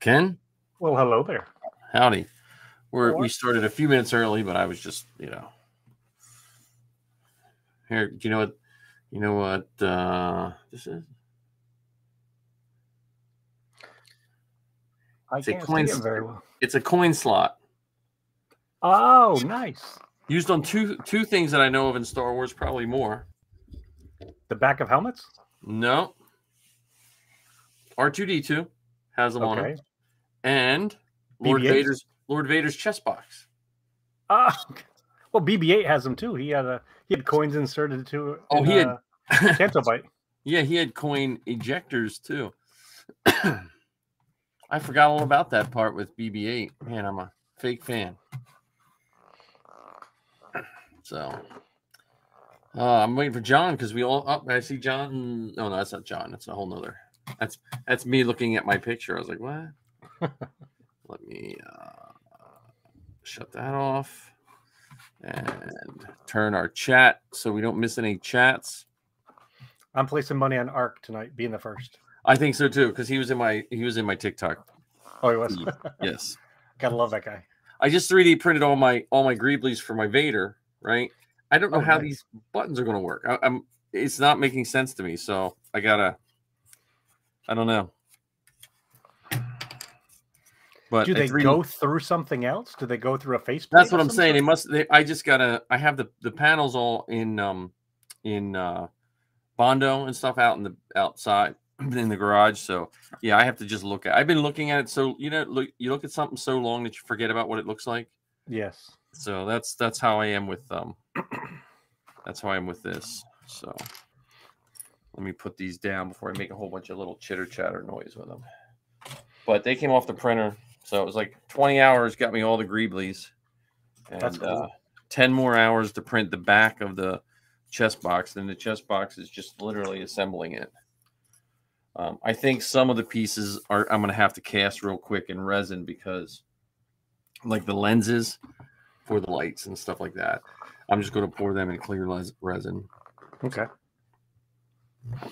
Ken, Well, hello there. howdy. We Or started a few minutes early, but I was just, here. Do you know what? You know what this is? I It's a can't coin. see it very well. It's a coin slot Oh, nice. used on two things that I know of in Star Wars. Probably more. The back of helmets? No. R2-D2 has them on Okay. him, and Lord BB-8s? Vader's chest box. Well, BB-8 has them too. He had coins inserted to Oh, he had Canto Bite. Yeah, he had coin ejectors too. I forgot all about that part with BB-8. Man, I'm a fake fan. So I'm waiting for John because we all up. I see John. No, that's not John. That's a whole nother. That's me looking at my picture. I was like, what? Let me shut that off and turn our chat so we don't miss any chats. I'm placing money on Ark tonight, being the first. I think so too, because he was in my TikTok. Oh, he was. Yes. Gotta love that guy. I just 3D printed all my Greeblies for my Vader. Right. I don't know how these buttons are going to work. It's not making sense to me. So I don't know. But do they go through something else? Do they go through a faceplate? That's what I'm saying. They must. I have the panels all in Bondo and stuff out in the outside in the garage. So yeah, I have to just look at. I've been looking at it. So you look at something so long that you forget about what it looks like. Yes. So that's how I am with that's how I am with this. So let me put these down before I make a whole bunch of little chitter chatter noise with them. But they came off the printer, so it was like 20 hours got me all the Greeblies, and that's cool. 10 more hours to print the back of the chest box. Then the chest box is just literally assembling it. I think some of the pieces I'm going to have to cast real quick in resin because, like the lenses for the lights and stuff like that, I'm just going to pour them in clear resin. Okay.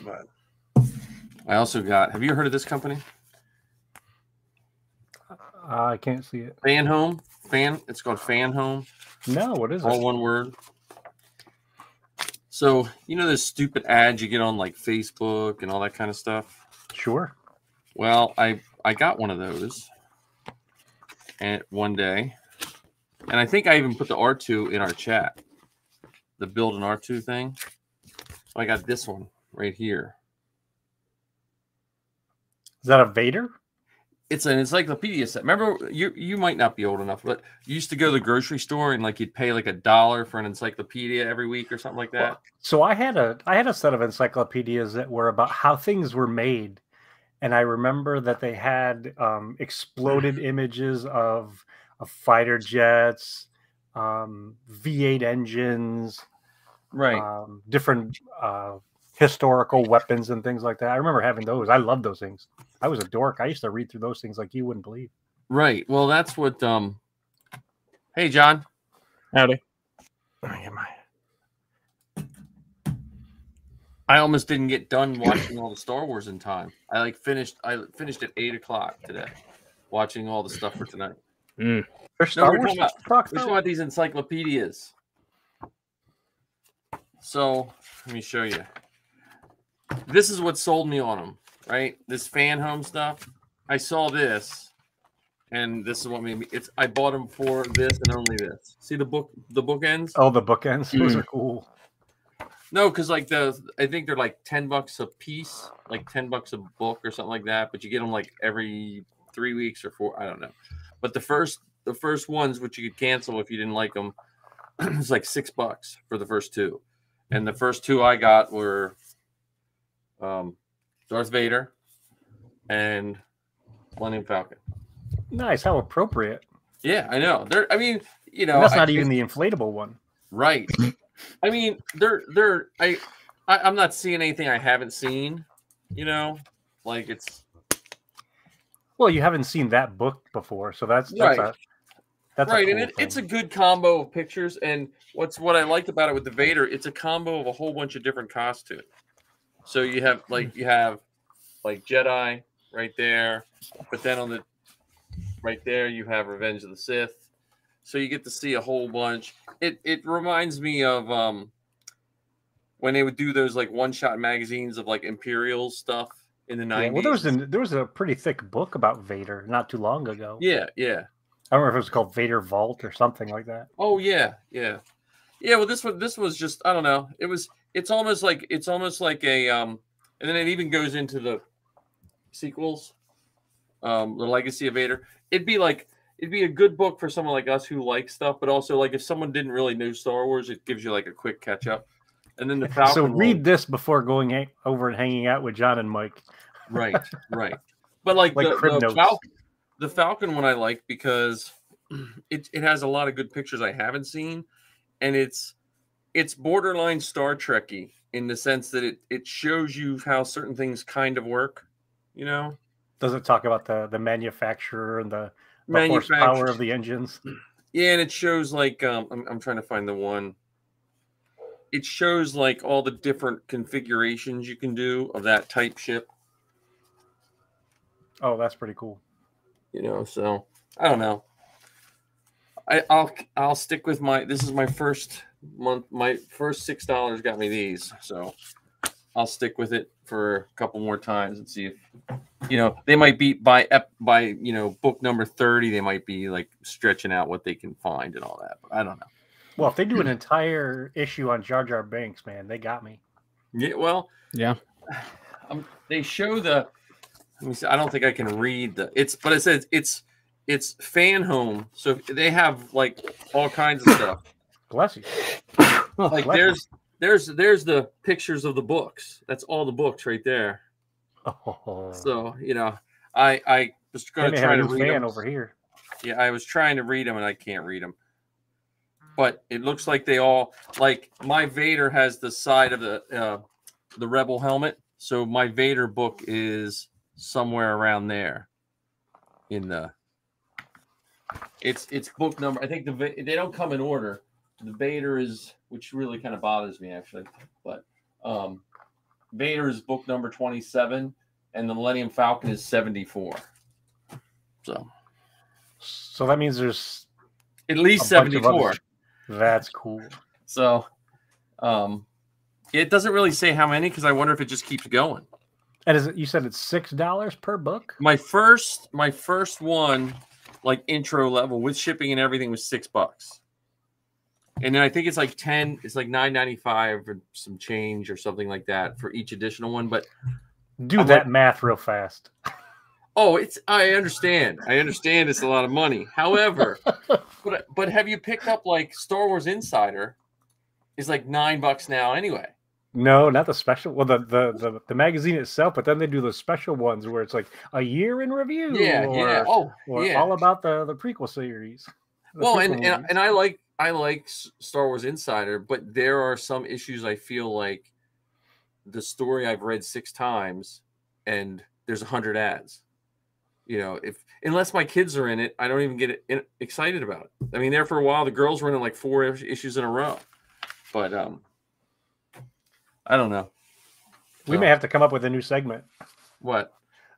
But I also got. Have you heard of this company? I can't see it. Fan Home. It's called Fan Home. No, what is it? All one word. So you know those stupid ads you get on like Facebook and all that kind of stuff. Sure. Well, I got one of those, and one day, and I think I even put the R2 in our chat, the build an R2 thing. So I got this one right here. Is that a Vader? It's an encyclopedia set. Remember, you might not be old enough, but you used to go to the grocery store and like you'd pay like $1 for an encyclopedia every week or something like that. Well, so I had a set of encyclopedias that were about how things were made, and I remember that they had exploded images of fighter jets, V8 engines, right? Different historical weapons and things like that. I remember having those. I loved those things. I was a dork. I used to read through those things like you wouldn't believe. Right. Well, that's what. Hey, John. Howdy. I almost didn't get done watching all the Star Wars in time. I finished at 8:00 today, watching all the stuff for tonight. There's Star Wars we're talking about these encyclopedias. So let me show you. This is what sold me on them, right? This Fan Home stuff. I saw this, and this is what made me. I bought them for this and only this. See the bookends? Oh, the bookends. Those are cool. No, because like I think they're like $10 a piece, like $10 a book or something like that. But you get them like every 3 weeks or 4. I don't know. But the first ones, which you could cancel if you didn't like them, it's like $6 for the first two. And the first two I got were Darth Vader and Millennium Falcon. Nice. How appropriate. Yeah, I know. I mean, and that's not even the inflatable one. Right. I mean, I'm not seeing anything I haven't seen, like it's. Well, you haven't seen that book before, so that's right. That's right, a cool and it's a good combo of pictures. And what I liked about it with the Vader, it's a combo of a whole bunch of different costumes. So you have Jedi right there, but then on right there you have Revenge of the Sith. So you get to see a whole bunch. It reminds me of when they would do those like one-shot magazines of like Imperial stuff in the 90s. Yeah, well, there was a pretty thick book about Vader not too long ago. Yeah. I don't know if it was called Vader Vault or something like that. Oh yeah. Well, this was just, I don't know. It's almost like a and then it even goes into the sequels, the Legacy of Vader. It'd be a good book for someone like us who likes stuff, but also like if someone didn't really know Star Wars, it gives you like a quick catch up. And then the Falcon. So read this before going over and hanging out with John and Mike. Right. But like the Falcon one I like because it has a lot of good pictures I haven't seen, and it's borderline Star Trek-y in the sense that it shows you how certain things kind of work, you know? Does it talk about the manufacturer and the horsepower of the engines? Yeah, and it shows like I'm trying to find the one. It shows like all the different configurations you can do of that type ship. Oh, that's pretty cool. You know, so I don't know. I'll stick with this is my first month. My first $6 got me these, so I'll stick with it for a couple more times and see if they might be by book number 30. They might be like stretching out what they can find and all that. But I don't know. Well, if they do an entire issue on Jar Jar Binks, man, they got me. Yeah. Well. Yeah. They show the. Let me see. I don't think I can read but it says it's fan home, so they have like all kinds of stuff. Bless you. Like there's the pictures of the books. That's all the books right there. Oh. So I was going to try to read them over here. Yeah, I was trying to read them and I can't read them. But it looks like they all like my Vader has the side of the Rebel helmet, so my Vader book is somewhere around there. It's book number. I think they don't come in order. The Vader is, which really kind of bothers me actually, but Vader is book number 27, and the Millennium Falcon is 74. So that means there's at least 74. That's cool. So, it doesn't really say how many because I wonder if it just keeps going. And you said it's $6 per book? My first one, like intro level with shipping and everything, was $6. And then I think it's like 10. It's like $9.95 or some change or something like that for each additional one. But do that math real fast. Oh, I understand. It's a lot of money. However, but have you picked up like Star Wars Insider? Is like $9 now anyway. No, not the special. Well, the magazine itself, but then they do the special ones where it's like a year in review. Yeah. All about the prequel series. And I like Star Wars Insider, but there are some issues I feel like the story I've read 6 times, and there's 100 ads. Unless my kids are in it, I don't even get excited about it. I mean, there for a while, the girls were in like 4 issues in a row, but I don't know. We may have to come up with a new segment. What?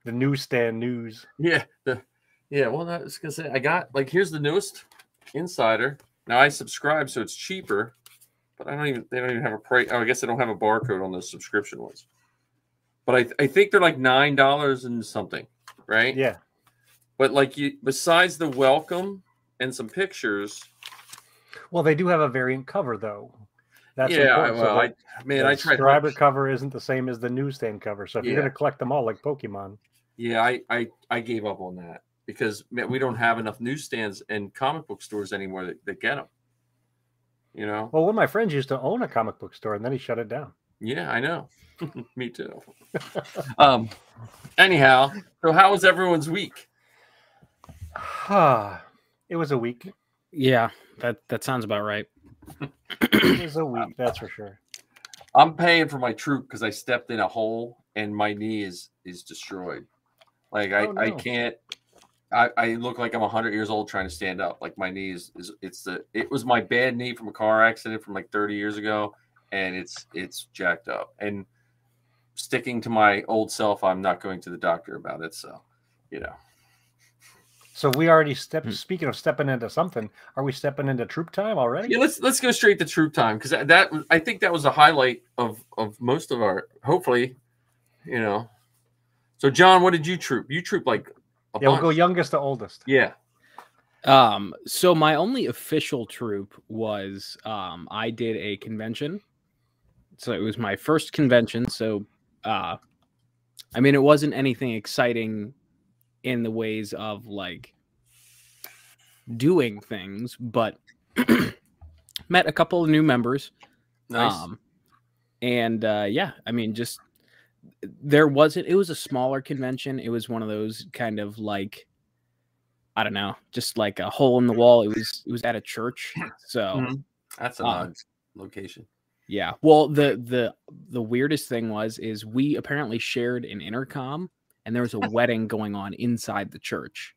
The newsstand news. Yeah. Well, I was gonna say I got here's the newest Insider. Now I subscribe, so it's cheaper, but they don't even have a price. Oh, I guess they don't have a barcode on those subscription ones. But I think they're like $9 and something, right? Yeah. But besides the welcome and some pictures. Well, they do have a variant cover though. That's important. Well, I tried. Subscriber cover isn't the same as the newsstand cover. So if you're going to collect them all like Pokemon. Yeah, I gave up on that because we don't have enough newsstands and comic book stores anymore that get them. Well, one of my friends used to own a comic book store and then he shut it down. Yeah, I know. Me too. Anyhow, so how was everyone's week? It was a week. Yeah, that sounds about right. It was a week, that's for sure. I'm paying for my troop because I stepped in a hole and my knee is destroyed. I can't. I look like I'm 100 years old trying to stand up. Like my knee it was my bad knee from a car accident from like 30 years ago, and it's jacked up. And sticking to my old self, I'm not going to the doctor about it. So, So we already stepped. Speaking of stepping into something, are we stepping into troop time already? Yeah, let's go straight to troop time, because I think that was a highlight of most of our, hopefully, you know. So John, what did you troop? You troop like a Yeah, we'll bunch. go youngest to oldest. Yeah. So my only official troop was I did a convention. So it was my first convention. So I mean, it wasn't anything exciting in the ways of like doing things, but met a couple of new members. Nice. And yeah, I mean, just it was a smaller convention. It was one of those kind of like, I don't know, just like a hole in the wall. It was at a church. So That's an odd location. Yeah. Well, the weirdest thing is we apparently shared an intercom, and there was a wedding going on inside the church.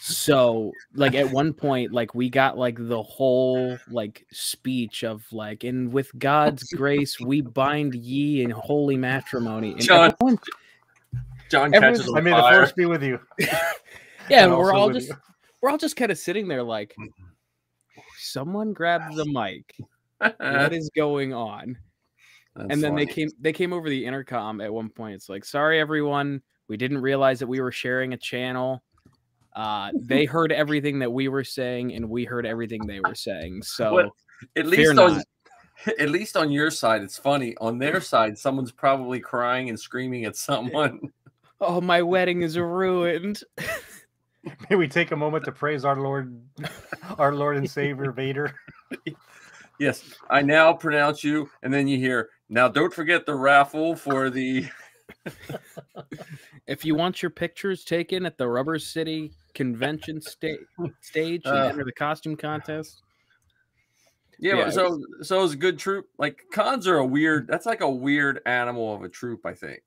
So like at one point, like we got like the whole like speech of like, and with God's grace, we bind ye in holy matrimony. And John catches on I mean, the fire. force be with you. Yeah, we're all just kind of sitting there like, someone grabbed the mic. What is going on? That's and then funny. they came over the intercom at one point. It's like, sorry everyone, we didn't realize that we were sharing a channel. They heard everything that we were saying, and we heard everything they were saying. So Well, at least on your side, it's funny. On their side, someone's probably crying and screaming at someone. Oh, my wedding is ruined. May we take a moment to praise our Lord and Savior Vader. Yes, I now pronounce you, and then you hear, now don't forget the raffle for the... If you want your pictures taken at the Rubber City Convention stage and enter the costume contest. Yeah, so it's a good troop. Like, cons are that's like a weird animal of a troop, I think,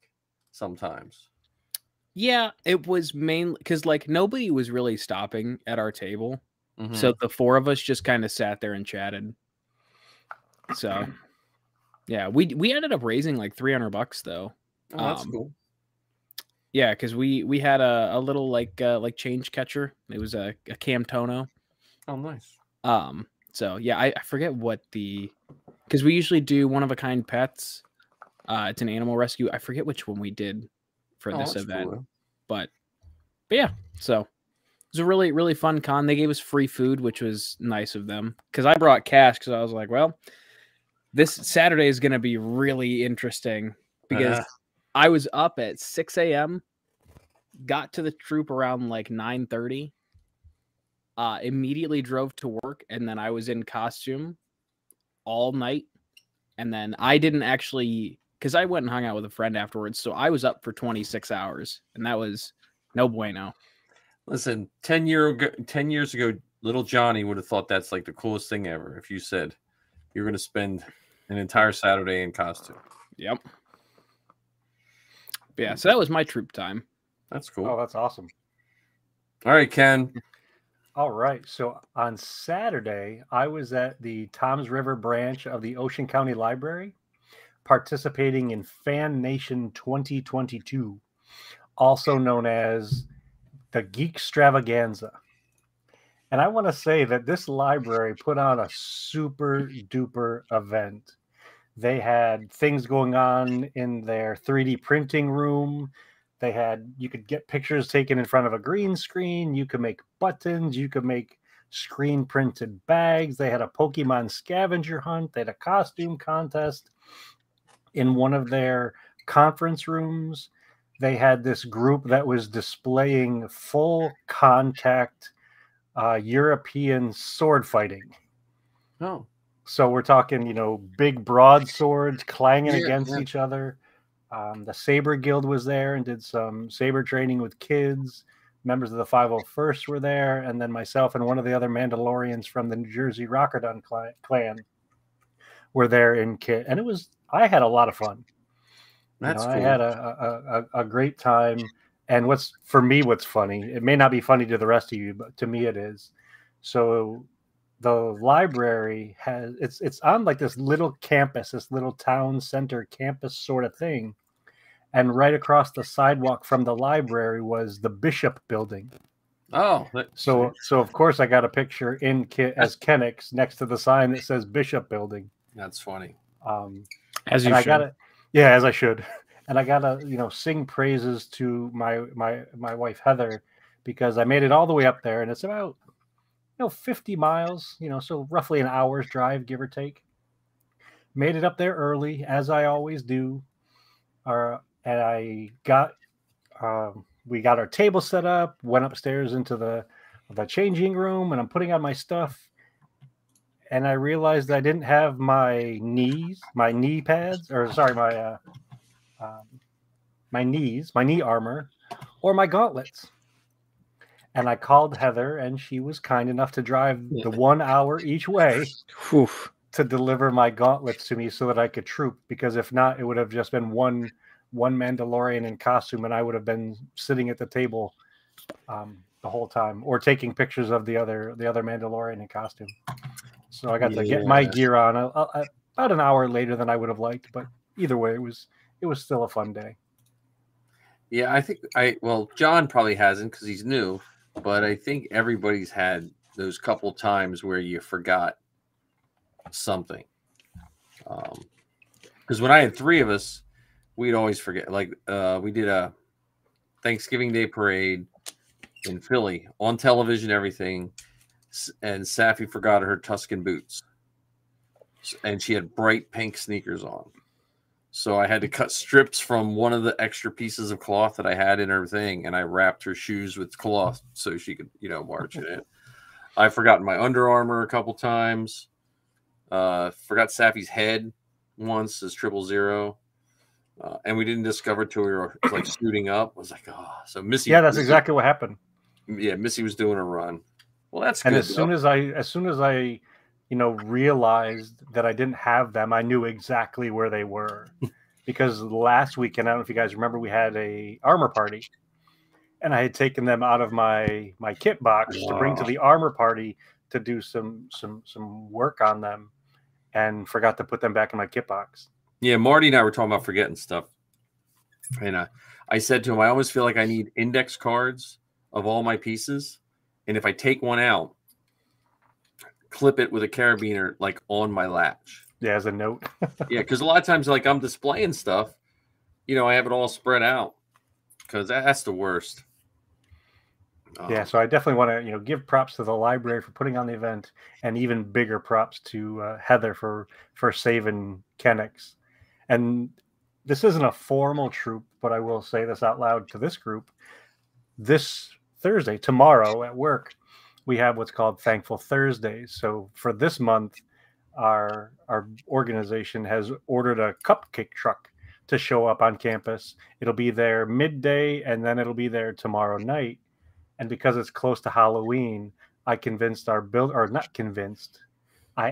sometimes. Yeah, it was mainly because like nobody was really stopping at our table. Mm-hmm. So the four of us just kind of sat there and chatted. So yeah, we ended up raising like $300 though. Oh, that's cool. Yeah, because we had a little like change catcher. It was a Camtono. Oh, nice. So yeah, I forget what because we usually do one of a kind pets. It's an animal rescue. I forget which one we did for this event. Cool. But yeah, so it was a really, really fun con. They gave us free food, which was nice of them. Because I brought cash because I was like, well, this Saturday is going to be really interesting because I was up at 6 a.m., got to the troop around like 9:30, immediately drove to work, and then I was in costume all night. And then I didn't actually, because I went and hung out with a friend afterwards, so I was up for 26 hours, and that was no bueno. Listen, 10 years ago, little Johnny would have thought that's like the coolest thing ever if you said you're going to spend an entire Saturday in costume. Yep. Yeah, so that was my troop time. That's cool. Oh, that's awesome. All right, Ken. All right. So on Saturday, I was at the Toms River branch of the Ocean County Library, participating in Fan Nation 2022, also known as the Geek Extravaganza. And I want to say that this library put on a super duper event. They had things going on in their 3D printing room. You could get pictures taken in front of a green screen. You could make buttons. You could make screen printed bags. They had a Pokemon scavenger hunt. They had a costume contest. In one of their conference rooms, they had this group that was displaying full contact European sword fighting. Oh. So we're talking, big broadswords clanging against each other. The Saber Guild was there and did some saber training with kids. Members of the 501st were there. And then myself and one of the other Mandalorians from the New Jersey Rockerdon clan were there in kit. And I had a lot of fun. That's cool. I had a great time. And what's funny, it may not be funny to the rest of you, but to me it is. So the library it's on like this little campus, this little town center campus sort of thing. and right across the sidewalk from the library was the Bishop building. Oh, So of course I got a picture as Kennex next to the sign that says Bishop building. that's funny. As you and I should. gotta, yeah, as I should. And I gotta, sing praises to my wife Heather, because I made it all the way up there, and it's about 50 miles, so roughly an hour's drive, give or take. Made it up there early, as I always do. And I got, we got our table set up, went upstairs into the changing room, and I'm putting on my stuff. And I realized I didn't have my knee pads, or sorry, my knee armor, or my gauntlets. And I called Heather, and she was kind enough to drive the 1 hour each way to deliver my gauntlets to me so that I could troop. Because if not, it would have just been one Mandalorian in costume, and I would have been sitting at the table the whole time, or taking pictures of the other Mandalorian in costume. So I got to get my gear on about an hour later than I would have liked, but either way, it was still a fun day. Yeah, I think John probably hasn't because he's new, but I think everybody's had those couple times where you forgot something. Because when I had 3 of us, we'd always forget. Like we did a Thanksgiving Day parade in Philly on television, everything, and Safi forgot her Tuscan boots, and she had bright pink sneakers on. So I had to cut strips from one of the extra pieces of cloth that I had in her thing, and I wrapped her shoes with cloth so she could, march in it. I've forgotten my Under Armour a couple times. Forgot Safi's head once as 000. And we didn't discover till we were like suiting up. I was like, oh, so Missy. Yeah, that's exactly what happened. Yeah, Missy was doing a run. Well, that's and good. as soon as I realized that I didn't have them, I knew exactly where they were. Because last weekend, I don't know if you guys remember, we had a armor party, and I had taken them out of my kit box to bring to the armor party to do some work on them, and forgot to put them back in my kit box. Yeah, Marty and I were talking about forgetting stuff, and I said to him, I almost feel like I need index cards of all my pieces, and if I take one out, clip it with a carabiner like on my latch. Yeah, as a note. Yeah, because a lot of times, like I'm displaying stuff, I have it all spread out, because that's the worst. Yeah, so I definitely want to, give props to the library for putting on the event, and even bigger props to Heather for saving Kennex. And this isn't a formal troop, but I will say this out loud to this group. This Thursday, tomorrow at work, we have what's called Thankful Thursdays. So for this month, our organization has ordered a cupcake truck to show up on campus. It'll be there midday, and then it'll be there tomorrow night. And because it's close to Halloween, I convinced I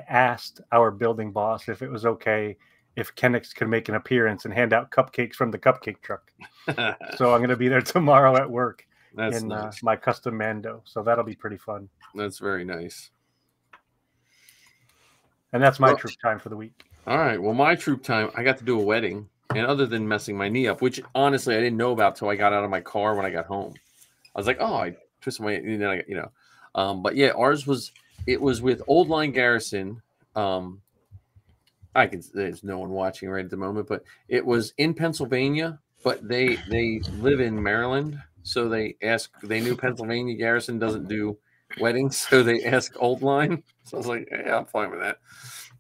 asked our building boss if it was okay if Kennex could make an appearance and hand out cupcakes from the cupcake truck. So I'm going to be there tomorrow at work. That's in nice. My custom Mando. So that'll be pretty fun. That's very nice. And that's my troop time for the week. All right. Well, my troop time, I got to do a wedding. And other than messing my knee up, which honestly I didn't know about till I got out of my car when I got home. I was like, oh, I twisted my, but yeah, ours was with Old Line Garrison. There's no one watching right at the moment, but it was in Pennsylvania, but they live in Maryland. So they knew Pennsylvania Garrison doesn't do weddings. So they asked Old Line. So I was like, yeah, I'm fine with that.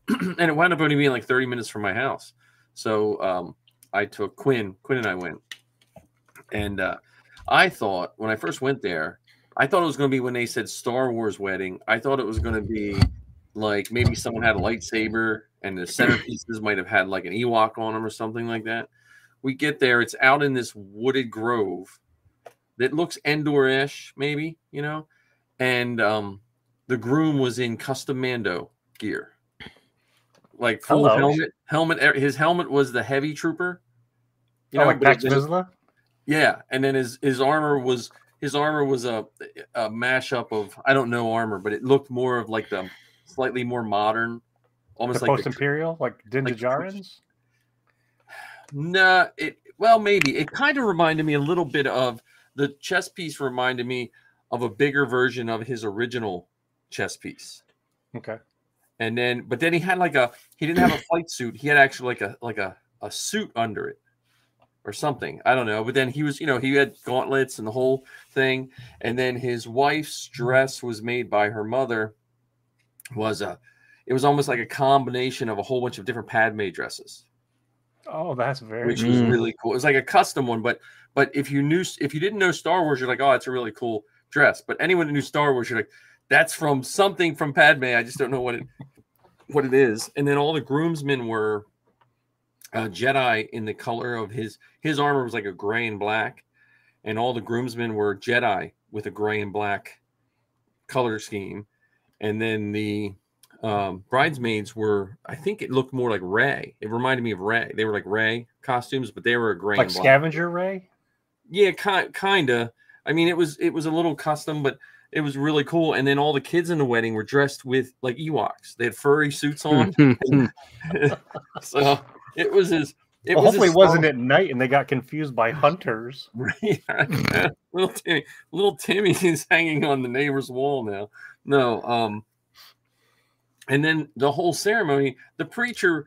And it wound up only being like 30 minutes from my house. So I took Quinn and I went. And I thought when I first went there, I thought it was going to be when they said Star Wars wedding. I thought it was going to be like maybe someone had a lightsaber and the centerpieces might have had like an Ewok on them or something like that. We get there. It's out in this wooded grove that looks Endor-ish, maybe, and the groom was in custom Mando gear. Like full helmet. His helmet was the heavy trooper. Like Pax Vizsla? Yeah, and then his armor was a mashup of, I don't know armor, but it looked more of like the slightly more modern, almost the like post-imperial, like Din Djarin's. Nah, well, maybe it kind of reminded me a little bit of the chess piece. Reminded me of a bigger version of his original chess piece. Okay. And then, but then he had he didn't have a flight suit. He had actually like a suit under it or something. I don't know. But then he was, he had gauntlets and the whole thing. And then his wife's dress was made by her mother. It was almost like a combination of a whole bunch of different Padme dresses. Oh, that's very which was really cool. It was like a custom one, but if you didn't know Star Wars, you're like, oh, it's a really cool dress. But anyone who knew Star Wars, you're like, that's from something from Padme. I just don't know what it is. And then all the groomsmen were Jedi in the color of his armor was like a gray and black, and all the groomsmen were Jedi with a gray and black color scheme. And then the bridesmaids were, I think it looked more like Rey. It reminded me of Rey. They were like Rey costumes, but they were a gray like and black. Scavenger Rey. Yeah, kind of. I mean, it was a little custom, but it was really cool. And then all the kids in the wedding were dressed with like Ewoks. They had furry suits on. So it was hopefully it wasn't at night and they got confused by hunters. Little Timmy is hanging on the neighbor's wall now. No, and then the whole ceremony, the preacher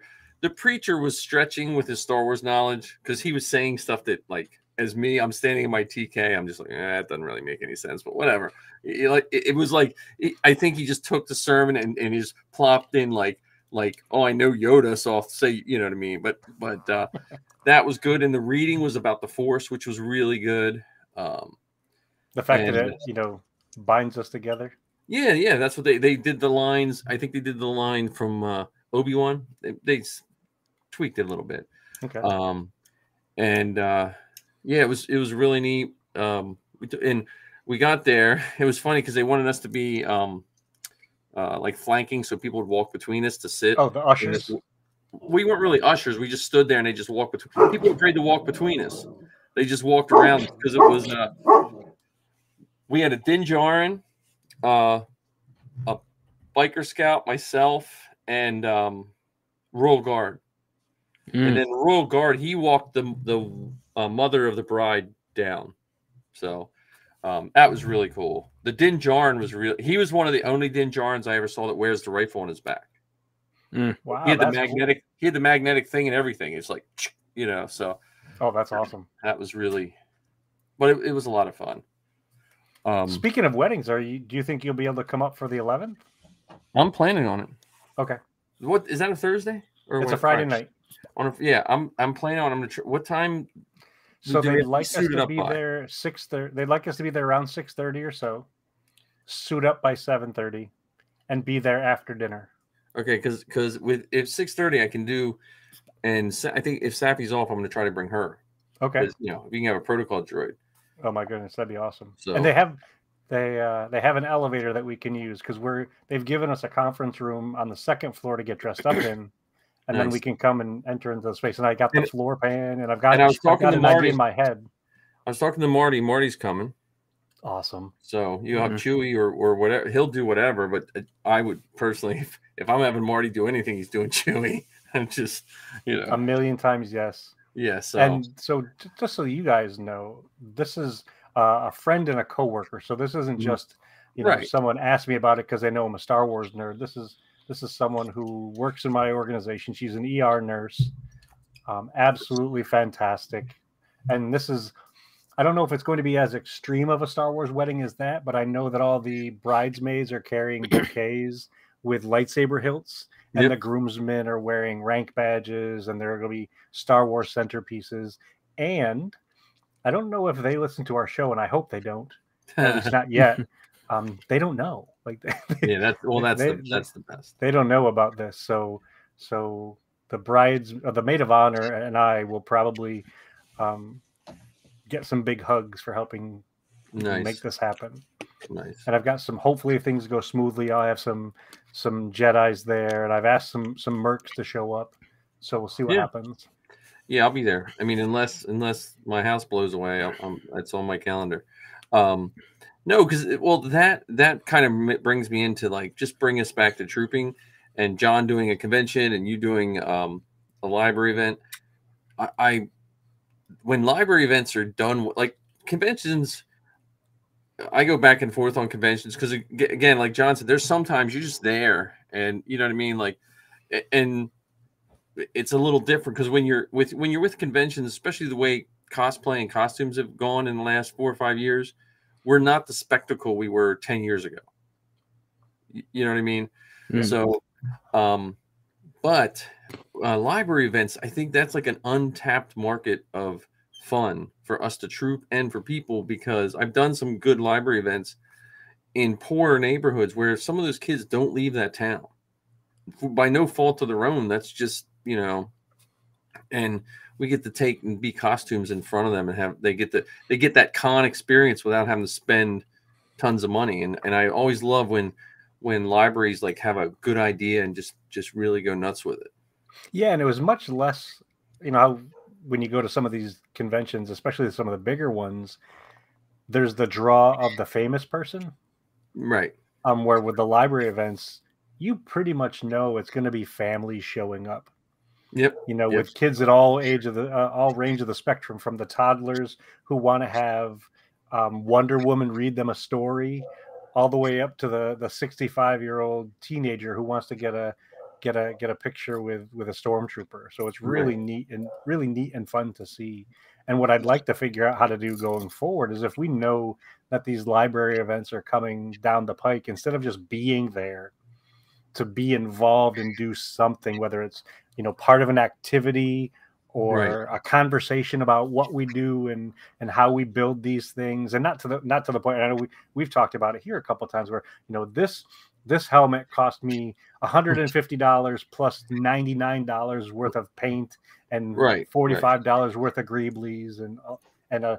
was stretching with his Star Wars knowledge because he was saying stuff that, like, as me, I'm standing in my TK, I'm just like, that doesn't really make any sense, but whatever. It was like, I think he just took the sermon and he just plopped in like, oh, I know Yoda, so I'll say, you know what I mean? But that was good. And the reading was about the Force, which was really good. The fact that it, binds us together. Yeah, that's what they did the lines. I think they did the line from Obi-Wan. They tweaked it a little bit. Okay. Yeah, it was really neat. And we got there. It was funny because they wanted us to be like flanking, so people would walk between us to sit. Oh, the ushers. We weren't really ushers. We just stood there and they just walked between. People were afraid to walk between us. They just walked around because it was. We had a Din Djarin, a biker scout, myself, and Royal Guard. And then Royal Guard, he walked the mother of the bride down. So that was really cool. The Din Djarin was he was one of the only Din Djarins I ever saw that wears the rifle on his back. Wow, he had the magnetic thing and everything. It's like, so. Oh, that's awesome. That was really, but it was a lot of fun. Speaking of weddings, do you think you'll be able to come up for the 11th? I'm planning on it. Okay. What is that, a Thursday or it's a Friday night? I'm planning on. What time? So they'd like us to be there 6:30. They'd like us to be there around 6:30 or so. Suit up by 7:30, and be there after dinner. Okay, because if 6:30 I can do, and I think if Sappy's off, I'm going to try to bring her. Okay. If you can have a protocol droid. Oh my goodness, that'd be awesome. So, and they have an elevator that we can use because they've given us a conference room on the second floor to get dressed up in, and then we can come and enter into the space. And I got the floor pan, and I've got an idea in my head. I was talking to Marty. Marty's coming. Awesome. So you have Chewie or whatever. He'll do whatever, but I would personally, if I'm having Marty do anything, he's doing Chewie. I'm just, a million times yes. Yeah. So and so just so you guys know, this is a friend and a coworker. So this isn't just someone asked me about it because they know I'm a Star Wars nerd. This is someone who works in my organization. She's an ER nurse. Absolutely fantastic. And this is, I don't know if it's going to be as extreme of a Star Wars wedding as that, but I know that all the bridesmaids are carrying bouquets with lightsaber hilts, and the groomsmen are wearing rank badges, and there are going to be Star Wars centerpieces. And I don't know if they listen to our show, and I hope they don't. At least not yet. They don't know. Like, that's the best. They don't know about this. So the maid of honor and I will probably get some big hugs for helping make this happen. Nice. And I've got hopefully if things go smoothly, I'll have some Jedis there, and I've asked some mercs to show up. So we'll see what happens. Yeah, I'll be there. I mean, unless my house blows away, it's on my calendar. No, because that kind of brings me into like just bring us back to trooping, and John doing a convention and you doing a library event. when library events are done, like conventions, I go back and forth on conventions because, again, like John said, there's sometimes you're just there, and you know what I mean, like, and it's a little different because when you're with conventions, especially the way cosplay and costumes have gone in the last 4 or 5 years, we're not the spectacle we were 10 years ago. You know what I mean? Mm. So, but library events, I think that's like an untapped market of fun for us to troop and for people, because I've done some good library events in poor neighborhoods where some of those kids don't leave that town by no fault of their own. That's just, you know, and we get to take and be costumes in front of them and they get that con experience without having to spend tons of money. And I always love when libraries like have a good idea and just really go nuts with it. Yeah, and it was much less, you know, when you go to some of these conventions, especially some of the bigger ones, there's the draw of the famous person. Right. Where with the library events, you pretty much know it's going to be families showing up. Yep. You know, Yep. with kids at all range of the spectrum, from the toddlers who want to have Wonder Woman read them a story, all the way up to the 65-year-old teenager who wants to get a picture with a stormtrooper. So it's really neat and fun to see. And what I'd like to figure out how to do going forward is, if we know that these library events are coming down the pike, instead of just being there, to be involved and do something, whether it's, you know, part of an activity or a conversation about what we do and how we build these things. And not to the point, I know we've talked about it here a couple of times, where, you know, this helmet cost me $150 plus $99 worth of paint and $45 worth of Greeblies and a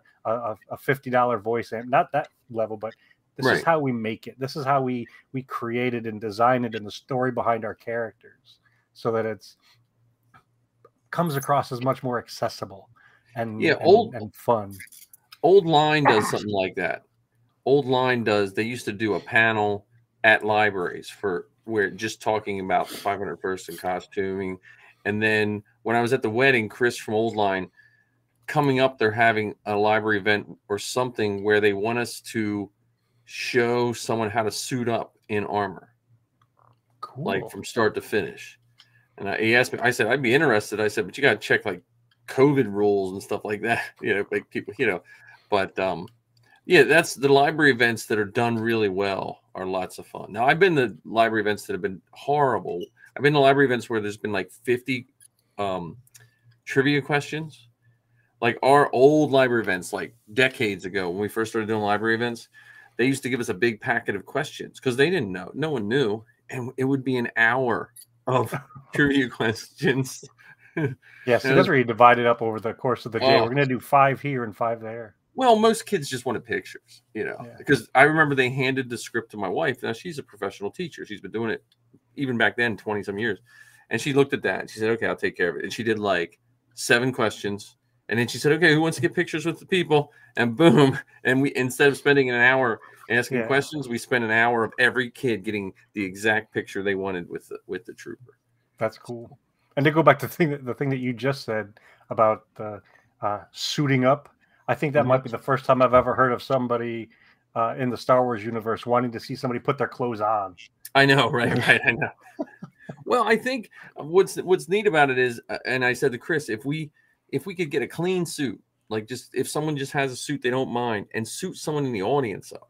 $50 voice amp. Not that level, but this is how we make it. This is how we create it and design it, and the story behind our characters, so that it's comes across as much more accessible and fun. Old Line does something like that. Old Line does. They used to do a panel at libraries where just talking about the 501st and costuming. And then when I was at the wedding, Chris from Old Line, coming up, they're having a library event or something where they want us to show someone how to suit up in armor. Cool. Like from start to finish. And he asked me, I said, I'd be interested. I said, but you got to check like COVID rules and stuff like that, you know, like people, you know, but yeah, that's the library events that are done really well are lots of fun. Now, I've been to library events that have been horrible. I've been to library events where there's been like 50 trivia questions. Like our old library events, like decades ago, when we first started doing library events, they used to give us a big packet of questions because they didn't know. No one knew. And it would be an hour of trivia questions. Yes, so that's where you divide it up over the course of the day. We're going to do 5 here and 5 there. Well, most kids just wanted pictures, you know, because I remember they handed the script to my wife. Now, she's a professional teacher. She's been doing it even back then, 20 some years. And she looked at that and she said, okay, I'll take care of it. And she did like 7 questions. And then she said, okay, who wants to get pictures with the people? And boom. And we, instead of spending an hour asking questions, we spent an hour of every kid getting the exact picture they wanted with the trooper. That's cool. And to go back to the thing that you just said about suiting up, I think that might be the first time I've ever heard of somebody in the Star Wars universe wanting to see somebody put their clothes on. I know, right, I know. Well, I think what's neat about it is, and I said to Chris, if we could get a clean suit, like just if someone just has a suit they don't mind, and suit someone in the audience up,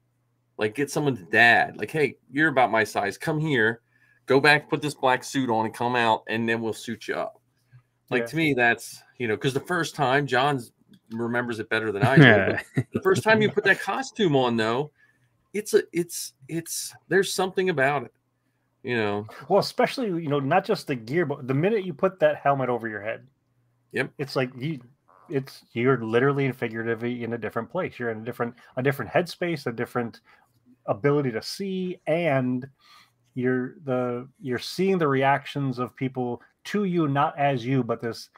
like get someone's dad, like, hey, you're about my size, come here, go back, put this black suit on, and come out, and then we'll suit you up. Like to me, that's, you know, because the first time John's remembers it better than I do. But the first time you put that costume on, though, it's there's something about it, you know. Well, especially, you know, not just the gear, but the minute you put that helmet over your head, it's like you're literally and figuratively in a different place. You're in a different headspace, a different ability to see, and you're seeing the reactions of people to you, not as you, but this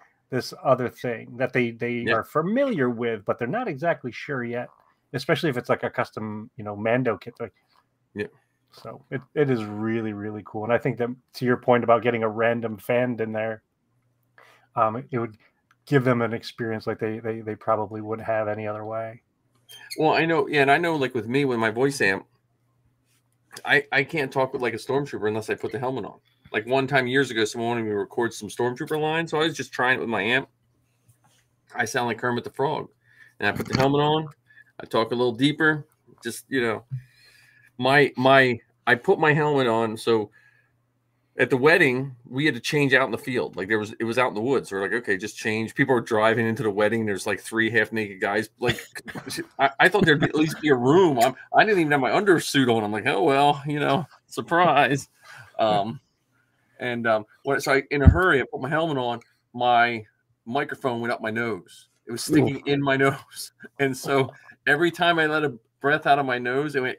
other thing that they are familiar with, but they're not exactly sure yet, especially if it's like a custom, you know, Mando kit. Like, so it is really, really cool. And I think that, to your point about getting a random fan in there, it would give them an experience like they probably wouldn't have any other way. Well, I know, yeah, and I know, like with me, with my voice amp, I can't talk with like a stormtrooper unless I put the helmet on. Like one time years ago, someone wanted me to record some stormtrooper lines, so I was just trying it with my amp. I sound like Kermit the Frog, and I put the helmet on. I talk a little deeper. Just I put my helmet on. So at the wedding, we had to change out in the field. Like it was out in the woods. So we're like, okay, just change. People are driving into the wedding. There's like 3 half-naked guys. Like I thought there'd at least be a room. I didn't even have my undersuit on. I'm like, oh well, surprise. So in a hurry, I put my helmet on. My microphone went up my nose. It was sticking in my nose, and so every time I let a breath out of my nose, it went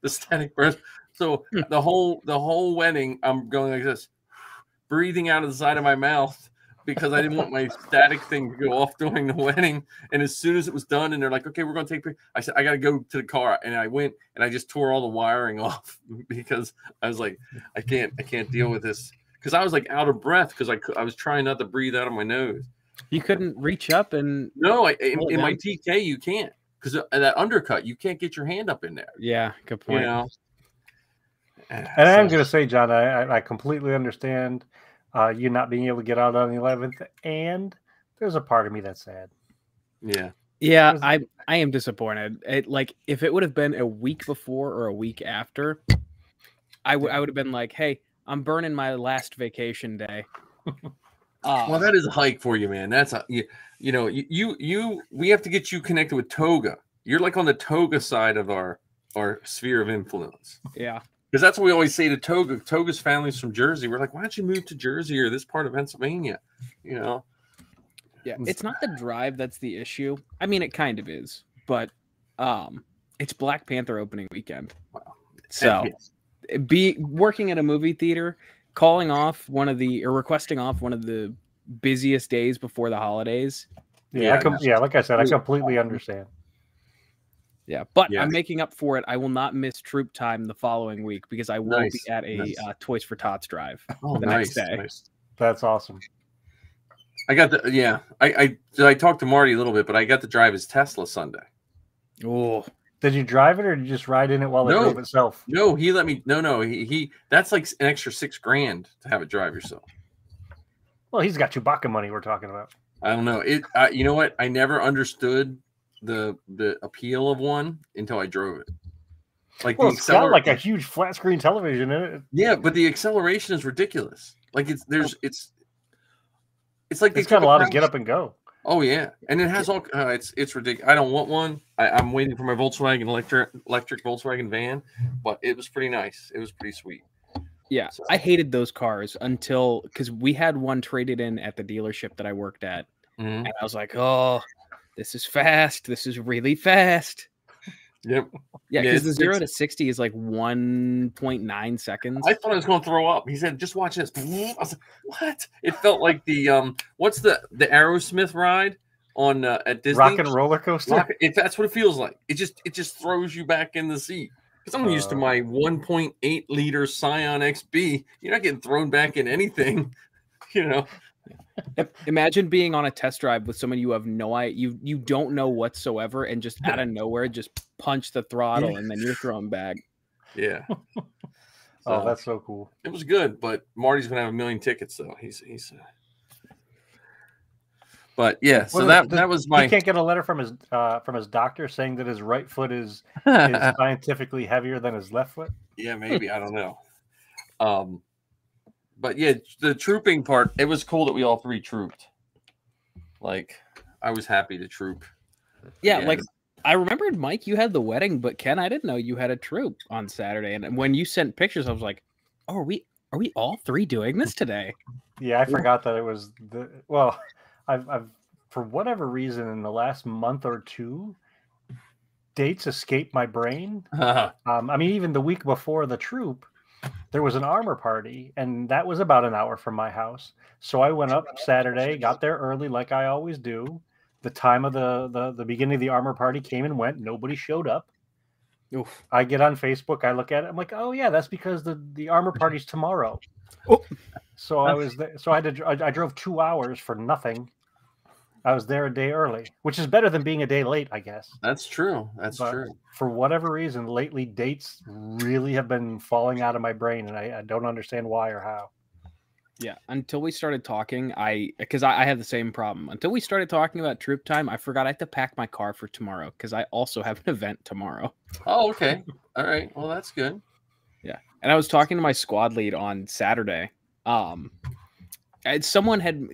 the static breath. So the whole wedding, I'm going like this, breathing out of the side of my mouth because I didn't want my static thing to go off during the wedding. And as soon as it was done, and they're like, "Okay, we're going to take pictures," I said, "I got to go to the car," and I went and I just tore all the wiring off because I was like, I can't deal with this because I was like out of breath because I was trying not to breathe out of my nose. You couldn't reach up and no, in my TK you can't because that undercut you can't get your hand up in there. Yeah, good point. And I'm going to say, John, I completely understand you not being able to get out on the 11th, and there's a part of me that's sad. Yeah, I am disappointed. Like if it would have been a week before or a week after, I would have been like, hey, I'm burning my last vacation day. Well, that is a hike for you, man. That's we have to get you connected with Toga. You're like on the Toga side of our sphere of influence. Yeah. Because that's what we always say to Toga. Toga's family's from Jersey. We're like, why don't you move to Jersey or this part of Pennsylvania? Yeah, it's not the drive that's the issue. I mean, it kind of is, but it's Black Panther opening weekend. Wow. So working at a movie theater, requesting off one of the busiest days before the holidays. Yeah, like I said, I completely understand. Yeah, but I'm making up for it. I will not miss troop time the following week because I will be at a Toys for Tots drive the next day. Nice. That's awesome. I got I talked to Marty a little bit, but I got to drive his Tesla Sunday. Oh, did you drive it or did you just ride in it while it drove itself? No, he let me. No, he. That's like an extra $6,000 to have it drive yourself. Well, he's got Chewbacca money. We're talking about. I don't know it. You know what? I never understood the appeal of one until I drove it. Like it's got like a huge flat screen television in it. Yeah, but the acceleration is ridiculous. Like it's like it's got a lot of get up and go. Oh yeah, and it has all. It's ridiculous. I don't want one. I'm waiting for my Volkswagen electric Volkswagen van, but it was pretty nice. It was pretty sweet. Yeah, so. I hated those cars because we had one traded in at the dealership that I worked at, and I was like, oh, this is fast. This is really fast. Yep. Yeah, because the 0 to 60 is like 1.9 seconds. I thought I was going to throw up. He said, "Just watch this." I was like, "What?" It felt like the what's the Aerosmith ride on at Disney? Rock and Roller Coaster. That's what it feels like. It just throws you back in the seat. Because I'm used to my 1.8 liter Scion XB. You're not getting thrown back in anything, Imagine being on a test drive with someone you have no idea, you don't know whatsoever, and just out of nowhere, just punch the throttle, and then you're thrown back. Yeah. Oh, that's so cool. It was good, but Marty's gonna have 1 million tickets, though. He's. But yeah, so that was my. He can't get a letter from his doctor saying that his right foot is scientifically heavier than his left foot. Yeah, maybe I don't know. But yeah, the trooping part, it was cool that we all three trooped. Like, I was happy to troop. Yeah, like I remembered, Mike, you had the wedding, but Ken, I didn't know you had a troop on Saturday. And when you sent pictures, I was like, "Oh, are we all three doing this today?" Yeah, I forgot that it was I've for whatever reason in the last month or two, dates escape my brain. I mean, even the week before the troop, there was an armor party, and that was about an hour from my house. So I went up Saturday, got there early like I always do. The time of the beginning of the armor party came and went. Nobody showed up. Oof. I get on Facebook. I look at it. I'm like, oh, yeah, that's because the armor party's tomorrow. So I was there. So I drove 2 hours for nothing. I was there a day early, which is better than being a day late, I guess. That's true. That's But true. for whatever reason, lately dates really have been falling out of my brain, and I don't understand why or how. Yeah, until we started talking, because I had the same problem. Until we started talking about troop time, I forgot I had to pack my car for tomorrow because I also have an event tomorrow. Oh, okay. All right. Well, that's good. Yeah, and I was talking to my squad lead on Saturday. Someone had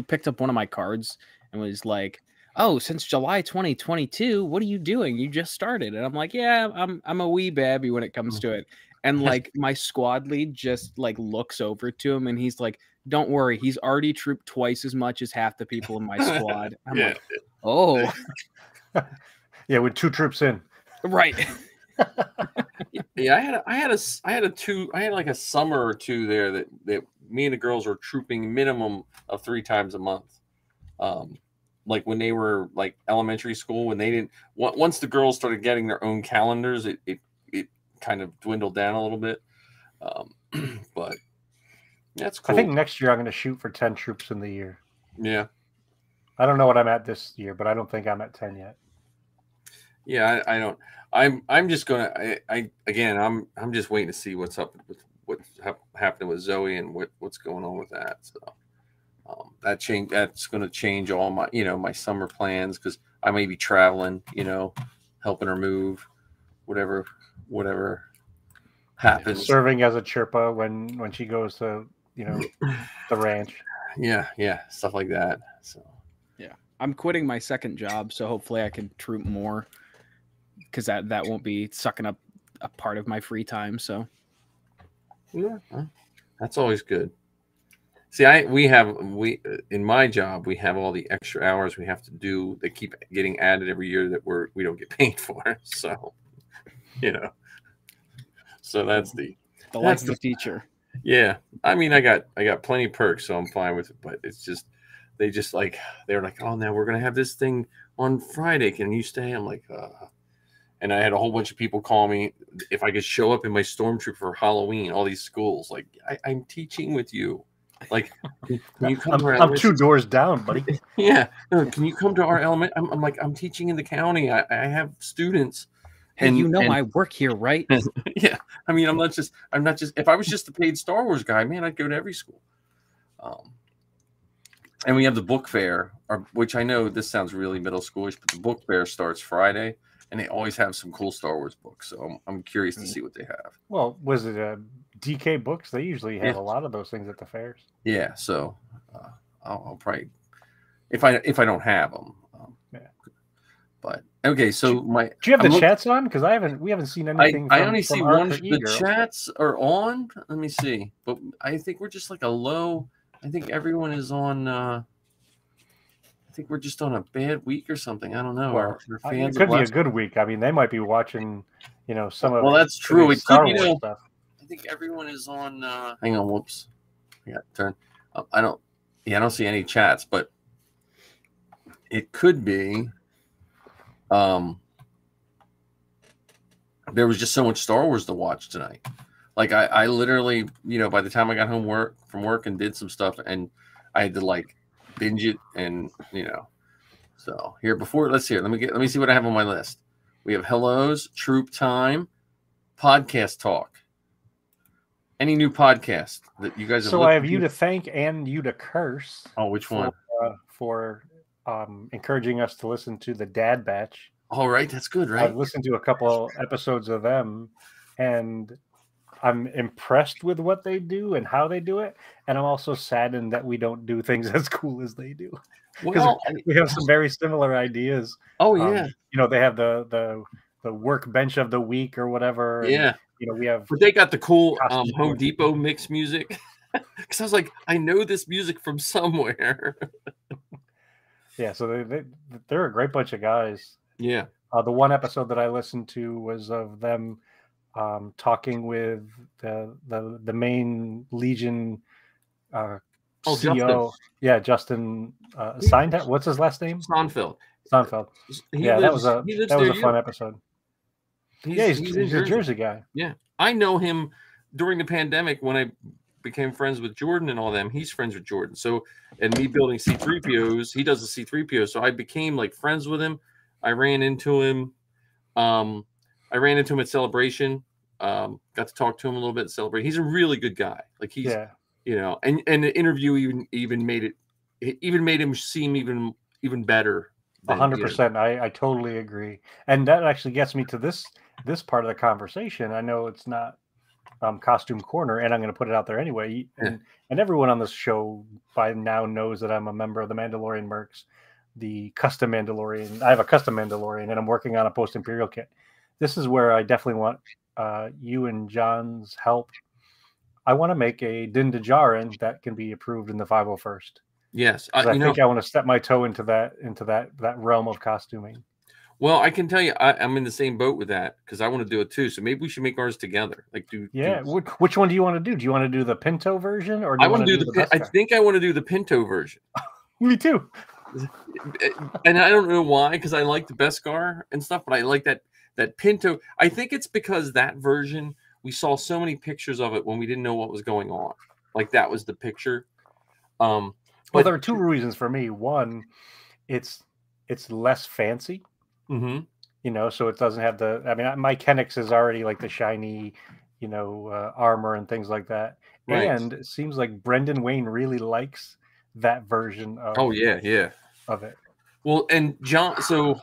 picked up one of my cards and was like, "Oh, since July 2022, what are you doing? You just started." And I'm like, "Yeah, I'm a wee babby when it comes to it." And like my squad lead just like looks over to him and he's like, "Don't worry, he's already trooped twice as much as half the people in my squad." I'm Yeah. like, "Oh, Yeah, with 2 troops in. right." Yeah, I had like a summer or two there that me and the girls were trooping minimum of 3 times a month. Like when they were like elementary school, when they didn't once the girls started getting their own calendars, it kind of dwindled down a little bit. But that's cool. I think next year I'm going to shoot for 10 troops in the year. Yeah. I don't know what I'm at this year, but I don't think I'm at 10 yet. Yeah, I don't. I'm just gonna. I'm just waiting to see what's up with what's happening with Zoe and what's going on with that. So that's going to change all my my summer plans because I may be traveling, helping her move, whatever happens. Serving as a Chirpa when she goes to the ranch. Yeah, stuff like that. So yeah, I'm quitting my second job, so hopefully I can troop more. Because that won't be sucking up a part of my free time. So, yeah, that's always good. See, we in my job we have all the extra hours we have to do. They keep getting added every year that we don't get paid for. So, so that's the life of a teacher. Yeah, I mean, I got plenty of perks, so I'm fine with it. But it's just they're like, oh, now we're gonna have this thing on Friday. Can you stay? I'm like, And I had a whole bunch of people call me if I could show up in my stormtrooper for Halloween. All these schools, like, I'm teaching with you. Like, can you come to our I'm 2 doors down, buddy. Yeah, can you come to our element? I'm like, I'm teaching in the county. I have students. And I work here, right? Yeah, I mean, I'm not just. If I was just a paid Star Wars guy, man, I'd go to every school. And we have the book fair, which I know this sounds really middle schoolish, but the book fair starts Friday. And they always have some cool Star Wars books, so I'm curious to see what they have. Well, was it DK Books? They usually have a lot of those things at the fairs. Yeah, so I'll probably if I don't have them. But okay, so do you have the chats on? Because we haven't seen anything. I only see one. The chats are on. Let me see, but I think we're just like a low. I think everyone is on. I think we're just on a bad week or something. I don't know. Well, our fans it could be a good week. I mean, they might be watching, some of. Well, that's true. It Star could, Wars stuff. I think everyone is on. Hang on, whoops. I got to turn. I don't see any chats, but it could be. There was just so much Star Wars to watch tonight. Like I literally, by the time I got home from work and did some stuff, and I had to like binge it, and so here let me see what I have on my list. We have hellos, troop time, podcast talk. Any new podcast that you guys have? So I have you to thank and you to curse. Oh, which one? For encouraging us to listen to the Dad Batch. All right, that's good, right? I've listened to a couple episodes of them, and I'm impressed with what they do and how they do it, and I'm also saddened that we don't do things as cool as they do. Because we have some very similar ideas. Oh yeah, they have the workbench of the week or whatever. Yeah, and, we have. But they got the cool Home Depot mix music. Because I was like, I know this music from somewhere. Yeah, so they're a great bunch of guys. Yeah. The one episode that I listened to was of them talking with the main Legion CEO. Justin. Yeah, Justin Seinfeld. What's his last name? Seinfeld. That was a fun episode. He's a Jersey guy. Yeah, I know him during the pandemic when I became friends with Jordan and all them, he's friends with Jordan. So, and me building C3POs, he does the C3PO. So I became like friends with him. I ran into him. At Celebration. Got to talk to him a little bit at Celebration. He's a really good guy. Like he's, you know, and the interview even made him seem even better. 100%. I totally agree. And that actually gets me to this part of the conversation. I know it's not Costume Corner, and I'm going to put it out there anyway. And everyone on this show by now knows that I'm a member of the Mandalorian Mercs, the custom Mandalorian. I have a custom Mandalorian, and I'm working on a post-Imperial kit. This is where I definitely want you and John's help. I want to make a Din Djarin that can be approved in the 501st. Yes, I think I want to step my toe into that realm of costuming. Well, I can tell you, I'm in the same boat with that because I want to do it too. So maybe we should make ours together. Like, which one do you want to do? Do you want to do the Pinto version, or do you want to do the? I think I want to do the Pinto version. Me too. And I don't know why, because I like the Beskar and stuff, but I like that Pinto. I think it's because that version we saw so many pictures of it when we didn't know what was going on. Like that was the picture. Well, there are two reasons for me. One, it's less fancy. Mm-hmm. You know, so it doesn't have the. I mean, my Kennex is already like the shiny, you know, armor and things like that. Right. And it seems like Brendan Wayne really likes that version of. Oh yeah. Of it. Well, and John, so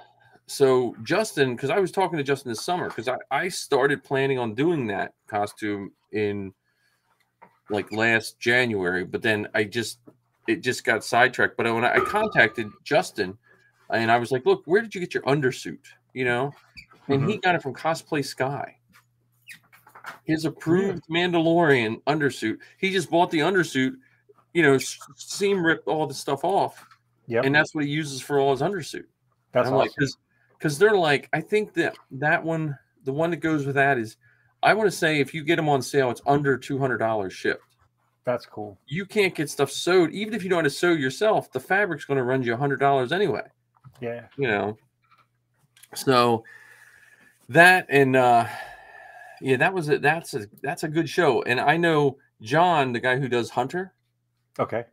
Justin, because I was talking to Justin this summer, because I started planning on doing that costume in like last January, but then it just got sidetracked. But when I contacted Justin, and I was like, look, where did you get your undersuit? You know, and he got it from Cosplay Sky. His approved Mandalorian undersuit. He just bought the undersuit, you know, seam ripped all the stuff off. Yep. And that's what he uses for all his undersuit. That's awesome. Because they're like, I think that one, the one that goes with that is, I want to say if you get them on sale, it's under $200 shipped. That's cool. You can't get stuff sewed. Even if you don't want to sew yourself, the fabric's going to run you $100 anyway. Yeah. You know. So that and that's a good show. And I know John, the guy who does Hunter. Okay.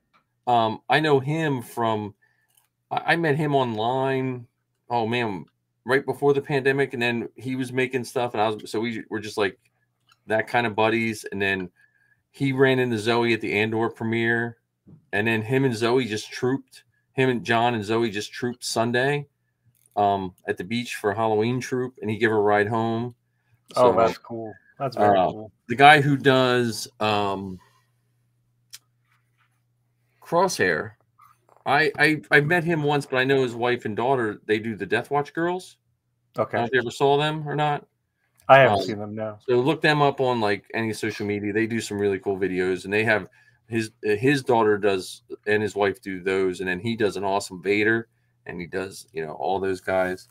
I know him from I met him online. Oh man, right before the pandemic, and then he was making stuff, and we were just like that kind of buddies. And then he ran into Zoe at the Andor premiere, and then him and Zoe just trooped. Him and John and Zoe just trooped Sunday, at the beach for a Halloween troop, and he gave her a ride home. So, that's cool. That's very cool. The guy who does Crosshair. I met him once, but I know his wife and daughter, they do the Death Watch Girls. Okay. I don't know if you ever saw them or not. I haven't seen them, no. So look them up on like any social media. They do some really cool videos, and they have his daughter does and his wife do those, and then he does an awesome Vader, and he does, you know, all those guys.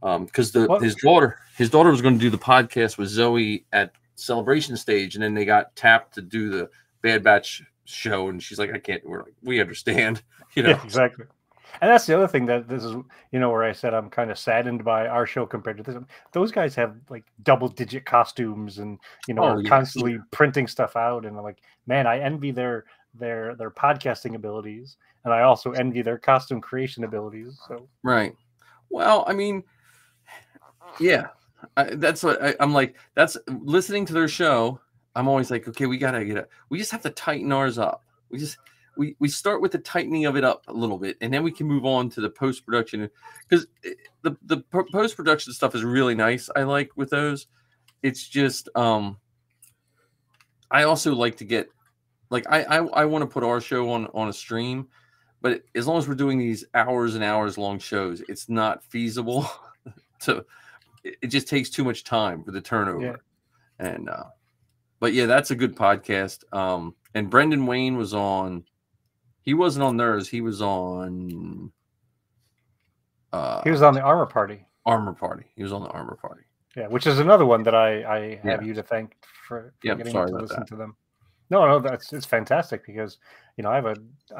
Because his daughter was going to do the podcast with Zoe at Celebration Stage, and then they got tapped to do the Bad Batch show, and she's like, I can't. We're like, we understand, you know. Yeah, exactly. And that's the other thing that this is, you know, where I said I'm kind of saddened by our show compared to this. Those guys have like double-digit costumes, and you know, are constantly printing stuff out. And I'm like, man, I envy their podcasting abilities, and I also envy their costume creation abilities. So right. Well, I mean, yeah, that's what I'm like. That's listening to their show. I'm always like, okay, we just have to tighten ours up. We start with the tightening of it up a little bit, and then we can move on to the post-production, because the post-production stuff is really nice. I like with those. It's just I also like to get like I want to put our show on a stream, but as long as we're doing these hours and hours long shows, it's not feasible to. It just takes too much time for the turnover. Yeah. And but yeah, that's a good podcast. And Brendan Wayne was on. He wasn't on theirs. He was on. He was on the Armor Party. Armor Party. He was on the Armor Party. Yeah, which is another one that I have you to thank for getting to listen to them. No, it's fantastic, because you know I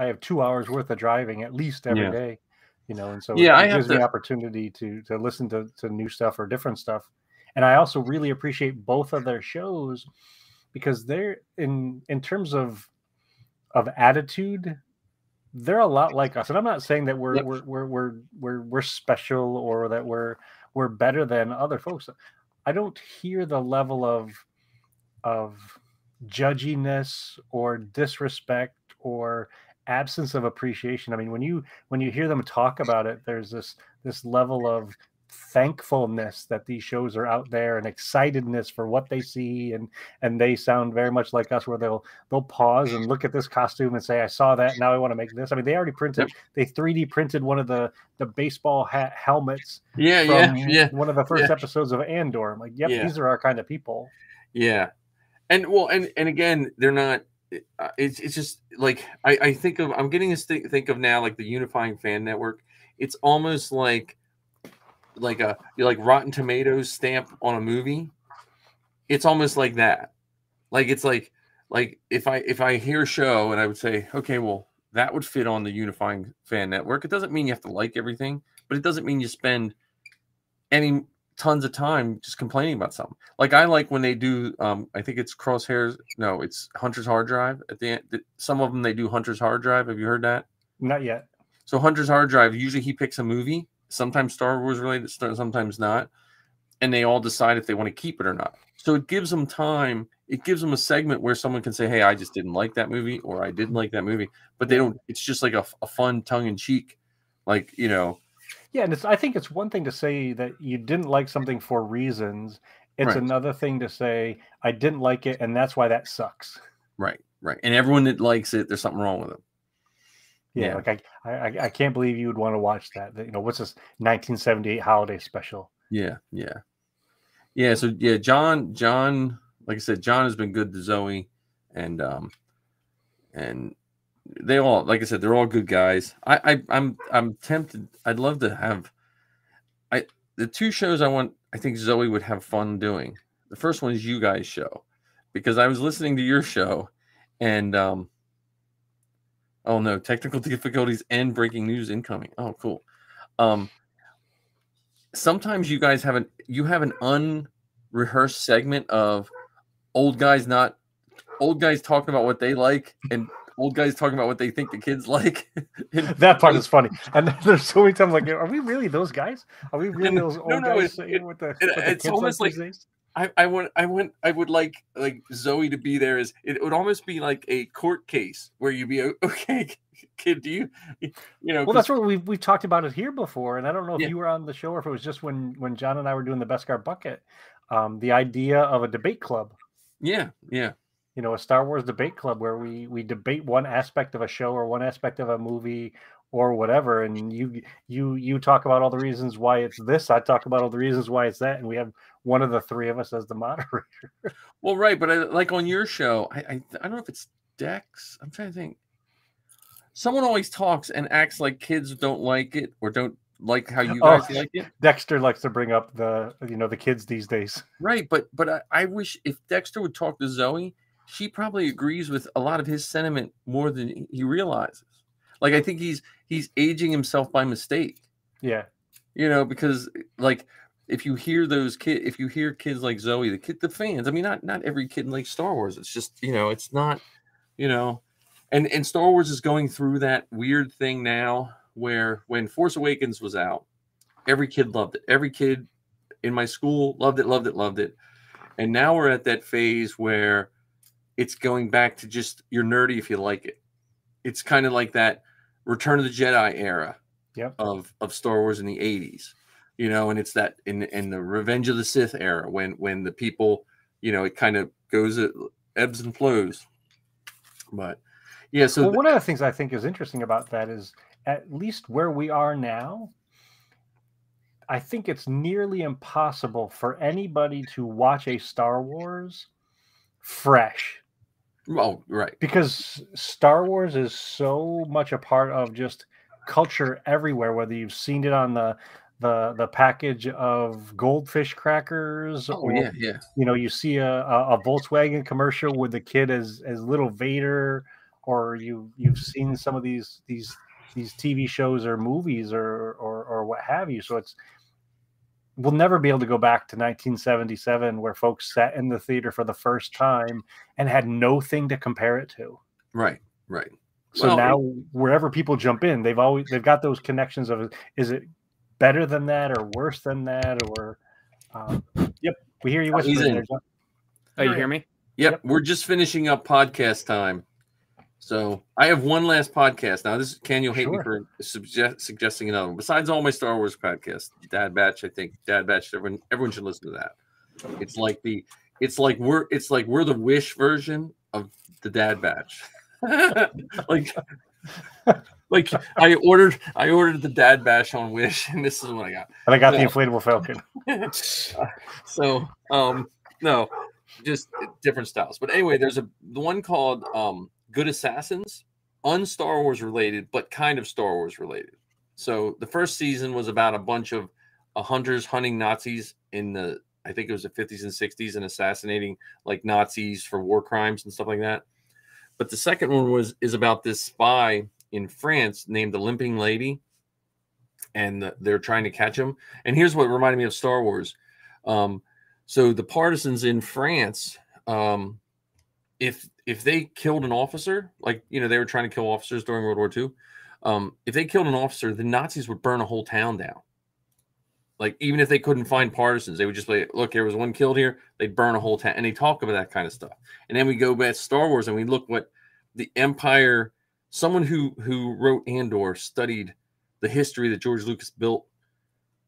have 2 hours worth of driving at least every day. You know, and so it gives me opportunity to listen to new stuff or different stuff. And I also really appreciate both of their shows because they're in terms of attitude, they're a lot like us. And I'm not saying that Yep. we're special or that we're better than other folks. I don't hear the level of judginess or disrespect or absence of appreciation. I mean, when you hear them talk about it, there's this level of thankfulness that these shows are out there and excitedness for what they see, and they sound very much like us, where they'll pause and look at this costume and say, I saw that, now I want to make this. I mean, they already printed, they 3D printed one of the baseball hat helmets from one of the first episodes of Andor. I'm like, yep, these are our kind of people. Yeah. And well, and again, they're not. It's just like I think of. I'm getting to think of now like the Unifying Fan Network. It's almost like a Rotten Tomatoes stamp on a movie. It's almost like that. Like it's like if I hear a show and I would say, okay, well that would fit on the Unifying Fan Network. It doesn't mean you have to like everything, but it doesn't mean you spend any tons of time just complaining about something. Like I like when they do I think it's Crosshairs, no, it's Hunter's Hard Drive at the end. Some of them they do Hunter's Hard Drive. Have you heard that? Not yet. So Hunter's Hard Drive, usually he picks a movie, sometimes Star Wars related, sometimes not, and they all decide if they want to keep it or not. So it gives them time. It gives them a segment where someone can say, hey, I just didn't like that movie, or I didn't like that movie, but they don't. It's just like a fun tongue-in-cheek, like, you know. Yeah, and I think it's one thing to say that you didn't like something for reasons. It's another thing to say, I didn't like it, and that's why that sucks. Right. And everyone that likes it, there's something wrong with it. Yeah, like I can't believe you would want to watch that. You know, what's this 1978 holiday special? Yeah. So yeah, John, like I said, John has been good to Zoe, and they all, like I said, they're all good guys. I'm tempted. I'd love to have the two shows I think Zoe would have fun doing. The first one is you guys' show, because I was listening to your show, and oh no, technical difficulties and breaking news incoming. Oh, cool. Sometimes you guys have an unrehearsed segment of old guys talking about what they like and old guys talking about what they think the kids like. That part is funny. And there's so many times like, are we really those guys? Are we really those old guys with the it's kids almost like I would like Zoe to be there. It would almost be like a court case where you'd be, okay, kid, do you know? Well, that's what we've talked about it here before, and I don't know if you were on the show or if it was just when John and I were doing the Beskar Bucket. The idea of a debate club. Yeah. You know, a Star Wars debate club where we debate one aspect of a show or one aspect of a movie or whatever, and you talk about all the reasons why it's this, I talk about all the reasons why it's that, and we have one of the three of us as the moderator. Well, right, but like on your show, I don't know if it's Dex. I'm trying to think. Someone always talks and acts like kids don't like it or don't like how you guys like it. Dexter likes to bring up the kids these days. Right, but I wish if Dexter would talk to Zoe, she probably agrees with a lot of his sentiment more than he realizes. Like, I think he's aging himself by mistake. Yeah. You know, because like if you hear kids like Zoe, the fans, I mean, not every kid likes Star Wars. It's just, it's not, and Star Wars is going through that weird thing now where when Force Awakens was out, every kid loved it. Every kid in my school loved it. And now we're at that phase where it's going back to just you're nerdy if you like it. It's kind of like that Return of the Jedi era of Star Wars in the 80s, and it's that in the Revenge of the Sith era when the people, it kind of goes, ebbs and flows. But yeah, so one of the things I think is interesting about that is at least where we are now, I think it's nearly impossible for anybody to watch a Star Wars fresh. Oh, right. Because Star Wars is so much a part of just culture everywhere, whether you've seen it on the package of Goldfish crackers, or you see a Volkswagen commercial with the kid as little Vader, or you've seen some of these TV shows or movies or what have you. So it's we'll never be able to go back to 1977 where folks sat in the theater for the first time and had no thing to compare it to. Right. So Well, now wherever people jump in, they've got those connections of, is it better than that or worse than that? Or yep, we hear you whispering there, John. Oh, you hear me? Yep, we're just finishing up podcast time. So I have one last podcast. Now, this Ken, you'll hate me for suggesting another one. Besides all my Star Wars podcasts, Dad Batch, I think Dad Batch, everyone should listen to that. It's like we're the Wish version of the Dad Batch. like I ordered the Dad Bash on Wish, and this is what I got. And I got the inflatable Falcon. So no, just different styles. But anyway, there's the one called Good Assassins, un-Star Wars related, but kind of Star Wars related. So the first season was about a bunch of hunters hunting Nazis in I think it was the 50s and 60s, and assassinating like Nazis for war crimes and stuff like that. But the second one is about this spy in France named the Limping Lady, and they're trying to catch him. And here's what reminded me of Star Wars. So the partisans in France, if they killed an officer, like, they were trying to kill officers during World War II. If they killed an officer, the Nazis would burn a whole town down. Like, even if they couldn't find partisans, they would just say, look, there was one killed here. They'd burn a whole town. And they talk about that kind of stuff. And then we go back to Star Wars and we look what the Empire, someone who wrote Andor studied the history that George Lucas built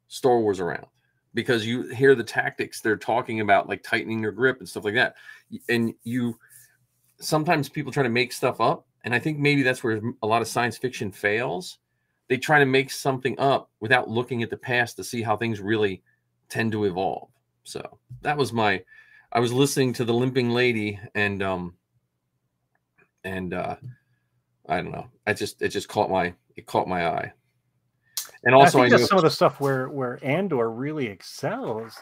Star Wars around. Because you hear the tactics they're talking about, like tightening their grip and stuff like that. And sometimes people try to make stuff up. And I think maybe that's where a lot of science fiction fails. They try to make something up without looking at the past to see how things really tend to evolve. So that was I was listening to the Limping Lady, and I don't know. It just caught my eye. And also, I think that's some of the stuff where Andor really excels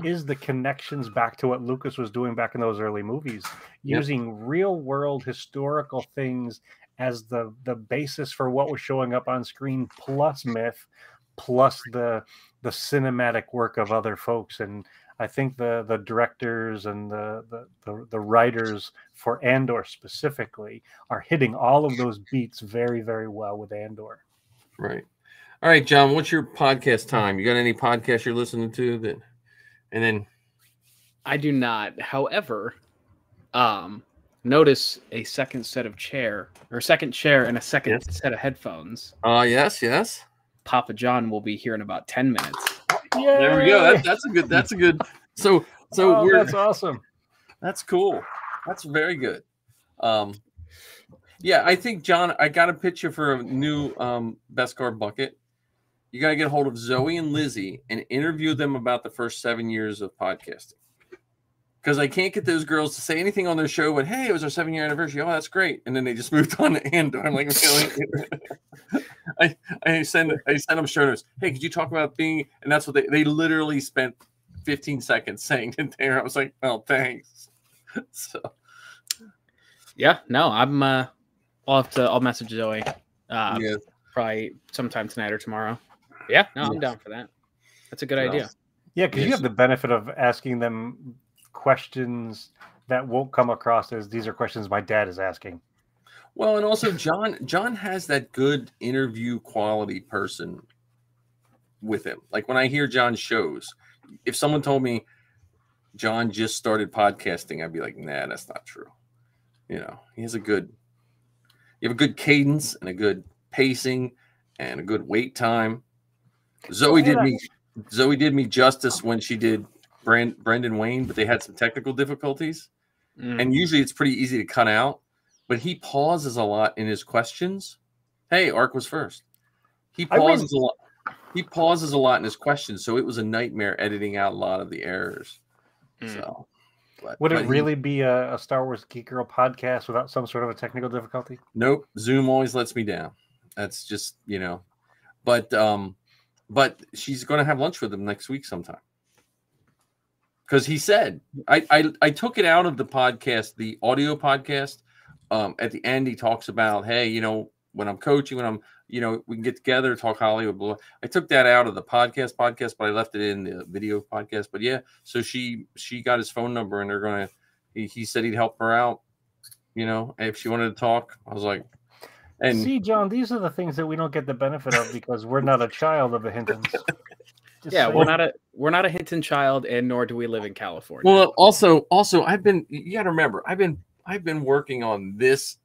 is the connections back to what Lucas was doing back in those early movies, using real world historical things as the basis for what was showing up on screen, plus myth, plus the cinematic work of other folks. And I think the directors and the writers for Andor specifically are hitting all of those beats very, very well with Andor. Right. All right, John, what's your podcast time? You got any podcasts you're listening to and then? I do not. However, notice a second chair and a second set of headphones. Yes. Papa John will be here in about 10 minutes. Yay! There we go. That's a good. So that's awesome. That's cool. That's very good. Yeah, I think, John, I got a picture for a new Beskar bucket. You got to get a hold of Zoe and Lizzie and interview them about the first 7 years of podcasting. Because I can't get those girls to say anything on their show, but hey, it was our 7-year anniversary. Oh, that's great. And then they just moved on to Andor. I'm like, I send them show notes. Hey, could you talk about being, and that's what they literally spent 15 seconds saying it there. I was like, well, thanks. So yeah, no, I'll message Zoe probably sometime tonight or tomorrow. Yeah, no, I'm down for that. That's a good idea. Yeah, because you have the benefit of asking them questions that won't come across as these are questions my dad is asking. Well, and also John has that good interview quality person with him. Like when I hear John's shows, if someone told me John just started podcasting, I'd be like, nah, that's not true. You have a good cadence and a good pacing and a good wait time. Zoe did me justice when she did Brendan Wayne, but they had some technical difficulties. And usually it's pretty easy to cut out, but he pauses a lot in his questions. Hey, Ark was first. He pauses a lot. He pauses a lot in his questions, so it was a nightmare editing out a lot of the errors. So, would it really be a Star Wars Geek Girl podcast without some sort of a technical difficulty? Nope. Zoom always lets me down. That's just, but she's going to have lunch with him next week sometime. Because he said, I took it out of the podcast, the audio podcast. At the end, he talks about, hey, when I'm coaching, when I'm, you know, we can get together, talk Hollywood. Blah. I took that out of the podcast, but I left it in the video podcast. But yeah, so she got his phone number, and they're gonna. He said he'd help her out. You know, if she wanted to talk, I was like, and see, John, these are the things that we don't get the benefit of because we're not a child of the Hintons. Yeah, we're not a Hinton child, and nor do we live in California. Well, also, you got to remember, I've been working on this.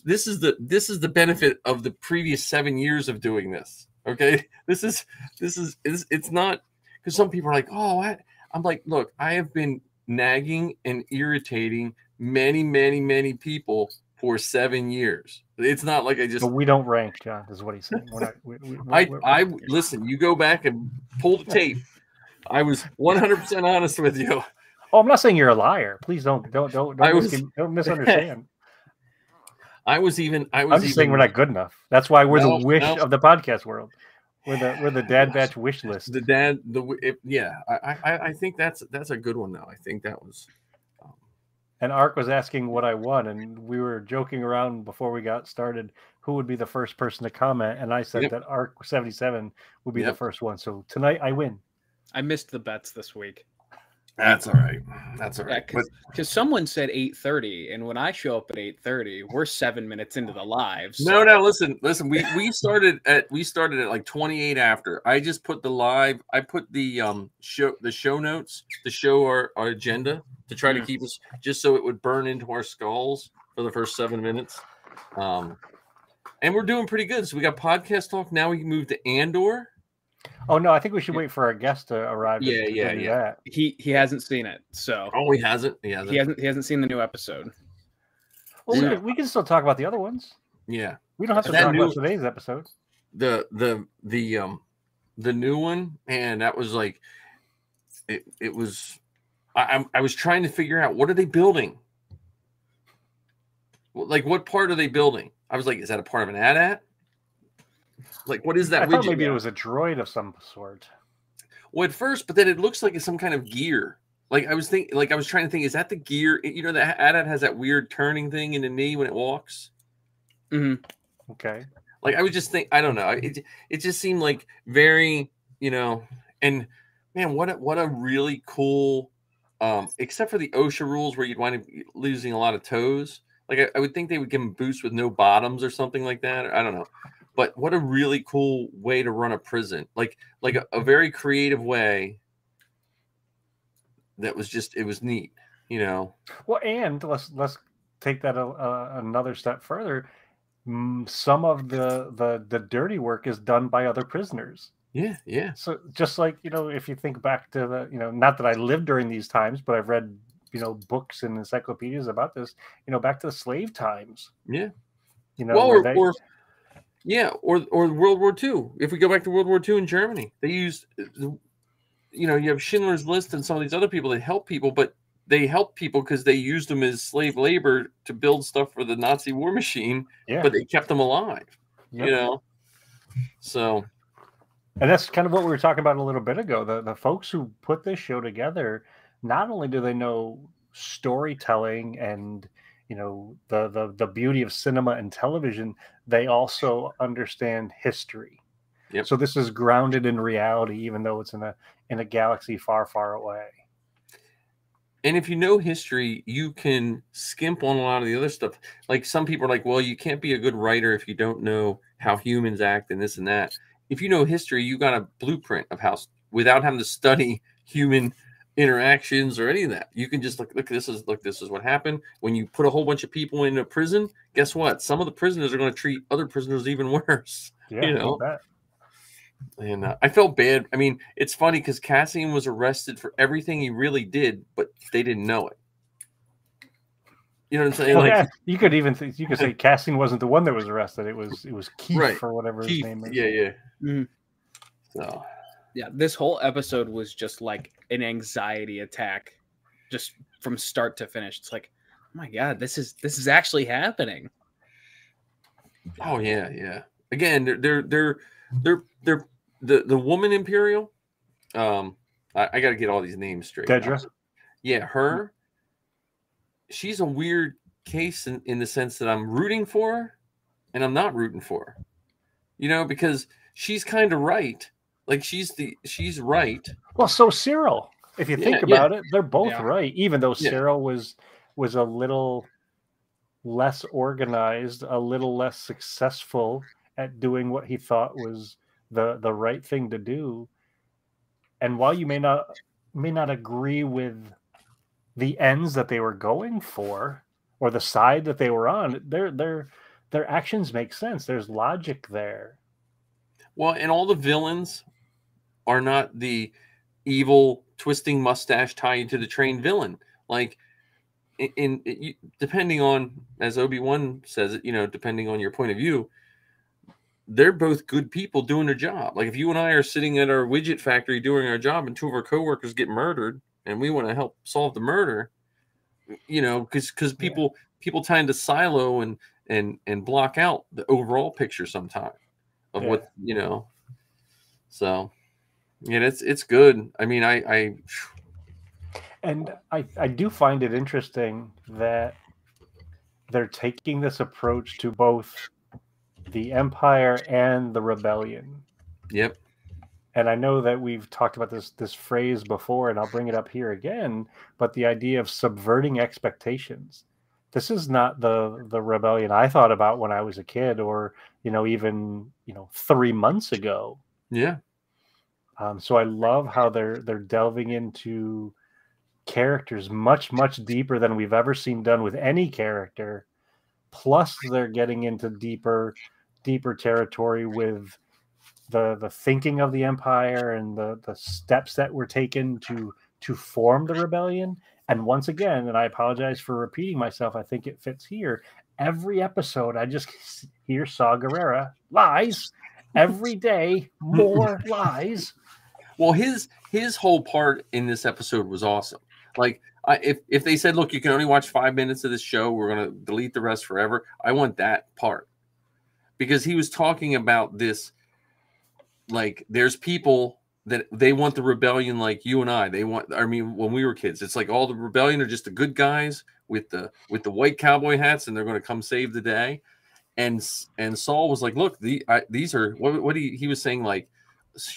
This is the benefit of the previous 7 years of doing this. Okay, it's not because some people are like, oh, I'm like, look, I have been nagging and irritating many people for 7 years. It's not like I just. But we don't rank, John. Is what he's saying. I listen. You go back and pull the tape. I was 100% honest with you. Oh, I'm not saying you're a liar. Please don't misunderstand. I'm just saying we're not good enough. That's why we're the wish of the podcast world. We're the Dad Batch wish list. I think that's a good one though. I think that was. And Ark was asking what I won, and we were joking around before we got started who would be the first person to comment, and I said that Ark 77 would be the first one. So tonight I win. I missed the bets this week. That's all right. Yeah, because someone said 8:30, and when I show up at 8:30, we're 7 minutes into the live. So. No. Listen. We started at like 28 after. I just put the live. I put the show notes to show our agenda to try to keep us just so it would burn into our skulls for the first 7 minutes. And we're doing pretty good. So we got podcast talk. Now we can move to Andor. Oh no, I think we should wait for our guest to arrive. Yeah. He hasn't seen it, so he hasn't. He hasn't seen the new episode. Well, we can still talk about the other ones. Yeah, we don't have to talk about today's episode. The new one, and that was like it was. I was trying to figure out what are they building. Like, what part are they building? I was like, is that a part of an AT-AT? Like, what is that? I thought maybe it was a droid of some sort. Well, at first, but then it looks like it's some kind of gear. Like I was trying to think, is that the gear? You know, the AT-AT has that weird turning thing in the knee when it walks. Mm-hmm. Okay. Like I would just think, I don't know. It just seemed like very, you know, and man, what a really cool. Except for the OSHA rules where you'd wind up losing a lot of toes. Like I would think they would give them boosts with no bottoms or something like that. I don't know. But what a really cool way to run a prison. Like a very creative way that was just, it was neat, you know. Well, and let's take that another step further. Some of the dirty work is done by other prisoners. Yeah. So just like, you know, if you think back to the, you know, not that I lived during these times, but I've read, you know, books and encyclopedias about this, you know, back to the slave times. Yeah. You know, well, or World War II. If we go back to World War II in Germany, they used, you know, you have Schindler's List and some of these other people that help people, but they help people because they used them as slave labor to build stuff for the Nazi war machine, but they kept them alive, you know? So. And that's kind of what we were talking about a little bit ago. The folks who put this show together, not only do they know storytelling and, you know, the beauty of cinema and television, they also understand history. Yep. So this is grounded in reality, even though it's in a galaxy far, far away. And if you know history, you can skimp on a lot of the other stuff. Like some people are like, well, you can't be a good writer if you don't know how humans act and this and that. If you know history, you got a blueprint of how, without having to study human interactions or any of that. You can just look, this is what happened. When you put a whole bunch of people in a prison, guess what? Some of the prisoners are going to treat other prisoners even worse. Yeah, you know? And I felt bad. I mean, it's funny because Cassian was arrested for everything he really did, but they didn't know it. You know what I'm saying? Well, like you could say Cassian wasn't the one that was arrested. It was Keith or whatever his name is. Yeah. Mm-hmm. So yeah, this whole episode was just like an anxiety attack, just from start to finish. It's like, oh my god, this is actually happening. Oh yeah. Again, they're the woman Imperial. I got to get all these names straight. Dedra. Yeah, her. She's a weird case in the sense that I'm rooting for her and I'm not rooting for her. you know, because she's kind of right. Like she's right. Well, so Cyril, if you Yeah, think yeah, about it, they're both Yeah. right. Even though yeah. Cyril was a little less organized, a little less successful at doing what he thought was the right thing to do. And while you may not agree with the ends that they were going for or the side that they were on, their actions make sense. There's logic there. Well, and all the villains are not the evil twisting mustache tie you to the train villain. Like depending on, as Obi-Wan says it, you know, depending on your point of view, they're both good people doing their job. Like if you and I are sitting at our widget factory doing our job and two of our coworkers get murdered and we want to help solve the murder, you know, because people tend to silo and block out the overall picture sometimes of what, you know. So yeah, it's good. I mean, And I do find it interesting that they're taking this approach to both the Empire and the Rebellion. Yep. And I know that we've talked about this phrase before, and I'll bring it up here again, but the idea of subverting expectations. This is not the Rebellion I thought about when I was a kid, or, you know, even, you know, 3 months ago. Yeah. So I love how they're delving into characters much deeper than we've ever seen done with any character. Plus, they're getting into deeper territory with the thinking of the Empire and the steps that were taken to form the rebellion. And once again, and I apologize for repeating myself, I think it fits here. Every episode, I just hear Saw Gerrera lies. Every day, more lies. Well, his whole part in this episode was awesome. Like, if they said, look, you can only watch 5 minutes of this show, we're going to delete the rest forever. I want that part, because he was talking about this. Like, there's people that they want the rebellion like you and I. They want, I mean, when we were kids, it's like all the rebellion are just the good guys with the white cowboy hats, and they're going to come save the day. And Saul was like, look, these are what he was saying, like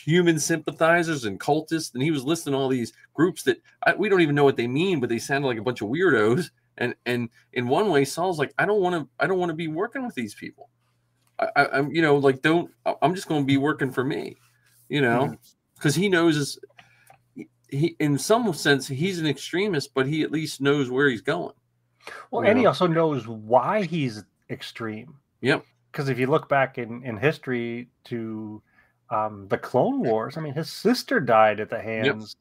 human sympathizers and cultists, and he was listing all these groups that we don't even know what they mean, but they sounded like a bunch of weirdos. And in one way, Saul's like, I don't want to be working with these people. I'm, you know, like, I'm just going to be working for me, you know, because he knows he, in some sense, he's an extremist, but he at least knows where he's going. Well, and he also knows why he's extreme. Yep. Because if you look back in history to the Clone Wars, I mean, his sister died at the hands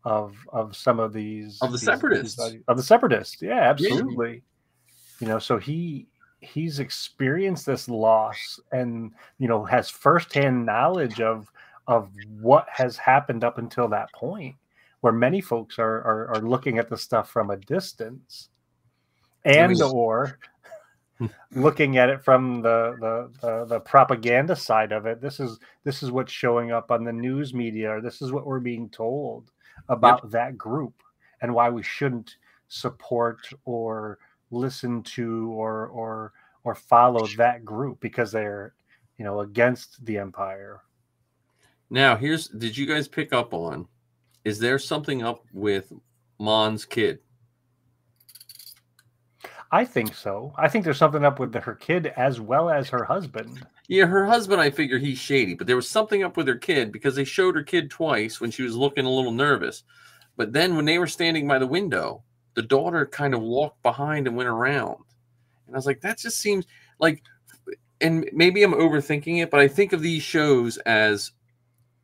of some of these separatists. Of the separatists. Yeah, absolutely. Yeah. You know, so he's experienced this loss, and, you know, has firsthand knowledge of what has happened up until that point, where many folks are looking at the stuff from a distance, and or looking at it from the propaganda side of it. This is what's showing up on the news media, or this is what we're being told about that group, and why we shouldn't support or listen to or follow that group, because they're, you know, against the Empire. Now, did you guys pick up on, is there something up with Mon's kid? I think so. I think there's something up with her kid as well as her husband. Yeah, her husband, I figure he's shady, but there was something up with her kid, because they showed her kid twice when she was looking a little nervous. But then when they were standing by the window, the daughter kind of walked behind and went around. And I was like, that just seems like, and maybe I'm overthinking it, but I think of these shows as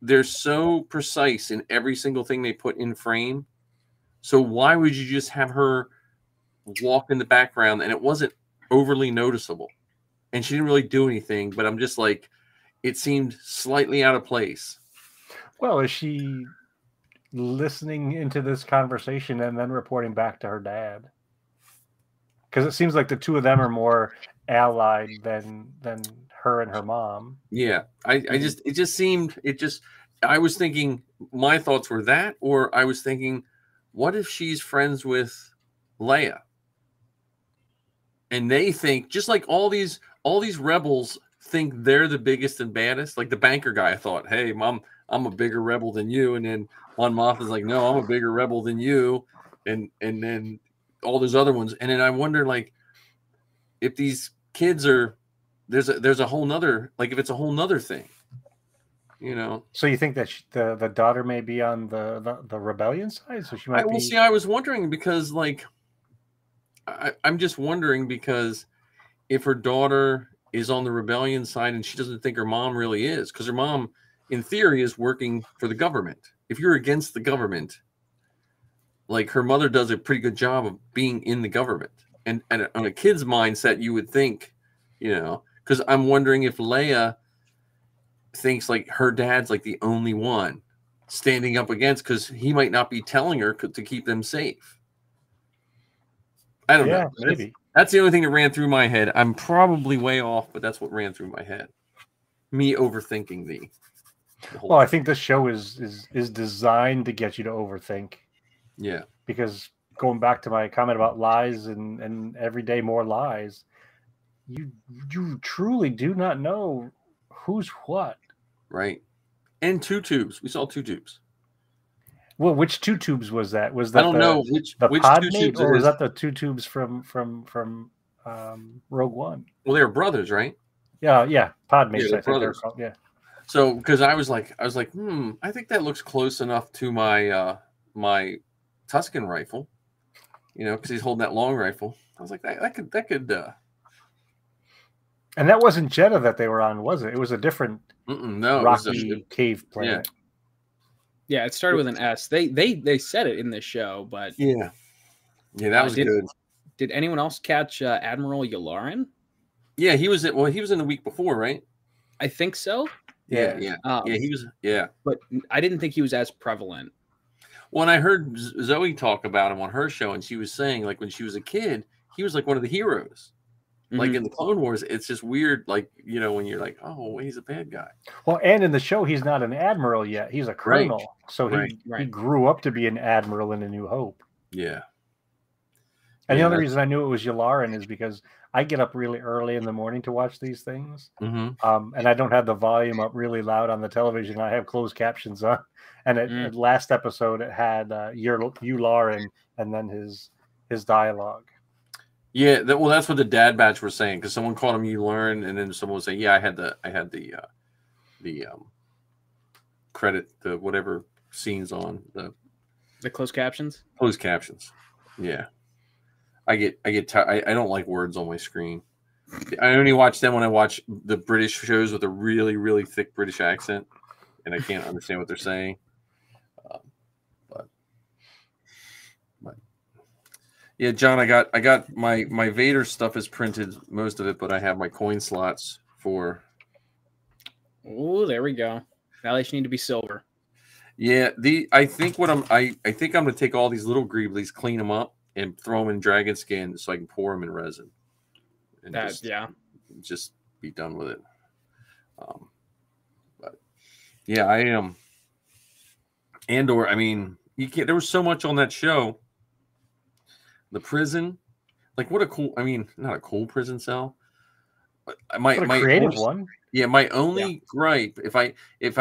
they're so precise in every single thing they put in frame. So why would you just have her walk in the background and it wasn't overly noticeable? And she didn't really do anything, but I'm just like, it seemed slightly out of place. Well, is she listening into this conversation and then reporting back to her dad? Because it seems like the two of them are more allied than her and her mom. Yeah, I was thinking, my thoughts were that, or I was thinking, what if she's friends with Leia? And they think, just like all these rebels think they're the biggest and baddest. Like the banker guy, I thought, hey, mom, I'm a bigger rebel than you. And then Mon Mothma's like, no, I'm a bigger rebel than you. And then all those other ones. And then I wonder, like, if these kids are there's a whole nother, like, if it's a whole nother thing, you know. So you think that the daughter may be on the rebellion side? So she might be. See, I was wondering because, like, I'm just wondering because if her daughter is on the rebellion side and she doesn't think her mom really is, because her mom, in theory, is working for the government. If you're against the government, like, her mother does a pretty good job of being in the government. And on a kid's mindset, you would think, you know, because I'm wondering if Leia thinks like her dad's like the only one standing up against, because he might not be telling her to keep them safe. I don't know. Maybe. That's the only thing that ran through my head. I'm probably way off, but that's what ran through my head. Me overthinking the whole Well, I think this show is designed to get you to overthink. Yeah. Because going back to my comment about lies and every day more lies, you truly do not know who's what. Right. And two tubes. We saw two tubes. Well, which two tubes was that? Was that I don't know which pod two mate, tubes, or was that the two tubes from Rogue One? Well, they were brothers, right? Yeah, pod mates. Yeah, I think they're brothers. called. Yeah. So, because I was like, I think that looks close enough to my my Tuscan rifle, you know, because he's holding that long rifle. I was like, that could. And that wasn't Jeddah that they were on, was it? It was a different no, rocky cave planet. Yeah, it started with an S. They said it in this show, but yeah, that was good. Did anyone else catch Admiral Yularen? Yeah, he was in the week before, right? I think so. Yeah. He was. Yeah, but I didn't think he was as prevalent. When I heard Zoe talk about him on her show, and she was saying, like, when she was a kid, he was like one of the heroes. Like in the Clone Wars, it's just weird, like, you know, when you're like, oh, he's a bad guy. Well, and in the show, he's not an admiral yet; he's a colonel. Right. So he grew up to be an admiral in A New Hope. Yeah. And the other reason I knew it was Yularen is because I get up really early in the morning to watch these things, and I don't have the volume up really loud on the television. I have closed captions on, and at last episode it had Yularen and then his dialogue. Yeah, that's what the Dad Batch were saying, because someone called him Yularen, and then someone was saying, "Yeah, I had the credit, the whatever scenes on the closed captions." Closed captions, yeah. I get tired. I don't like words on my screen. I only watch them when I watch the British shows with a really, really thick British accent, and I can't understand what they're saying. But yeah, John, I got my Vader stuff is printed, most of it, but I have my coin slots for. Oh, there we go. Now they need to be silver. Yeah, I think I'm gonna take all these little Greeblies, clean them up, and throw them in dragon skin so I can pour them in resin. And just be done with it. But yeah, I am. Andor, I mean, you can't. There was so much on that show. The prison, like, what a cool. I mean, not a cool prison cell. My creative one. Yeah, my only gripe, if I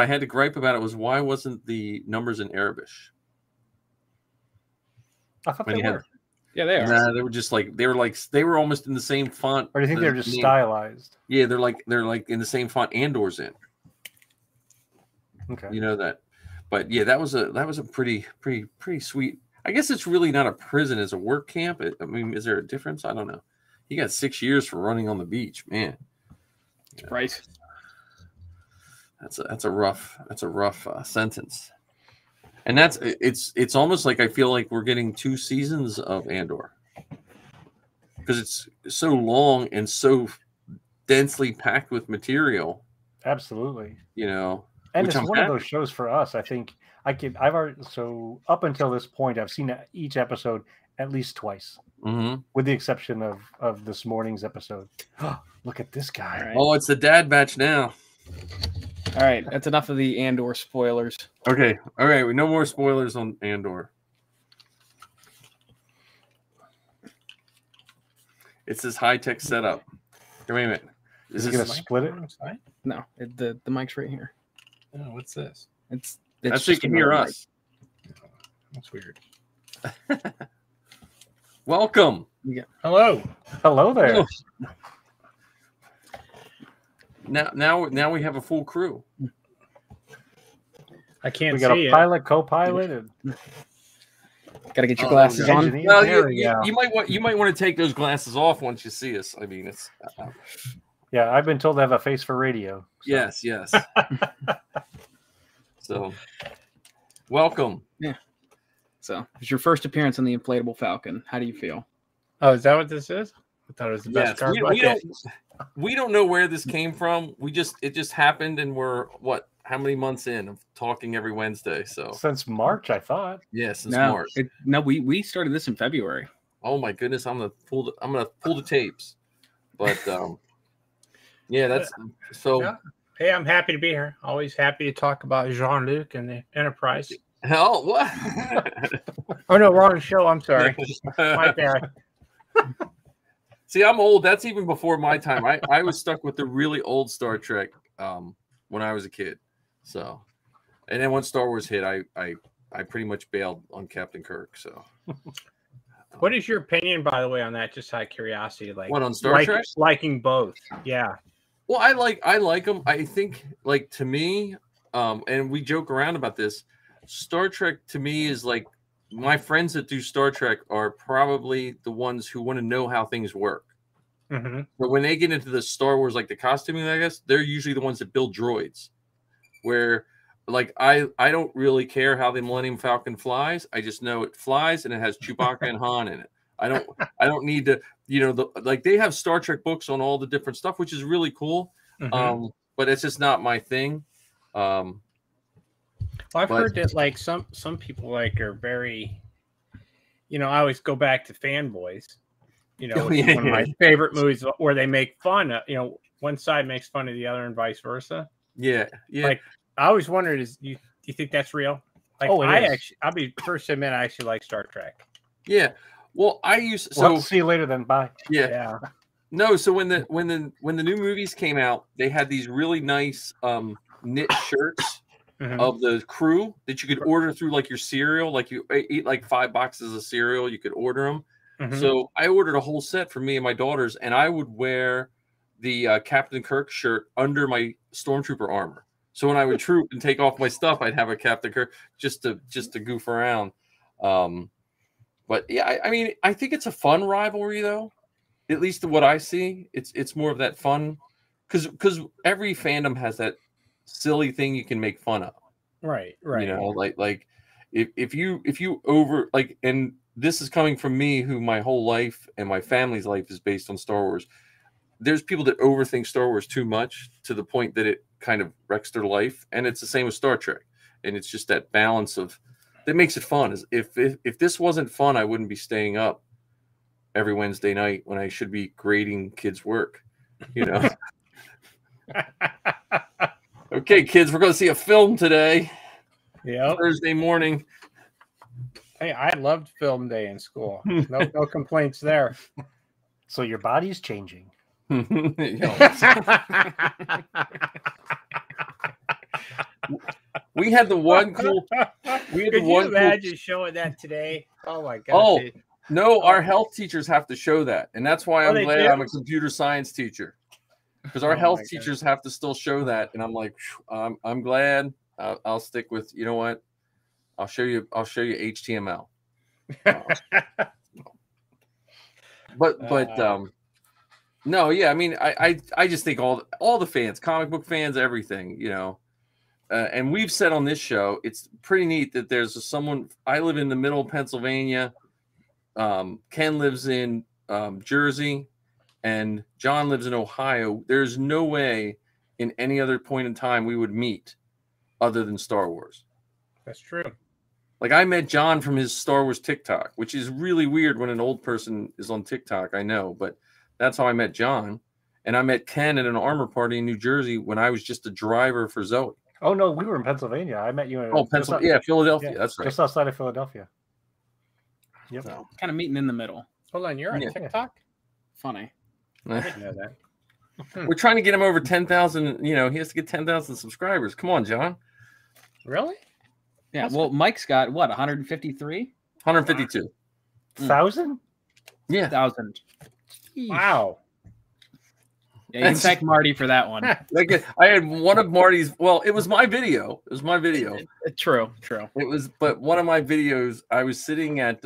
had to gripe about it, was why wasn't the numbers in Arabish? I thought they were. Yeah, they are. Nah, they were just like they were almost in the same font. Or do you think they're just stylized? Yeah, they're like in the same font Andor's in. Okay. You know that. But yeah, that was a pretty sweet. I guess it's really not a prison, it's a work camp. I mean, is there a difference? I don't know. He got 6 years for running on the beach, man. You know, right. That's a rough sentence. And it's almost like I feel like we're getting 2 seasons of Andor, because it's so long and so densely packed with material. Absolutely. You know, and it's one of those shows for us. I think so up until this point, I've seen each episode at least twice, with the exception of this morning's episode. Look at this guy. Right. Oh, it's the Dad Batch now. All right, that's enough of the Andor spoilers. Okay, all right, no more spoilers on Andor. It's this high-tech setup. Here, wait a minute. Is he this gonna split it? No, the mic's right here. Oh, what's this? It's that's so you just can hear another mic. us. That's weird. Welcome. Hello. Hello there. Now we have a full crew. I can't We got see a it. pilot, co-pilot, and Gotta get your Oh, glasses the on. engineer. Well, There we go. you might want to take those glasses off once you see us. I mean, it's Yeah, I've been told to have a face for radio. So. yes. So, welcome. So it's your first appearance on the Inflatable Falcon. How do you feel? Oh, is that what this is? I thought it was the best Yes, car. we don't know where this came from. It just happened, and we're how many months in of talking every Wednesday? So Since March, I thought. since No, March. we started this in February. Oh my goodness, I'm gonna pull the tapes. But yeah, that's so. Yeah. Hey, I'm happy to be here. Always happy to talk about Jean-Luc and the Enterprise. Hell, what? Oh no, wrong show. I'm sorry. My bad. See, I'm old. That's even before my time. I was stuck with the really old Star Trek when I was a kid. So, and then when Star Wars hit, I pretty much bailed on Captain Kirk. So, What is your opinion, by the way, on that? Just out of curiosity, like what on Star Trek? liking both. Yeah. Well, I like them. I think, like, to me, and we joke around about this. Star Trek to me is like my friends that do Star Trek are probably the ones who want to know how things work. Mm-hmm. But when they get into the Star Wars, like the costuming, I guess they're usually the ones that build droids. Where, like, I don't really care how the Millennium Falcon flies. I just know it flies and it has Chewbacca and Han in it. I don't need to, like they have Star Trek books on all the different stuff, which is really cool. Mm-hmm. But it's just not my thing. Well, I've heard that like some people like are very, I always go back to Fanboys. Which is one of my favorite movies where they make fun of, one side makes fun of the other and vice versa. Yeah. Like I always wondered, do you think that's real? Like I'll be first to admit I actually like Star Trek. Yeah. Well, We'll see you later then. Bye. Yeah. No, so when the new movies came out, they had these really nice knit shirts of the crew that you could order through like your cereal. Like you eat like 5 boxes of cereal, you could order them. Mm-hmm. So I ordered a whole set for me and my daughters, and I would wear the Captain Kirk shirt under my Stormtrooper armor. So when I would troop and take off my stuff, I'd have a Captain Kirk just to goof around. But yeah, I mean, I think it's a fun rivalry, though. At least what I see, it's more of that fun, because every fandom has that silly thing you can make fun of. Right. Like if you over like, and this is coming from me, who my whole life and my family's life is based on Star Wars. There's people that overthink Star Wars too much to the point that it kind of wrecks their life, and it's the same with Star Trek. And it's just that balance of that makes it fun. If this wasn't fun, I wouldn't be staying up every Wednesday night when I should be grading kids' work. Okay, kids, we're going to see a film today. Yeah. Thursday morning. Hey, I loved film day in school. No complaints there. So your body's changing. We had the one cool. Could you imagine showing that today? Oh my god! Oh no, our health teachers have to show that, and that's why I'm glad I'm a computer science teacher, because our health teachers have to still show that, and I'm like, I'm glad. I'll stick with. You know what? I'll show you HTML. But no, yeah. I mean, I just think all the fans, comic book fans, everything, and we've said on this show, it's pretty neat that there's someone. I live in the middle of Pennsylvania. Ken lives in Jersey, and John lives in Ohio. There's no way in any other point in time we would meet other than Star Wars. That's true. Like I met John from his Star Wars TikTok, which is really weird when an old person is on TikTok. I know, but that's how I met John. And I met Ken at an armor party in New Jersey when I was just a driver for Zoe. Oh no, we were in Pennsylvania. I met you in Pennsylvania. Yeah, Philadelphia. Yeah, that's right. Just outside of Philadelphia. Yep. So, kind of meeting in the middle. Hold on, you're on TikTok? Funny. I didn't know that. We're trying to get him over 10,000. You know, he has to get 10,000 subscribers. Come on, John. Really? Yeah. Well, Mike's got what, 153? 152. 1,000? Yeah. 1,000. Wow. Yeah, you can thank Marty for that one. Like I had one of Marty's. Well, it was my video. It was my video. True. It was, but one of my videos. I was sitting at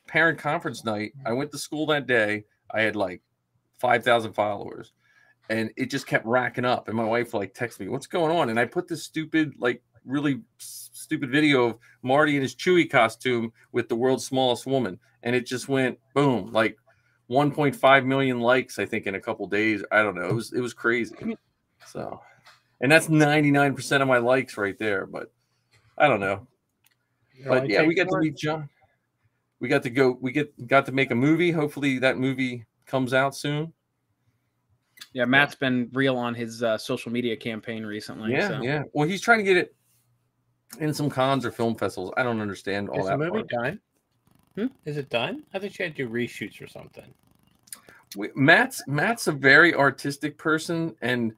parent conference night. I went to school that day. I had like 5,000 followers, and it just kept racking up. And my wife like texted me, "What's going on?" And I put this stupid, like really stupid video of Marty in his Chewie costume with the world's smallest woman, and it just went boom, like 1.5 million likes, I think, in a couple days. I don't know. It was crazy. So, and that's 99% of my likes right there. But I don't know. But yeah, we got to meet John. We got to go. Got to make a movie. Hopefully, that movie comes out soon. Yeah, Matt's been real on his social media campaign recently. Yeah, so. yeah. Well, he's trying to get it in some cons or film festivals. I don't understand all Is that. the movie part. done? Is it done? I thought you had to do reshoots or something. Matt's a very artistic person, and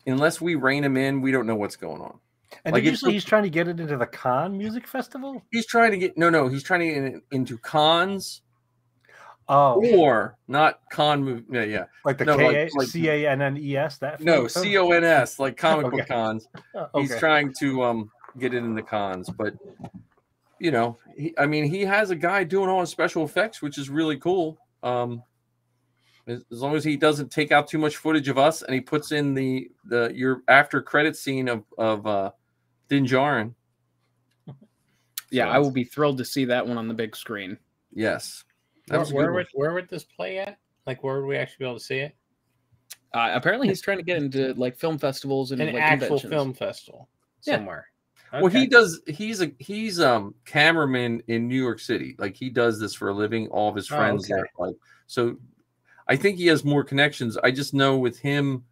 unless we rein him in, we don't know what's going on. And Like, did you it's say he's trying to get it into the Cannes Music Festival? He's trying to get he's trying to get it into cons. Oh, Or not con. Yeah. like the no, like CANNES. That No, film? CONS, like comic Okay. book cons. Oh, He's okay. trying to get it in the cons, but you know, he has a guy doing all his special effects, which is really cool. As long as he doesn't take out too much footage of us, and he puts in your after credit scene of Din Djarin. Yeah, So, I will be thrilled to see that one on the big screen. Yes. That was a good one. Where would this play at? Like, where would we actually be able to see it? Apparently, he's trying to get into like film festivals and An like actual conventions. film festival Yeah. somewhere. Well, he does. He's cameraman in New York City. Like, he does this for a living. All of his friends okay. are like, so I think he has more connections. I just know with him,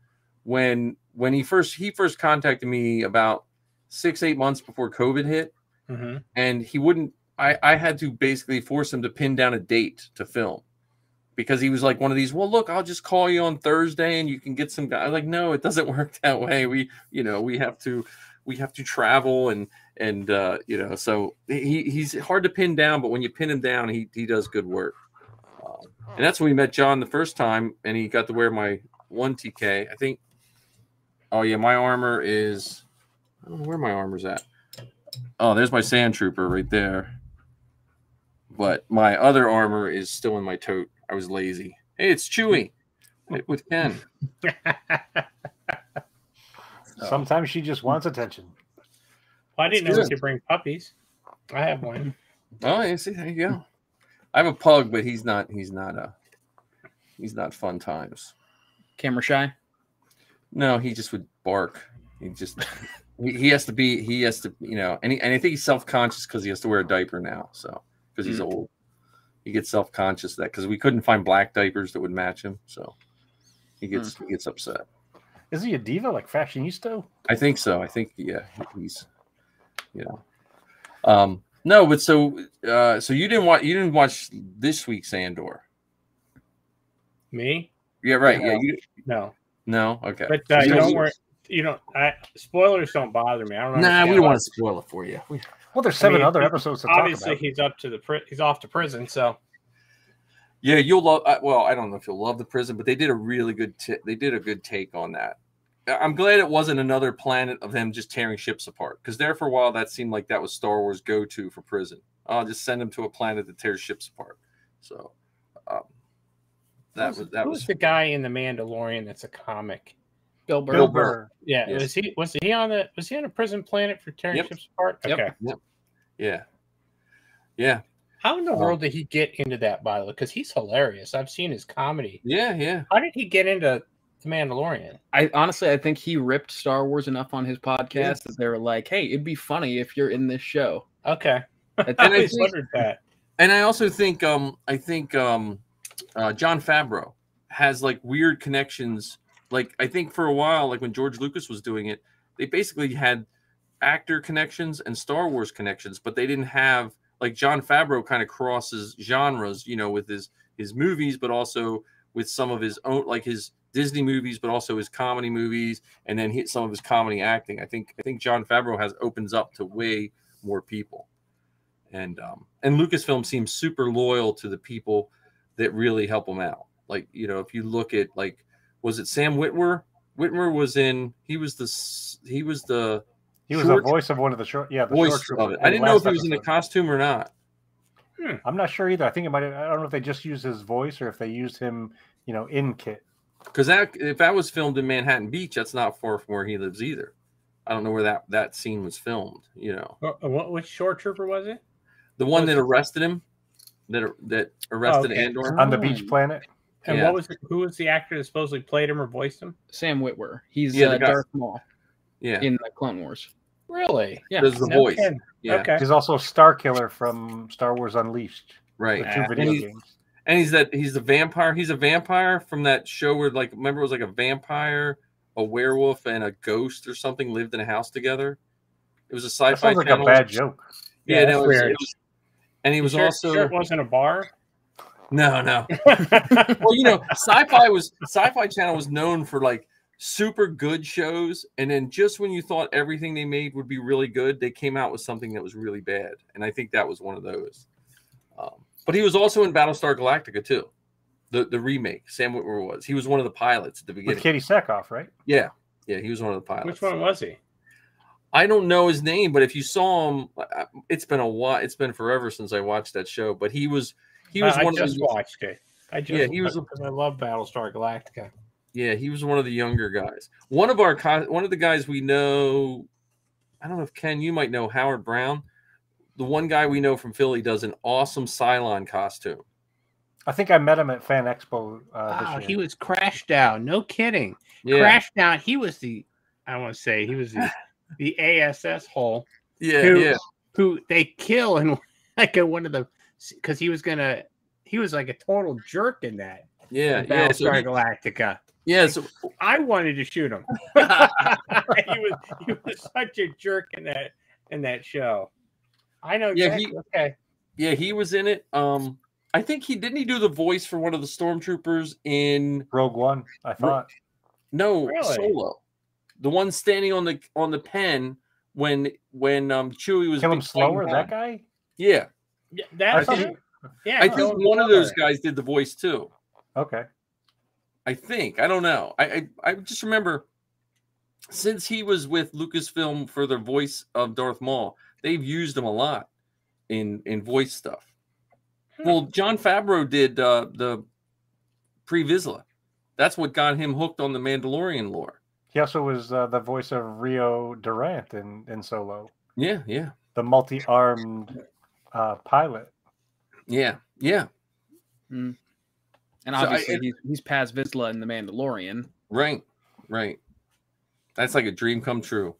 when he first contacted me about 6-8 months before COVID hit, Mm-hmm. and he wouldn't. I had to basically force him to pin down a date to film, because he was like one of these. Well, look, I'll just call you on Thursday and you can get some guy. I'm like, no, it doesn't work that way. We have to travel and so he's hard to pin down. But when you pin him down, he does good work. And that's when we met John the first time, and he got to wear my 1TK. I think. Oh yeah, my armor is. I don't know where my armor's at. Oh, there's my Sand Trooper right there. But my other armor is still in my tote. I was lazy. Hey, it's Chewie with Ken. Sometimes she just wants attention. Well, I didn't know we could bring puppies. I have one. Oh, yeah, see, there you go. I have a pug, but he's not fun times. Camera shy. No, he just would bark. He just he has to, and I think he's self-conscious because he has to wear a diaper now. So because he's old, he gets self-conscious of that because we couldn't find black diapers that would match him. So he gets upset. Is he a diva, like fashionista? I think so. I think he's no, but so you didn't watch this week's Andor. Me? Yeah, right. No. Yeah, no, okay. But you don't worry. You don't. Spoilers don't bother me. I don't know. Nah, we don't want to spoil it for you. Well, there's 7 other episodes to talk obviously, about. he's off to prison. So yeah, you'll love. Well, I don't know if you'll love the prison, but they did a really good. They did a good take on that. I'm glad it wasn't another planet of them just tearing ships apart, because there for a while that seemed like that was Star Wars go-to for prison. I'll just send them to a planet that tears ships apart. So that was the guy in the Mandalorian that's a comic. Bill Burr. Bill Burr. Yeah, Yes. was he on a prison planet for tearing Yep. ships apart? Yep. Okay. Yeah. How in the world did he get into that, by the way? Because he's hilarious. I've seen his comedy. Yeah. How did he get into The Mandalorian? I think he ripped Star Wars enough on his podcast that they were like, "Hey, it'd be funny if you're in this show." Okay. I I think always wondered that. And I also think John Favreau has like weird connections. Like, I think for a while, like when George Lucas was doing it, they basically had actor connections and Star Wars connections, but they didn't have, like, John Favreau kind of crosses genres, with his movies, but also with some of his own, like his Disney movies, but also his comedy movies, and then hit some of his comedy acting. I think Jon Favreau opens up to way more people, and Lucasfilm seems super loyal to the people that really help him out. Like, you know, if you look at, like, was it Sam Witwer? Witwer was in. He was the voice of one of the short. Yeah, the voice short of it. I didn't know if he was in the costume or not. I'm not sure either. I think it might. I don't know if they just used his voice or if they used him, you know, in kit. Because if that was filmed in Manhattan Beach, that's not far from where he lives either. I don't know where that scene was filmed. You know, which short trooper was it? The one that arrested him, that arrested Andor on the beach planet. And who was the actor that supposedly played him or voiced him? Sam Witwer. He's Darth Maul. Yeah, in the Clone Wars. Really? Yeah, there's the voice. Yeah. Okay. He's also Starkiller from Star Wars Unleashed. Right. The 2 video games. And he's the vampire. He's a vampire from that show where, like, remember, it was like a vampire, a werewolf, and a ghost or something lived in a house together. It was a sci-fi. That sounds like channel. A bad joke. Yeah, no, it was. And he was also. Sure it wasn't a bar. No. Well, you know, Sci-Fi Channel was known for, like, super good shows, and then just when you thought everything they made would be really good, they came out with something that was really bad. And I think that was one of those. But he was also in Battlestar Galactica too, the remake. Sam Witwer was. He was one of the pilots at the beginning. With Katie Sackhoff, right? Yeah, he was one of the pilots. Which one was he? I don't know his name, but if you saw him, it's been a while. It's been forever since I watched that show. But he was one. I just watched it. He was because I love Battlestar Galactica. Yeah, he was one of the younger guys. One of the guys we know. I don't know if Ken, you might know Howard Brown. The one guy we know from Philly does an awesome Cylon costume. I think I met him at Fan Expo this year. He was Crashdown. No kidding. Yeah. Crashdown. He was the ASS hole. Who they kill in like one of the, because he was like a total jerk in that. Yeah. Battlestar Galactica. Yeah. So I wanted to shoot him. he was such a jerk in that show. I know. Exactly. Okay. Yeah, he was in it. I think he do the voice for one of the stormtroopers in Rogue One. I thought. No, really? Solo. The one standing on the pen when Chewie was Kill him slower. That guy. Yeah. I think one of those guys did the voice too. Okay. I think. I don't know. I just remember, since he was with Lucasfilm for the voice of Darth Maul, they've used him a lot in voice stuff. Well, Jon Favreau did the Pre Vizsla. That's what got him hooked on the Mandalorian lore. He also was the voice of Rio Durant in Solo. Yeah. The multi-armed pilot. Yeah. And obviously he's Paz Vizsla in The Mandalorian. Right. That's like a dream come true.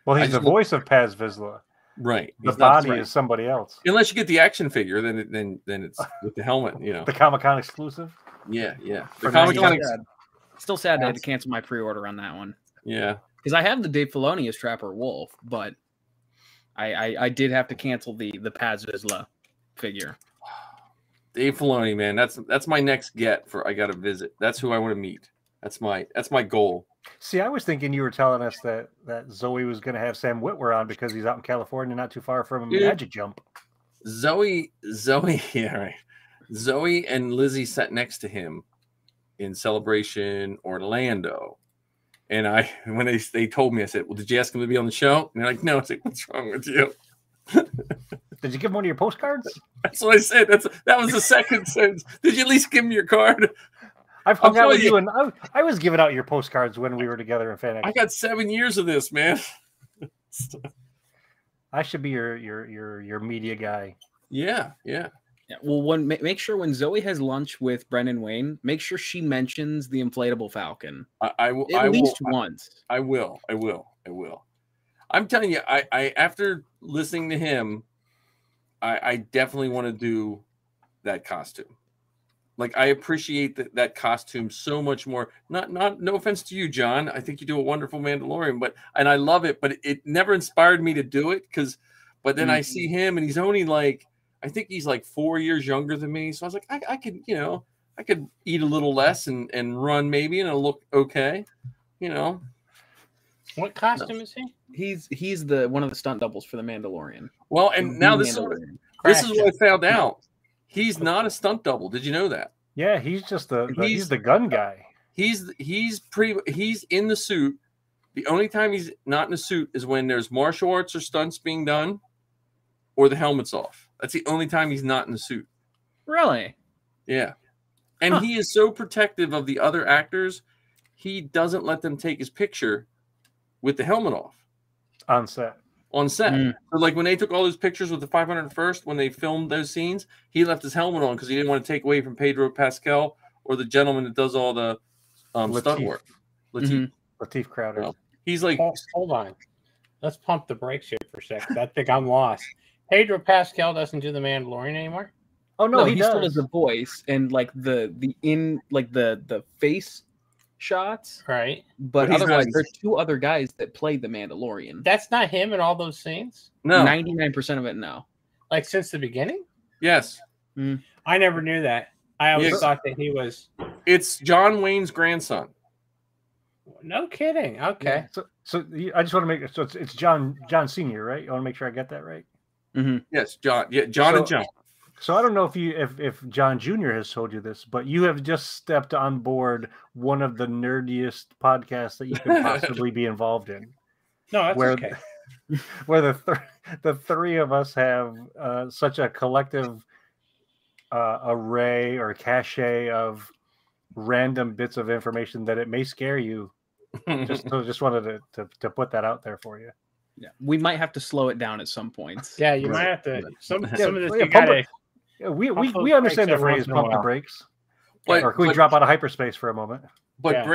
Well, he's the voice of Paz Vizsla. Right. The body is somebody else. Unless you get the action figure, then it's with the helmet, you know. The Comic-Con exclusive? Yeah. The Comic-Con still sad I had to cancel my pre-order on that one. Yeah. Because I have the Dave Filoni as Trapper Wolf, but I did have to cancel the Paz Vizsla figure. Dave Filoni, man, that's my next get for I gotta visit. That's who I want to meet. That's my goal. See, I was thinking you were telling us that Zoe was going to have Sam Witwer on because he's out in California, not too far from Magic Jump. Zoe, yeah, right. Zoe and Lizzie sat next to him in Celebration Orlando, and when they told me, I said, "Well, did you ask him to be on the show?" And they're like, "No." I said, "What's wrong with you?" Did you give him one of your postcards? That's what I said. That was the second sentence. Did you at least give him your card? I've hung out with you, and I was giving out your postcards when we were together in FanX. I got 7 years of this, man. I should be your media guy. Yeah. Well, make sure when Zoe has lunch with Brendan Wayne, make sure she mentions the inflatable Falcon. I will at least once. I will. I'm telling you, I after listening to him, I definitely want to do that costume. Like, I appreciate that costume so much more. No offense to you, John. I think you do a wonderful Mandalorian, and I love it. But it never inspired me to do it But then I see him, and he's only I think he's 4 years younger than me. So I was like, I I could eat a little less and run maybe, and it'll look okay. What costume is he? He's the one of the stunt doubles for the Mandalorian. Well, and now this is what I found out. He's not a stunt double. Did you know that? Yeah, he's just he's the gun guy. He's in the suit. The only time he's not in the suit is when there's martial arts or stunts being done, or the helmet's off. That's the only time he's not in the suit. Really? Yeah. And he is so protective of the other actors, he doesn't let them take his picture with the helmet off. On set. So like when they took all those pictures with the 501st, when they filmed those scenes, he left his helmet on because he didn't want to take away from Pedro Pascal or the gentleman that does all the stunt work. Lateef Crowder. So he's like, hold on. Let's pump the brakes here for a second. I think I'm lost. Pedro Pascal doesn't do the Mandalorian anymore? Oh no, he still does the voice and like the face shots, right? But otherwise, there are two other guys that play the Mandalorian. That's not him in all those scenes. No, 99% of it, no. Like since the beginning? Yes. I never knew that. I always thought that he was. It's John Wayne's grandson. No kidding. Okay. Yeah. So I just want to make it. So it's John Senior, right? You want to make sure I get that right? Yes, John. Yeah, John and John. So I don't know if John Jr. has told you this, but you have just stepped on board one of the nerdiest podcasts that you can possibly be involved in. No, that's okay. Where the three of us have such a collective array or cache of random bits of information that it may scare you. Just wanted to put that out there for you. Yeah, we might have to slow it down at some points. Yeah, you might have to. Some of this you gotta. We understand the phrase "pump the brakes." Or can we drop out of hyperspace for a moment? But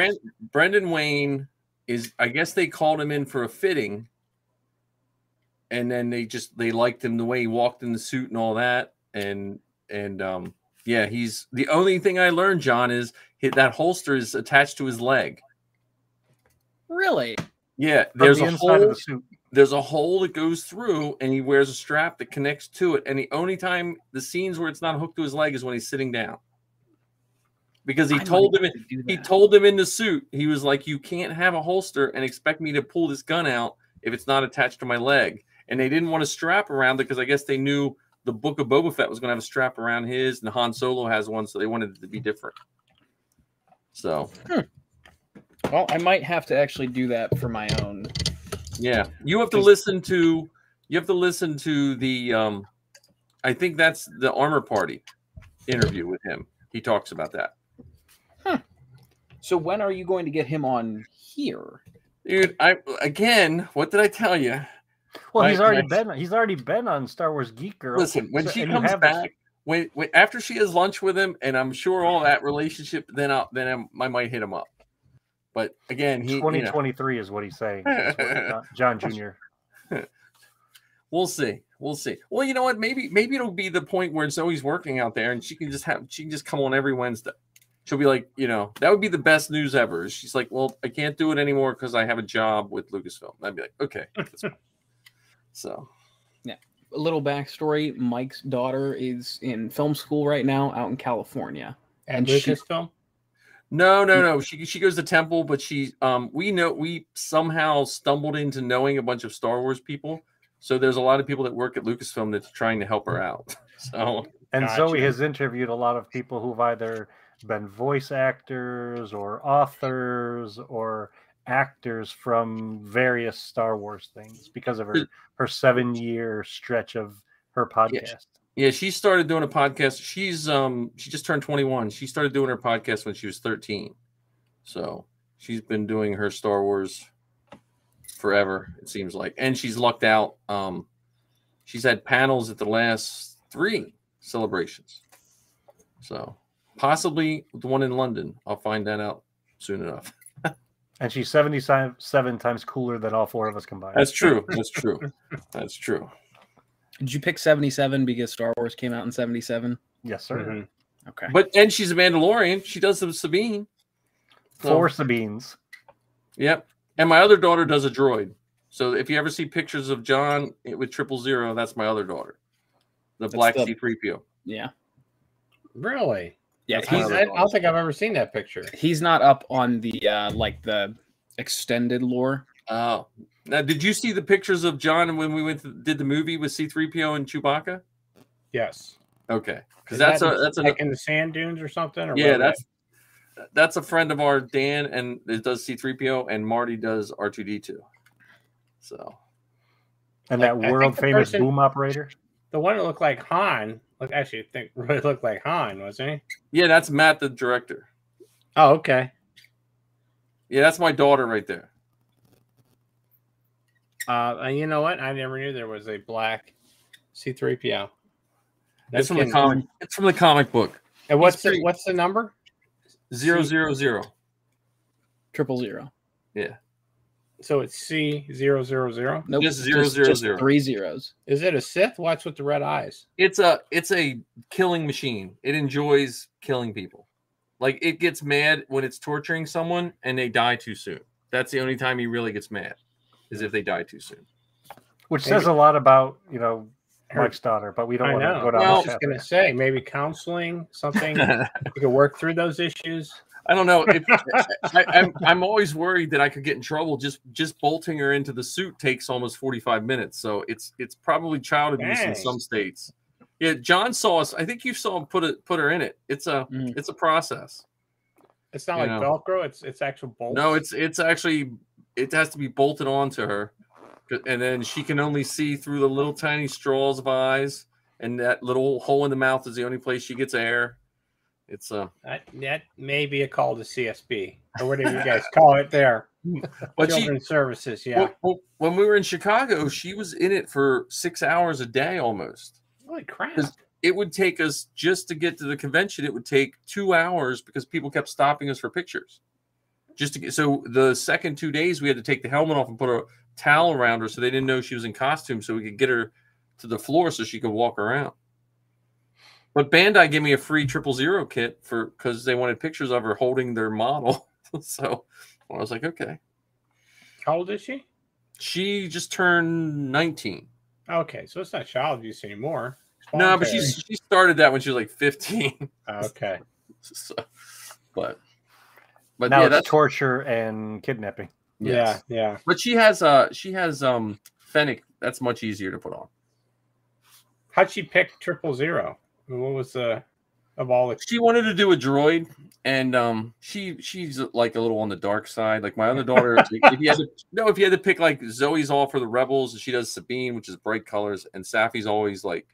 Brendan Wayne is, I guess they called him in for a fitting, and then they liked him the way he walked in the suit and all that, and yeah, he's the only thing I learned, John, is that holster is attached to his leg. Really? Yeah, there's a hole. There's a hole that goes through, and he wears a strap that connects to it. And the only time the scenes where it's not hooked to his leg is when he's sitting down. Because he told him in the suit, he was like, "You can't have a holster and expect me to pull this gun out if it's not attached to my leg." And they didn't want to strap around it because I guess they knew the Book of Boba Fett was going to have a strap around his, and Han Solo has one, so they wanted it to be different. So, well, I might have to actually do that for my own. Yeah, you have to listen to the I think that's the Armor Party interview with him. He talks about that. So when are you going to get him on here? Dude, what did I tell you? Well, he's already been on Star Wars Geek Girl. Listen, when she comes back, when after she has lunch with him, and I'm sure all that relationship, then I might hit him up. But again, 2023 is what he's saying. John Jr. We'll see. Well, you know what? Maybe it'll be the point where Zoe's working out there, and she can just come on every Wednesday. She'll be like, that would be the best news ever. She's like, well, I can't do it anymore because I have a job with Lucasfilm. I'd be like, okay. So, yeah. A little backstory: Mike's daughter is in film school right now, out in California, and Lucasfilm. No. She goes to Temple, but we somehow stumbled into knowing a bunch of Star Wars people. So there's a lot of people that work at Lucasfilm that's trying to help her out. So Zoe has interviewed a lot of people who've either been voice actors or authors or actors from various Star Wars things because of her 7-year stretch of her podcast. Yeah, she started doing a podcast. She just turned 21. She started doing her podcast when she was 13. So she's been doing her Star Wars forever, it seems like. And she's lucked out. She's had panels at the last 3 celebrations. So possibly the one in London. I'll find that out soon enough. And she's 77 times cooler than all 4 of us combined. That's true. That's true. Did you pick 77 because Star Wars came out in 77? Yes, sir. Mm-hmm. Okay. And she's a Mandalorian. She does some Sabine. 4 Sabines. Yep. And my other daughter does a droid. So if you ever see pictures of John with 000, that's my other daughter. The Black C-3PO. Yeah. Really? Yeah, That's my he's other I dog. don't think I've ever seen that picture. he's not up on the like the extended lore. Oh, now did you see the pictures of John when we did the movie with C-3PO and Chewbacca? Yes, Okay, because Is that's that that's like in the sand dunes or something. Or yeah, where that's a friend of our Dan, and it does C-3PO, and Marty does R2D2. So And Like, that I think world the famous person- boom operator. the one that looked like Han. Actually, I think really looked like Han, wasn't he? yeah, that's Matt, the director. Oh, okay. Yeah, that's my daughter right there. And you know what? I never knew there was a black C-3PO. It's from the comic. It's from the comic book. And what's pretty- the number? 000. 000. Yeah, So it's C000. Nope. Just just 000. 3 zeros. Is it a Sith? What's with the red eyes? it's a killing machine. It enjoys killing people. Like it gets mad when it's torturing someone and they die too soon. That's the only time he really gets mad, is if they die too soon. Which says a lot about, Her- Mike's daughter, but we don't I want to know. go down I Well, was that just path. gonna say maybe counseling, something you could work through those issues. I don't know. I'm always worried that I could get in trouble. Just bolting her into the suit takes almost 45 minutes. So it's probably child abuse in Dang. some states. Yeah, John saw us. I think you saw him put her in it. It's a process. It's not You like know. Velcro. It's actual bolts. No, it's actually it has to be bolted onto her, and then she can only see through the little tiny straws of eyes, and that little hole in the mouth is the only place she gets air. It's that may be a call to CSB or whatever you guys call it there. but she Children's Services. Yeah. well, when we were in Chicago, she was in it for 6 hours a day almost. Holy crap! It would take us just to get to the convention. It would take 2 hours because people kept stopping us for pictures. Just to get, so the second 2 days we had to take the helmet off and put a towel around her so they didn't know she was in costume, so we could get her to the floor so she could walk around. But Bandai gave me a free 000 kit because they wanted pictures of her holding their model. So I was like, okay. How old is she? She just turned 19. Okay, so it's not child abuse anymore. It's No, but voluntary. she started that when she was like 15. Okay. So, but Now yeah, it's that's torture and kidnapping. yes. Yeah. But she has Fennec. That's much easier to put on. How'd she pick 000? What was the of all the? She wanted to do a droid, and she's like a little on the dark side. Like my other daughter, if you had to pick, like Zoe's all for the rebels, and she does Sabine, which is bright colors, and Safi's always like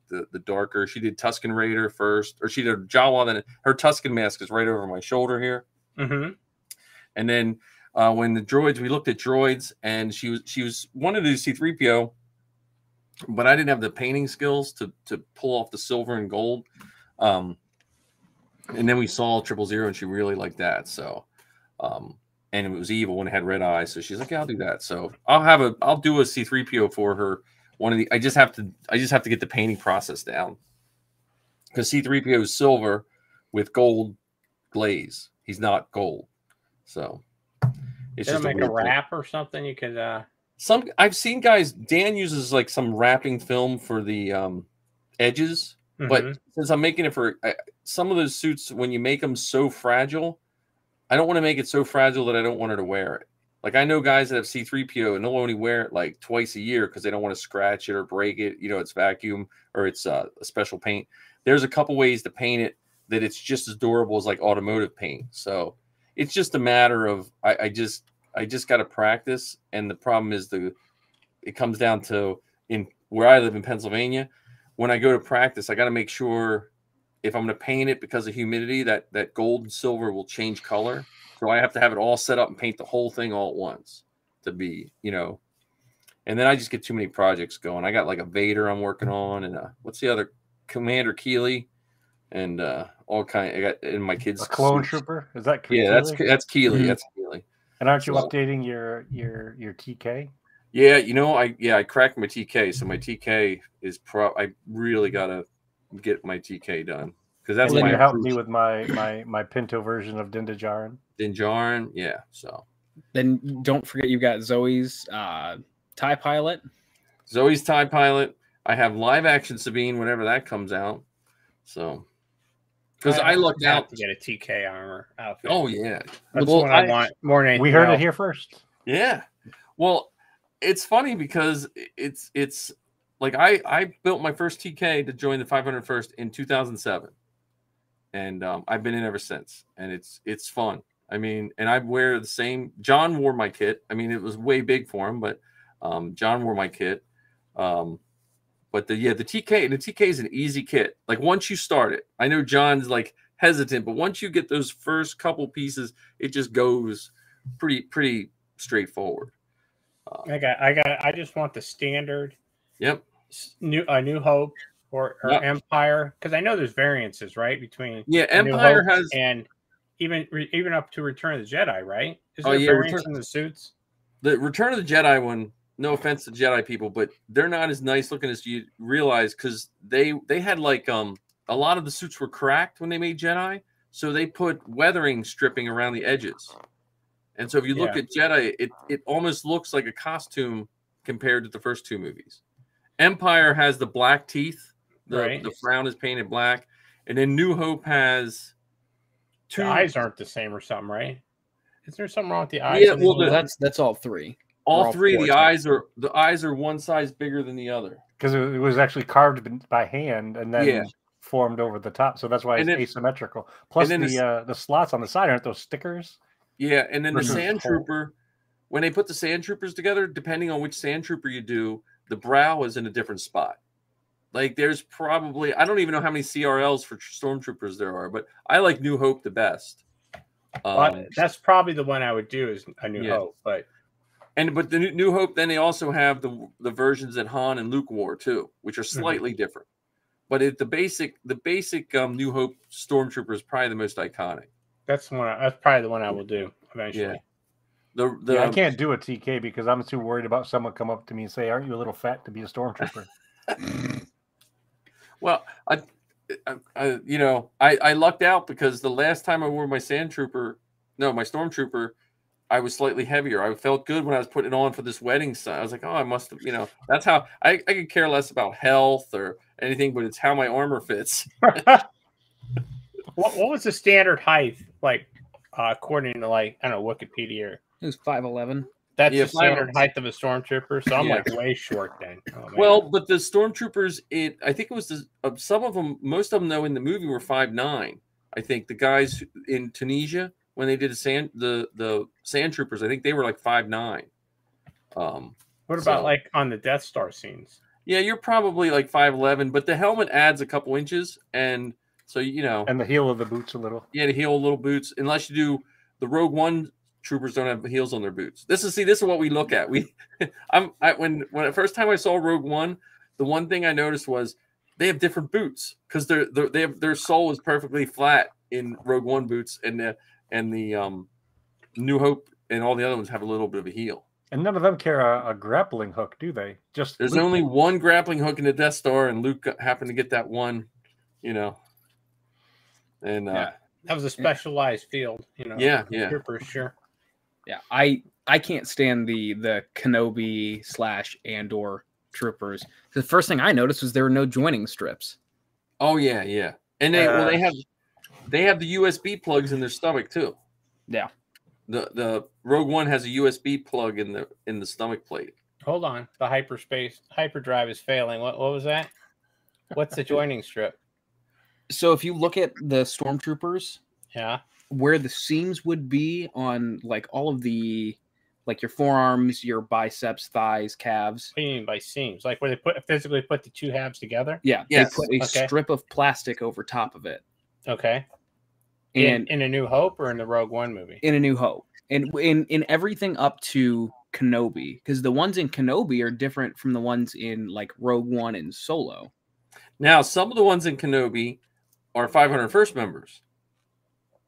the darker. She did Tusken Raider first, or she did Jawa. Then her Tusken mask is right over my shoulder here. Mm-hmm. And then when the droids, we looked at droids, and she was wanted to do C-3PO, but I didn't have the painting skills to pull off the silver and gold. And then we saw 000, and she really liked that. So, and it was evil when it had red eyes. So she's like, yeah, I'll do that. So I'll do a C-3PO for her. I just have to get the painting process down, because C-3PO is silver with gold glaze. He's not gold. So it's Did just make a weird thing. wrap or something? You could. I've seen guys. Dan uses like some wrapping film for the edges, but Mhm. since I'm making it for some of those suits, when you make them so fragile, I don't want to make it so fragile that I don't want her to wear it. Like I know guys that have C-3PO and they'll only wear it like twice a year because they don't want to scratch it or break it. You know, it's vacuum or it's a special paint. There's a couple ways to paint it that it's just as durable as like automotive paint. So it's just a matter of I just got to practice. And the problem is it comes down to in where I live in Pennsylvania. When I go to practice, I got to make sure if I'm going to paint it because of humidity, that gold and silver will change color. So I have to have it all set up and paint the whole thing all at once to be, and then I just get too many projects going. I got like a Vader I'm working on, and what's the other, Commander Keeley, and all kind. I got in my kids. A clone trooper? Is that Yeah, Keeley? that's Keeley. Mhm. That's Keeley. And aren't you So- updating your TK? Yeah, I cracked my TK, so my TK is I really gotta get my TK done because that's And then my you helped me with my Pinto version of Din Djarin. Dinjarin. Yeah, so Then don't forget you got Zoe's TIE Pilot. Zoe's TIE Pilot. I have live action Sabine whenever that comes out. So because I looked have out to get a TK armor outfit. Oh yeah, That's well, what I want more than anything We heard else. it here first. Yeah. Well, it's funny because it's like I built my first TK to join the 501st in 2007, and I've been in ever since, and it's fun. I mean, and I wear the same. John wore my kit. I mean, it was way big for him, but John wore my kit. But the TK is an easy kit. Like once you start it, I know John's like hesitant, but once you get those first couple pieces, it just goes pretty straightforward. I just want the standard. Yep. New Hope or Yep. Empire, because I know there's variances, right, between Empire New Hope has and even up to Return of the Jedi, right? Is Oh, there yeah, variance in the suits? the Return of the Jedi one. No offense to Jedi people, but they're not as nice looking as you realize because they had like a lot of the suits were cracked when they made Jedi, so they put weathering stripping around the edges. And so if you look at Jedi, it almost looks like a costume compared to the first two movies. Empire has the black teeth. The frown is painted black. And then New Hope has The eyes aren't the same or something, right? Is there something wrong with the eyes? Yeah, well, that's all three. All three, the eyes are one size bigger than the other. Because it was actually carved by hand and then formed over the top. So that's why it's asymmetrical. Plus the slots on the side aren't those stickers. Yeah, and then the Sand Trooper, when they put the Sand Troopers together, depending on which Sand Trooper you do, the brow is in a different spot. Like there's probably, I don't even know how many CRLs for Stormtroopers there are, but I like New Hope the best. That's probably the one I would do is a New Hope, but the New Hope, then they also have the versions that Han and Luke wore too, which are slightly different. But the basic New Hope Stormtrooper is probably the most iconic. That's probably the one I will do eventually. Yeah. I can't do a TK because I'm too worried about someone come up to me and say, "Aren't you a little fat to be a Stormtrooper?" Well, I lucked out because the last time I wore my Stormtrooper, I was slightly heavier. I felt good when I was putting it on for this wedding. I was like, oh, I must have, that's how I could care less about health or anything, but it's how my armor fits. What was the standard height, like, according to, like, I don't know, Wikipedia? It was 5'11". That's the standard height of a Stormtrooper, so I'm like way short then. Oh, well, but the Stormtroopers, I think it was some of them, most of them though in the movie were 5'9". I think the guys in Tunisia when they did the Sand Troopers, I think they were like 5'9". What about like on the Death Star scenes? Yeah, you're probably like 5'11", but the helmet adds a couple inches, and so and the heel of the boots a little. Yeah, the heel, little boots. Unless you do the Rogue One troopers don't have heels on their boots. This is what we look at. When the first time I saw Rogue One, the one thing I noticed was they have different boots because their sole is perfectly flat in Rogue One boots, and the New Hope and all the other ones have a little bit of a heel. And none of them carry a grappling hook, do they? There's only one grappling hook in the Death Star, and Luke happened to get that one, And that was a specialized field, Yeah. Troopers, sure. Yeah, I can't stand the Kenobi / Andor troopers. The first thing I noticed was there were no joining strips. Oh yeah, and they have the USB plugs in their stomach too. Yeah, the Rogue One has a USB plug in the stomach plate. Hold on, the hyperdrive is failing. What was that? What's the joining strip? So if you look at the Stormtroopers, where the seams would be on like all of the, like your forearms, your biceps, thighs, calves. What do you mean by seams? Like where they physically put the two halves together? Yeah, they put a strip of plastic over top of it. Okay. And in A New Hope or in the Rogue One movie? In A New Hope. And in everything up to Kenobi, because the ones in Kenobi are different from the ones in like Rogue One and Solo. Now, some of the ones in Kenobi are 501st members.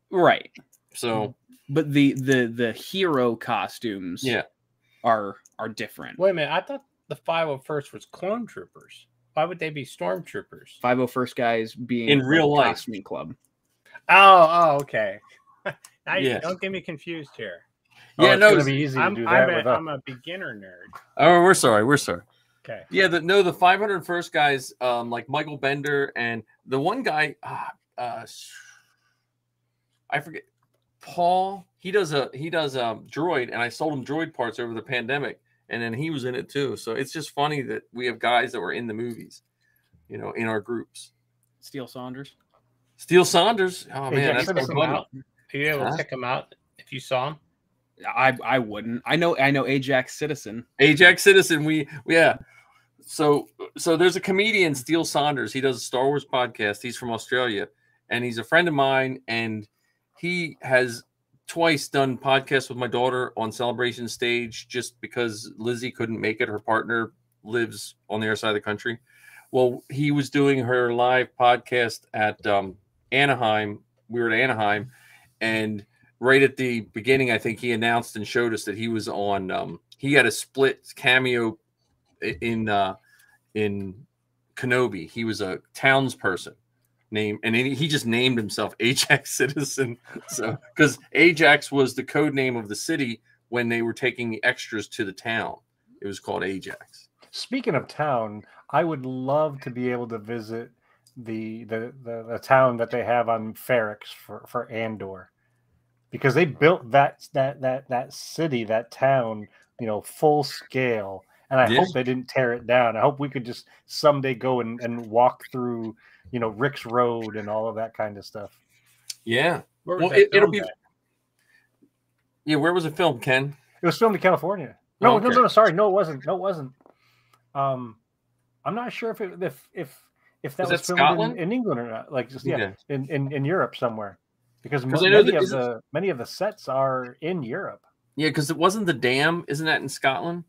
Right. So, but the hero costumes are different. Wait a minute, I thought the 501st was clone troopers. Why would they be stormtroopers? 501st guys being in real life costume club. Oh, okay. Don't get me confused here. Yeah, no, it's gonna be easy to do that. I'm a beginner nerd. Oh, we're sorry. Okay. Yeah, the 501st guys, like Michael Bender and the one guy, I forget. Paul, he does droid, and I sold him droid parts over the pandemic, and then he was in it too. So it's just funny that we have guys that were in the movies, in our groups. Steele Saunders. Oh man, that's so funny. Are you able to check him out if you saw him? I wouldn't. I know Ajax Citizen. Yeah. So there's a comedian, Steele Saunders. He does a Star Wars podcast. He's from Australia, and he's a friend of mine, and he has twice done podcasts with my daughter on Celebration stage just because Lizzie couldn't make it. Her partner lives on the other side of the country. Well, he was doing her live podcast at Anaheim. We were at Anaheim, and right at the beginning, I think he announced and showed us that he was on. He had a split cameo in Kenobi. He was a townsperson name, and he just named himself Ajax Citizen. So because Ajax was the code name of the city when they were taking the extras to the town, it was called Ajax. Speaking of town, I would love to be able to visit the town that they have on Ferrix for Andor, because they built that city, that town, full scale. And I hope they didn't tear it down. I hope we could just someday go and walk through, Rick's Road and all of that kind of stuff. Yeah. Well, it'll be. Yeah, where was it filmed, Ken? It was filmed in California. No, sorry, no, it wasn't. I'm not sure if that was filmed in England or not. Like, in Europe somewhere, because many of the sets are in Europe. Yeah, because it wasn't the dam. Isn't that in Scotland?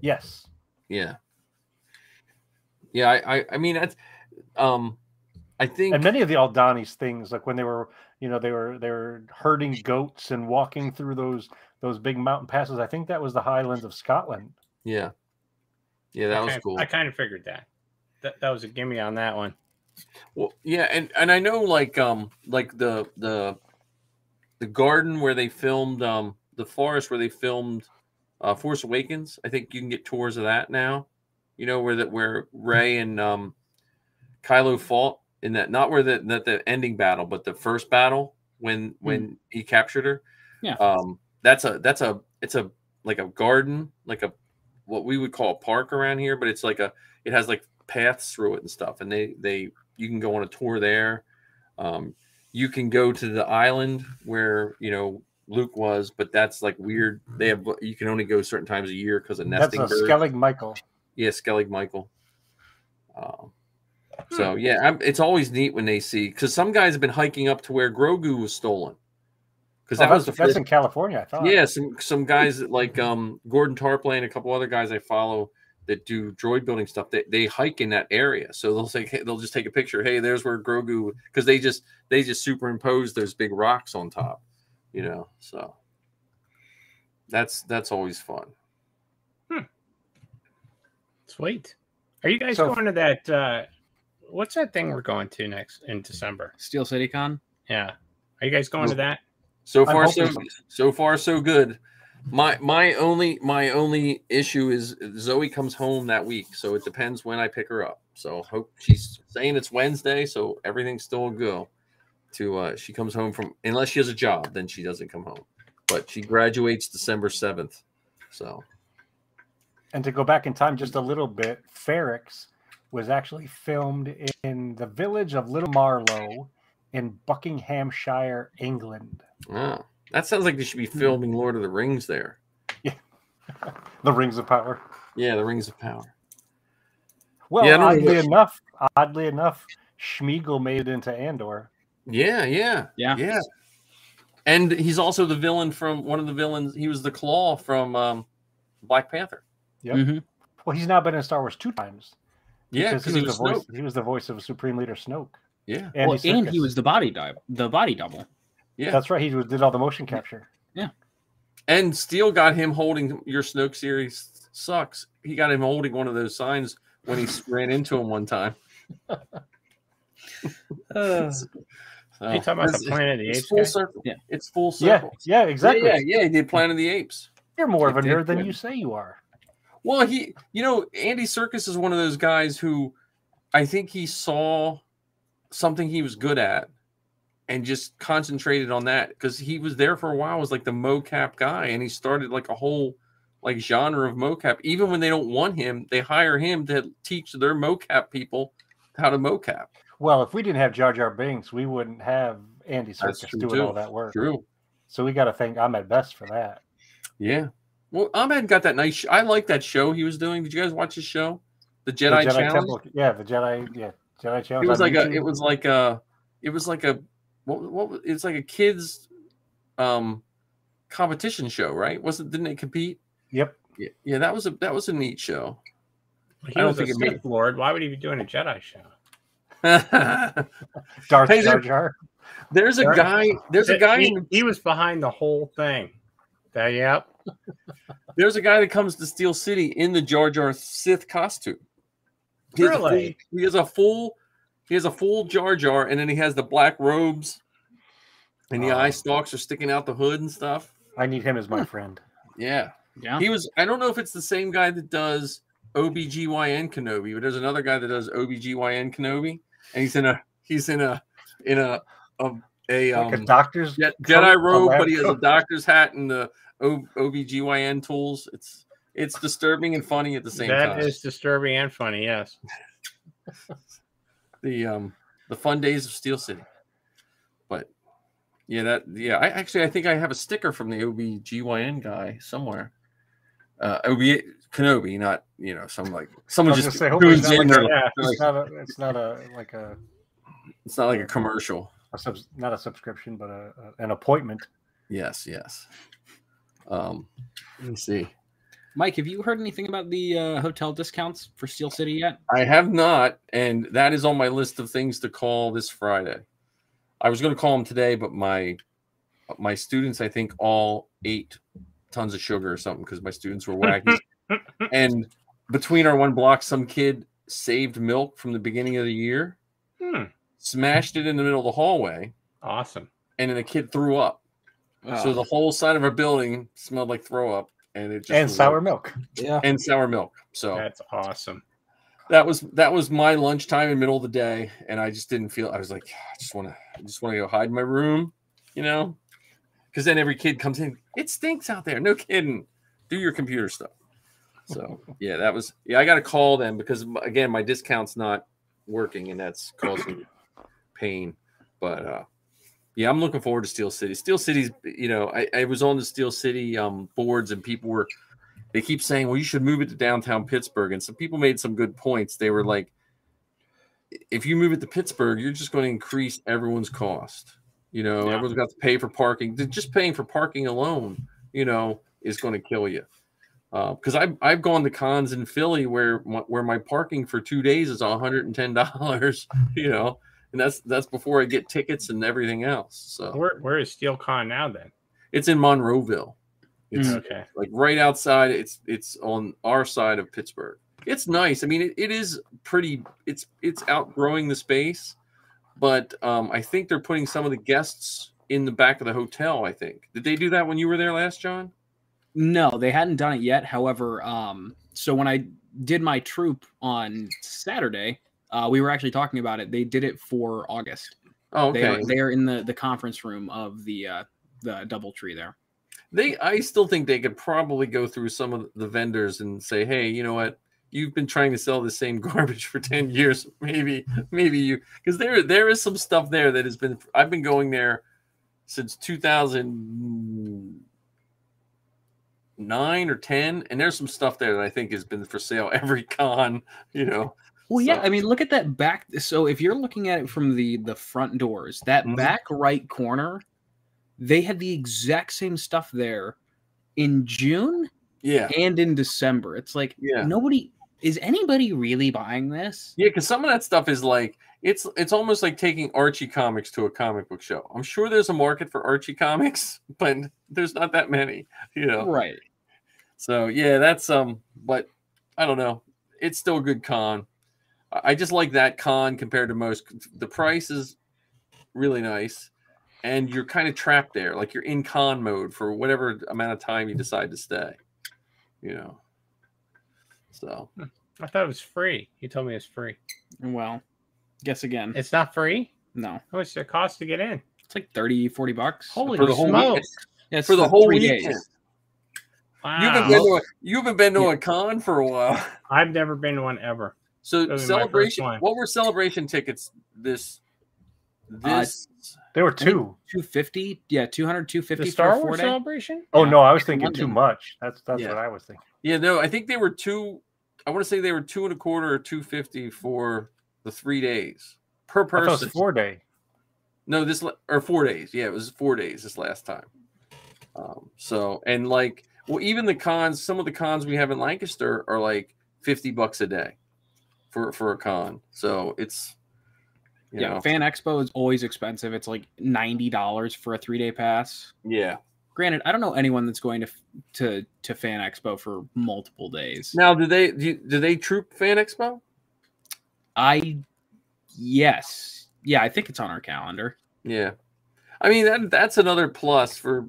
Yes. Yeah. Yeah. I mean, that's. I think, and many of the Aldani's things, like when they were herding goats and walking through those big mountain passes. I think that was the Highlands of Scotland. Yeah. Yeah, that was cool. I kind of figured that was a gimme on that one. Well, yeah, and I know like the garden where they filmed the forest where they filmed Force Awakens. I think you can get tours of that now. Where Rey and Kylo fought in that, not where the ending battle, but the first battle when he captured her. Yeah. It's a like a garden, like what we would call a park around here, but it has like paths through it and stuff. And you can go on a tour there. You can go to the island where, Luke was, but that's like weird. You can only go certain times a year because of nesting birds. Skellig Michael. Yeah, Skellig Michael. So yeah, it's always neat when they see, because some guys have been hiking up to where Grogu was stolen. Because that's in California, I thought. Yeah, some guys like Gordon Tarpley and a couple other guys I follow that do droid building stuff. They hike in that area, so they'll just take a picture. Hey, there's where Grogu, because they just superimpose those big rocks on top. So that's always fun. Sweet. Are you guys going to that? What's that thing we're going to next in December? Steel City Con. Yeah. Are you guys going to that? So far, so good. My only issue is Zoe comes home that week, so it depends when I pick her up. So hope, she's saying it's Wednesday, so everything's still a go. She comes home unless she has a job, then she doesn't come home. But she graduates December 7th. So. And to go back in time just a little bit, Ferrix was actually filmed in the village of Little Marlow in Buckinghamshire, England. Oh, that sounds like they should be filming Lord of the Rings there. Yeah. The Rings of Power. Yeah, the Rings of Power. Well, oddly enough, Schmeagol made it into Andor. Yeah. And he's also the villain from one of the villains. He was the Claw from Black Panther. Yep. Mm-hmm. Well, he's now been in Star Wars 2 times. Yeah, because he was the voice of Supreme Leader Snoke. Yeah. And he was the body double. Yeah, that's right. He did all the motion capture. Yeah. And Steele got him holding your Snoke series sucks. He got him holding one of those signs when he ran into him one time. Are you talking about the Planet of the Apes? It's full circle. Yeah. It's full circle. Yeah, exactly. Yeah, he did Planet of the Apes. You're more of a nerd than you say you are. Well, Andy Serkis is one of those guys who I think he saw something he was good at and just concentrated on that because he was there for a while as like the mocap guy, and he started like a whole like genre of mocap. Even when they don't want him, they hire him to teach their mocap people how to mocap. Well, if we didn't have Jar Jar Binks, we wouldn't have Andy That's Serkis true, doing too. all that work. True. So we got to thank Ahmed Best for that. Yeah. Well, Ahmed got that nice. I like that show he was doing. Did you guys watch his show, the Jedi Challenge? Temple. Yeah, the Jedi. Yeah, Jedi Challenge. It was like a. It was like a. It was like a. What? It's like a kids, competition show, right? Didn't it compete? Yep. Yeah. That was a neat show. He was a Sith Lord. Why would he be doing a Jedi show? Darth Jar Jar. There's a guy. There's a guy. He was behind the whole thing. Yep. There's a guy that comes to Steel City in the Jar Jar Sith costume. He has a full Jar Jar, and then he has the black robes, and the eye stalks are sticking out the hood and stuff. I need him as my friend. Yeah. Yeah. He was. I don't know if it's the same guy that does OBGYN Kenobi, but there's another guy that does OBGYN Kenobi, and he's in a like a doctor's Jedi robe, but he has a doctor's hat and the OBGYN tools. It's disturbing and funny at the same time. That is disturbing and funny, yes. The fun days of Steel City. But I think I have a sticker from the OBGYN guy somewhere. Kenobi, not someone just tunes in. It's not like a commercial. Not a subscription, but an appointment. Yes. Let me see. Mike, have you heard anything about the hotel discounts for Steel City yet? I have not, and that is on my list of things to call this Friday. I was going to call them today, but my students, I think, all ate tons of sugar or something because my students were wacky. And between our one block, some kid saved milk from the beginning of the year, smashed it in the middle of the hallway. Awesome. And then the kid threw up. Oh. So the whole side of our building smelled like throw up. And sour milk. Yeah. And sour milk. So that's awesome. That was my lunchtime in the middle of the day, and I just didn't feel. I was like, I just want to go hide in my room, because then every kid comes in. It stinks out there. No kidding. Do your computer stuff. So I got to call them because again my discount's not working, and that's causing pain. But I'm looking forward to Steel City. Steel City's, I was on the Steel City boards, and they keep saying, well, you should move it to downtown Pittsburgh. And some people made some good points. They were like, if you move it to Pittsburgh, you're just going to increase everyone's cost. Everyone's got to pay for parking. Just paying for parking alone, is going to kill you. Because I've gone to cons in Philly where my parking for 2 days is $110, and that's before I get tickets and everything else. So where is SteelCon now then? It's in Monroeville. It's okay. Like right outside. It's on our side of Pittsburgh. It's nice. I mean, it is pretty. It's outgrowing the space, but I think they're putting some of the guests in the back of the hotel. I think. Did they do that when you were there last, John? No, they hadn't done it yet. However, so when I did my troop on Saturday, we were actually talking about it. They did it for August. Oh, okay. They are in the conference room of the DoubleTree there. I still think they could probably go through some of the vendors and say, hey, you know what? You've been trying to sell the same garbage for 10 years. Maybe you, because there is some stuff there that has been, I've been going there since 2009 or 10. And there's some stuff there that I think has been for sale every con, Well, yeah, I mean, look at that back. So if you're looking at it from the front doors, that back right corner, they had the exact same stuff there in June and in December. It's like, is anybody really buying this? Yeah, because some of that stuff is like, it's almost like taking Archie comics to a comic book show. I'm sure there's a market for Archie comics, but there's not that many, Right. So, yeah, that's, but I don't know. It's still a good con. I just like that con compared to most. The price is really nice. And you're kind of trapped there, like you're in con mode for whatever amount of time you decide to stay, So I thought it was free. You told me it's free. Well, guess again. It's not free? No. How much does it cost to get in? It's like 30-40 bucks. Holy For the whole smokes! weekend. Yeah, it's For the whole 3 weekend. days. Wow. You haven't been to a con for a while. I've never been to one ever. So That'll be my first celebration. one. What were celebration tickets this? There were I think 2. 250. Yeah, 200, 250 The Star for a Wars 4-day. celebration? Oh Yeah. no, I was In thinking too London. much. That's Yeah. what I was thinking. Yeah, no, I think they were 2. I want to say they were 2.25 or 250 for the 3 days per I thought it person. was 4-day. No, or 4 days. Yeah, it was 4 days this last time. So and like, well, even the cons, some of the cons we have in Lancaster are like $50 a day for a con. So it's you know, Fan Expo is always expensive. It's like $90 for a 3-day pass. yeah. Granted, I don't know anyone that's going to Fan Expo for multiple days. Now, do they troop Fan Expo? Yes. Yeah, I think it's on our calendar. Yeah, I mean that's another plus for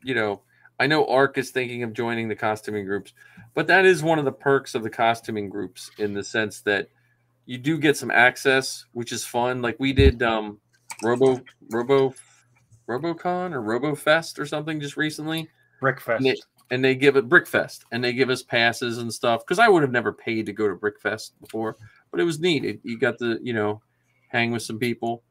I know ARC is thinking of joining the costuming groups, but that is one of the perks of the costuming groups in the sense that you do get some access, which is fun. Like we did RoboCon or RoboFest or something just recently. Brickfest. And they give it Brickfest, and they give us passes and stuff because I would have never paid to go to Brickfest before, but it was neat. You got to hang with some people.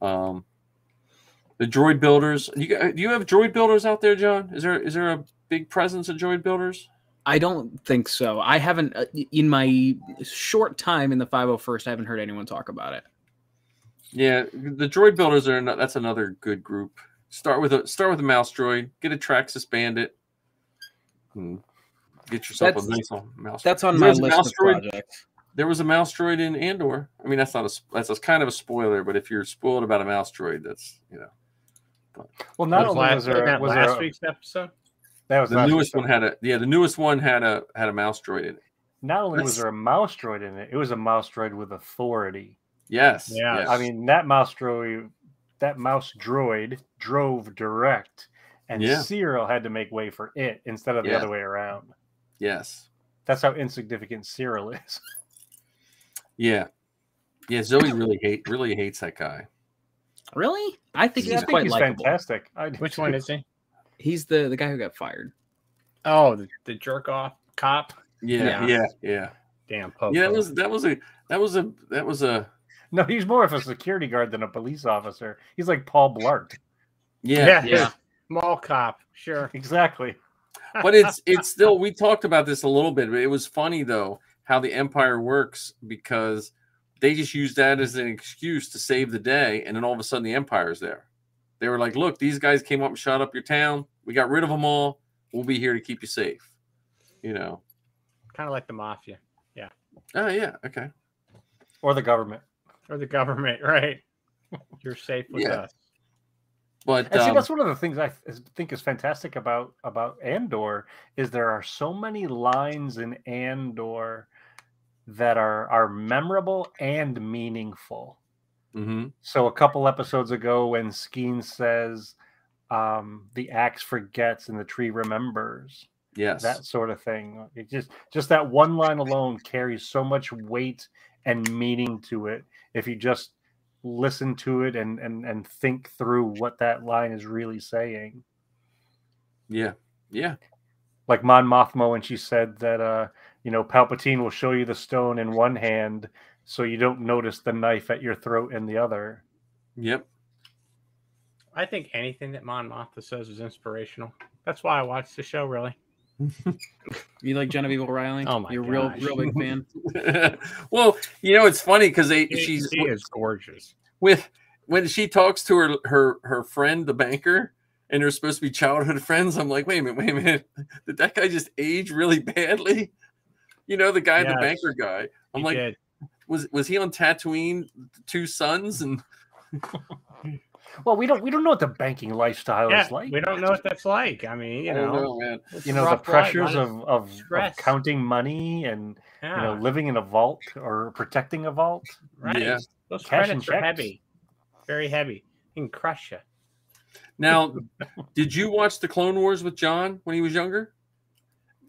The droid builders. Do you have droid builders out there, John? Is there a big presence of droid builders? I don't think so. I haven't in my short time in the 501st. I haven't heard anyone talk about it. Yeah, the droid builders that's another good group. Start with a mouse droid. Get a Traxxas Bandit. Get yourself a nice mouse. That's on my list of projects. There was a mouse droid in Andor. I mean, that's a kind of a spoiler, but if you're spoiled about a mouse droid, that's Well, not only was there last week's episode. That was the newest one the newest one had a mouse droid in it. Not only was there a mouse droid in it, it was a mouse droid with authority. Yes. Yeah. Yes. I mean, that mouse droid drove direct, and Cyril had to make way for it instead of the other way around. Yes. That's how insignificant Cyril is. Yeah. Yeah, Zoe really hates that guy. Really? I think he's quite likable. Fantastic. Which one is he? He's the guy who got fired. Oh, the jerk off cop. Yeah. Damn. Popo. Yeah, that was a. No, he's more of a security guard than a police officer. He's like Paul Blart. Yeah. Mall cop. Sure. Exactly. But it's still. We talked about this a little bit, but it was funny though how the Empire works because they just use that as an excuse to save the day, and then all of a sudden the Empire's there. They were like, "Look, these guys came up and shot up your town. We got rid of them all. We'll be here to keep you safe." Kind of like the mafia. Yeah. Oh yeah. Okay. Or the government. Or the government, right? You're safe with us. But and see, that's one of the things I think is fantastic about Andor is there are so many lines in Andor that are memorable and meaningful. Mm-hmm. So a couple episodes ago, when Skeen says, "The axe forgets and the tree remembers," that sort of thing. It just that one line alone carries so much weight and meaning to it. If you just listen to it and think through what that line is really saying. Yeah. Like Mon Mothma when she said that Palpatine will show you the stone in one hand so you don't notice the knife at your throat in the other. Yep. I think anything that Mon Mothma says is inspirational. That's why I watched the show, really. You like Genevieve O'Reilly? Oh my You're gosh. real big fan. Well, it's funny because she is gorgeous. When she talks to her friend, the banker, and they're supposed to be childhood friends. I'm like, wait a minute. Did that guy just age really badly? The guy, the banker guy. I'm like, did. Was he on Tatooine? 2 sons and. Well, we don't know what the banking lifestyle is like. We don't know what that's like. I mean, I don't know, man. The pressures of counting money and living in a vault or protecting a vault. Right. Yeah. Those credits are heavy. Very heavy. You can crush you. Now, did you watch the Clone Wars with John when he was younger?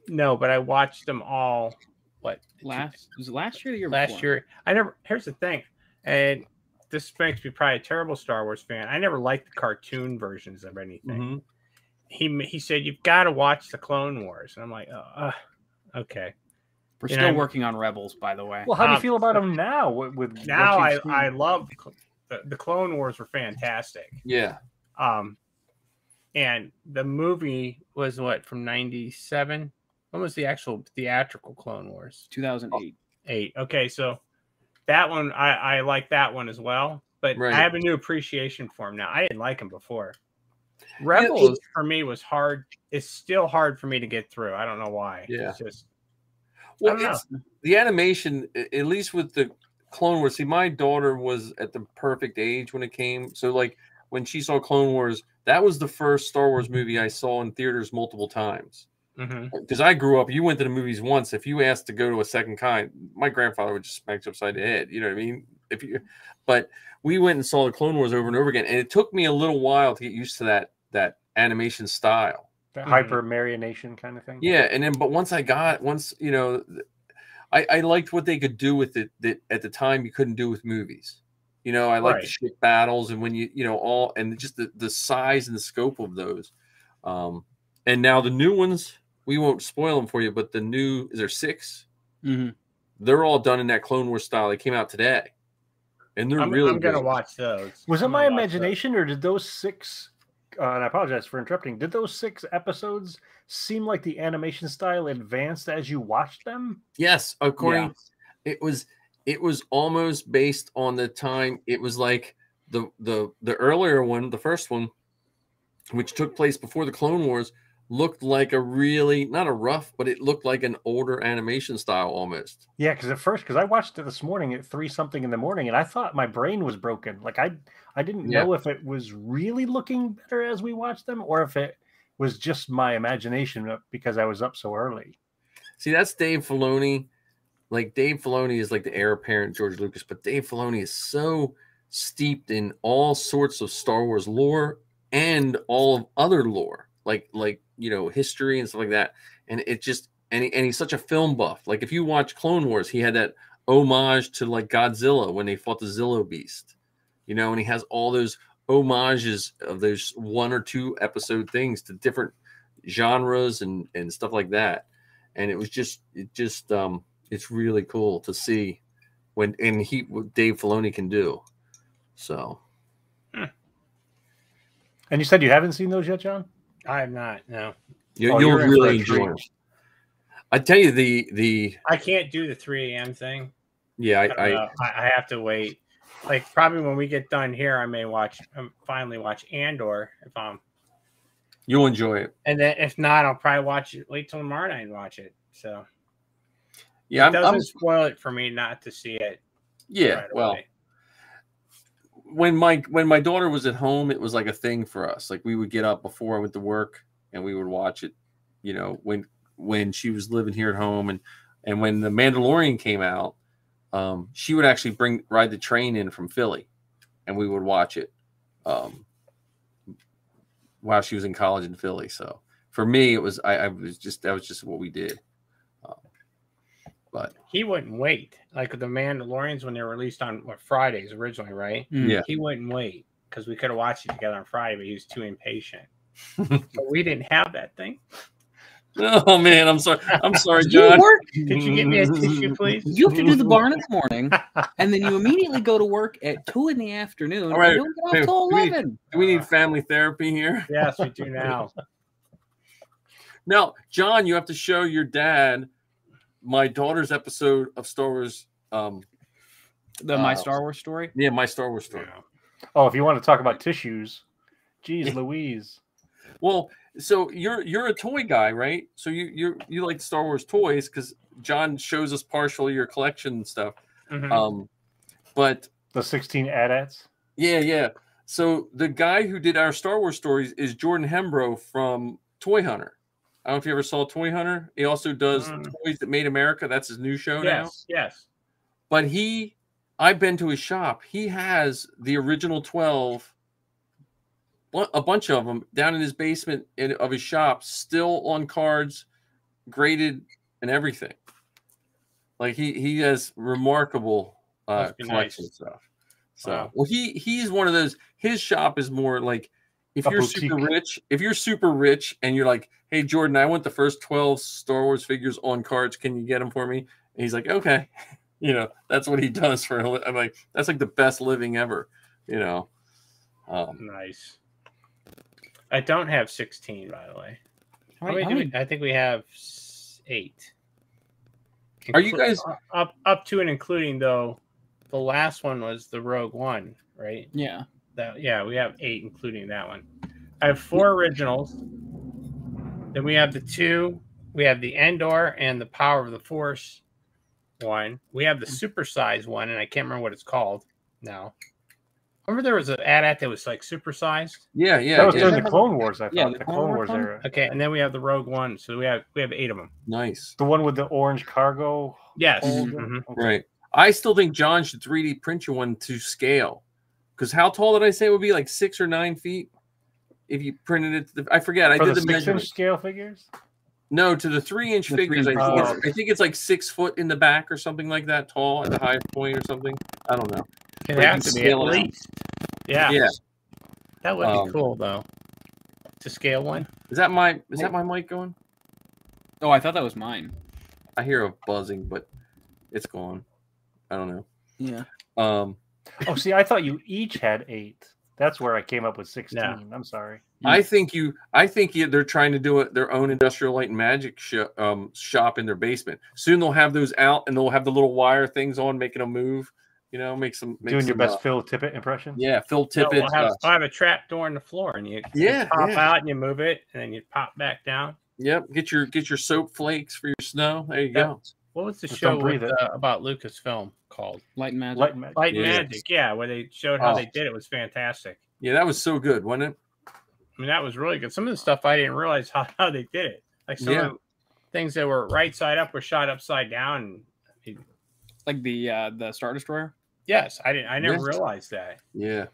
No, but I watched them all. Was it last year or the year last before? year? Here's the thing, and this makes me probably a terrible Star Wars fan. I never liked the cartoon versions of anything. He said you've got to watch the Clone Wars, and I'm like, okay. We're still working on Rebels, by the way. Well, how do you feel about them now? With now, I love the Clone Wars were fantastic. Yeah. And the movie was what, from 97? When was the actual theatrical Clone Wars? 2008. Okay, so that one I like that one as well, but I have a new appreciation for him now. I didn't like him before. Rebels for me was hard. It's still hard for me to get through. I don't know why. Yeah. It's just it's the animation, at least with the Clone Wars. See, my daughter was at the perfect age when it came. So like when she saw Clone Wars, that was the first Star Wars movie I saw in theaters multiple times. Because I grew up, you went to the movies once. If you asked to go to a second kind, my grandfather would just smack you upside the head. You know what I mean? But we went and saw the Clone Wars over and over again, and it took me a little while to get used to that animation style, that hyper marionation kind of thing. Yeah, and then but once you know, I liked what they could do with it that at the time you couldn't do with movies. You know, I like the ship battles, and when you know all, and just the size and the scope of those. And now the new ones, we won't spoil them for you, but the new, is there 6? They're all done in that Clone Wars style. They came out today, and they're really. I'm gonna watch those. Was it my imagination, or did those 6? And I apologize for interrupting. Did those 6 episodes seem like the animation style advanced as you watched them? Yes, according it was almost based on the time. It was like the earlier one, the first one, which took place before the Clone Wars, looked like a really, not a rough, but it looked like an older animation style almost. Yeah, because I watched it this morning at 3-something in the morning, and I thought my brain was broken. Like I didn't know if it was really looking better as we watched them, or if it was just my imagination because I was up so early. See, that's Dave Filoni. Like Dave Filoni is like the heir apparent George Lucas, but Dave Filoni is so steeped in all sorts of Star Wars lore and all of other lore, like you know, history and stuff like that. And it just and he's such a film buff. Like if you watch Clone Wars, he had that homage to like Godzilla when they fought the Zillo Beast, you know, and he has all those homages of those 1 or 2 episode things to different genres and stuff like that. And it just it's really cool to see what Dave Filoni can do. So. And you said you haven't seen those yet, John? I have not. No. You'll really enjoy it. I tell you the I can't do the 3 a.m. thing. Yeah, I have to wait. Like probably when we get done here, I may finally watch Andor if I'm. You'll enjoy it. And then if not, I'll probably wait till tomorrow night and watch it. So. Yeah, it doesn't spoil it for me not to see it. Yeah, right well. away. When my daughter was at home, it was like a thing for us. Like we would get up before I went to work and we would watch it, you know, when she was living here at home. And when The Mandalorian came out, she would actually ride the train in from Philly and we would watch it while she was in college in Philly. So for me, it was, that was just what we did. But he wouldn't wait. Like the Mandalorians when they were released on Fridays originally, right? Yeah. He wouldn't wait because we could have watched it together on Friday, but he was too impatient. But we didn't have that thing. Oh man, I'm sorry. I'm sorry, John. Could you get me a tissue, please? You have to do the barn in the morning, and then you immediately go to work at 2 in the afternoon. All right. You don't get off till 11. Do we need family therapy here? Yes, we do now. Now, John, you have to show your dad my daughter's episode of Star Wars. My Star Wars story? Yeah, My Star Wars Story. Yeah. Oh, if you want to talk about tissues, geez, Louise. Well, so you're a toy guy, right? So you like Star Wars toys because John shows us partially your collection and stuff. But the 16 AT-ATs. Yeah. So the guy who did our Star Wars stories is Jordan Hembrough from Toy Hunter. I don't know if you ever saw Toy Hunter. He also does Toys That Made America. That's his new show now. Yes. But I've been to his shop. He has the original 12, a bunch of them down in his basement of his shop, still on cards, graded and everything. Like he has remarkable collection stuff. So, Wow. well, he's one of those. His shop is more like if A you're boutique. super rich, and you're like, hey Jordan, I want the first 12 Star Wars figures on cards. Can you get them for me? And he's like, okay. That's what he does for. I'm like, that's like the best living ever. Nice. I don't have 16, by the way. How many- I think we have 8. Are you guys up to and including though? The last one was the Rogue One, right? Yeah. We have 8, including that one. I have 4 originals. Then we have the 2. We have the Endor and the Power of the Force one. We have the supersized one, and I can't remember what it's called now. Remember there was an AT-AT that was like supersized? Yeah. That was during the Clone Wars, I thought. Yeah, the Clone Wars one? era. Okay, and then we have the Rogue One. So we have 8 of them. Nice. The one with the orange cargo. Yes. holder? Mhm. Okay. Right. I still think John should 3D print you one to scale. Because how tall did I say it would be? Like 6 or 9 feet? If you printed it to I forget. I For did the the 6-inch measurement. scale figures? No, to the 3-inch The figures. 3-inch figures. I think it's like 6 foot in the back or something like that tall at the highest point or something. I don't know. It But has you to be at scale it out. least. Yeah. Yeah. That would be cool though. To scale one. Is that my mic going? Oh, I thought that was mine. I hear a buzzing, but it's gone. I don't know. Yeah. Oh, see, I thought you each had 8. That's where I came up with 16. No. I'm sorry. I think they're trying to do their own Industrial Light and Magic shop in their basement. Soon they'll have those out, and they'll have the little wire things on, making them move. Make some Doing your best Phil Tippett impression? Yeah, Phil No, Tippett. we'll have a trap door in the floor, and you Yeah, pop yeah. out and you move it, and then you pop back down. Yep. Get your soap flakes for your snow. There you Yep. go. What was the Just show don't breathe it. about Lucasfilm called? Light and Magic. Light and Magic. Light and Yeah. Magic, yeah, where they showed how Oh. they did it was fantastic. Yeah, that was so good, wasn't it? I mean, that was really good. Some of the stuff I didn't realize how they did it. Like some Yeah. of the things that were right side up were shot upside down. Like the Star Destroyer. Yes, I never Yes. realized that. Yeah.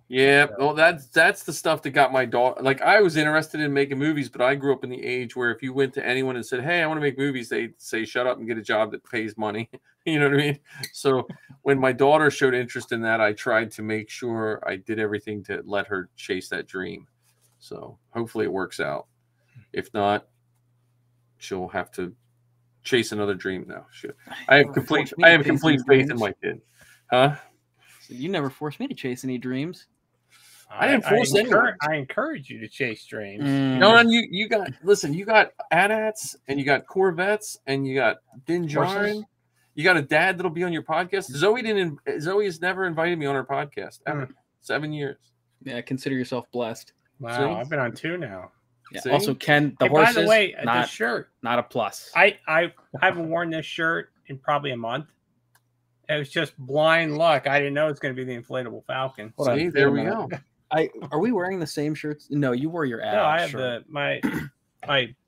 Yeah, well, that's the stuff that got my daughter. Like, I was interested in making movies, but I grew up in the age where if you went to anyone and said, "Hey, I want to make movies," they'd say, "Shut up and get a job that pays money." You know what I mean? So when my daughter showed interest in that, I tried to make sure I did everything to let her chase that dream. So hopefully it works out. If not, she'll have to chase another dream now. I have complete faith in my kid. Huh? So you never forced me to chase any dreams. I didn't force anyone. I encourage you to chase dreams. No, you got AT-ATs and you got Corvettes and you got Din Djarin. Horses? You got a dad that'll be on your podcast. Zoe has never invited me on her podcast ever. 7 years. Yeah, consider yourself blessed. Wow, See? I've been on 2 now. Yeah. See? Also, Ken, the Hey, horses, by the way, the not shirt. a plus. I haven't worn this shirt in probably a month. It was just blind luck. I didn't know it was going to be the inflatable Falcon. Hold on, See, wait there a we minute. go. Are we wearing the same shirts? No, you wore your ad. No, I have shirt. my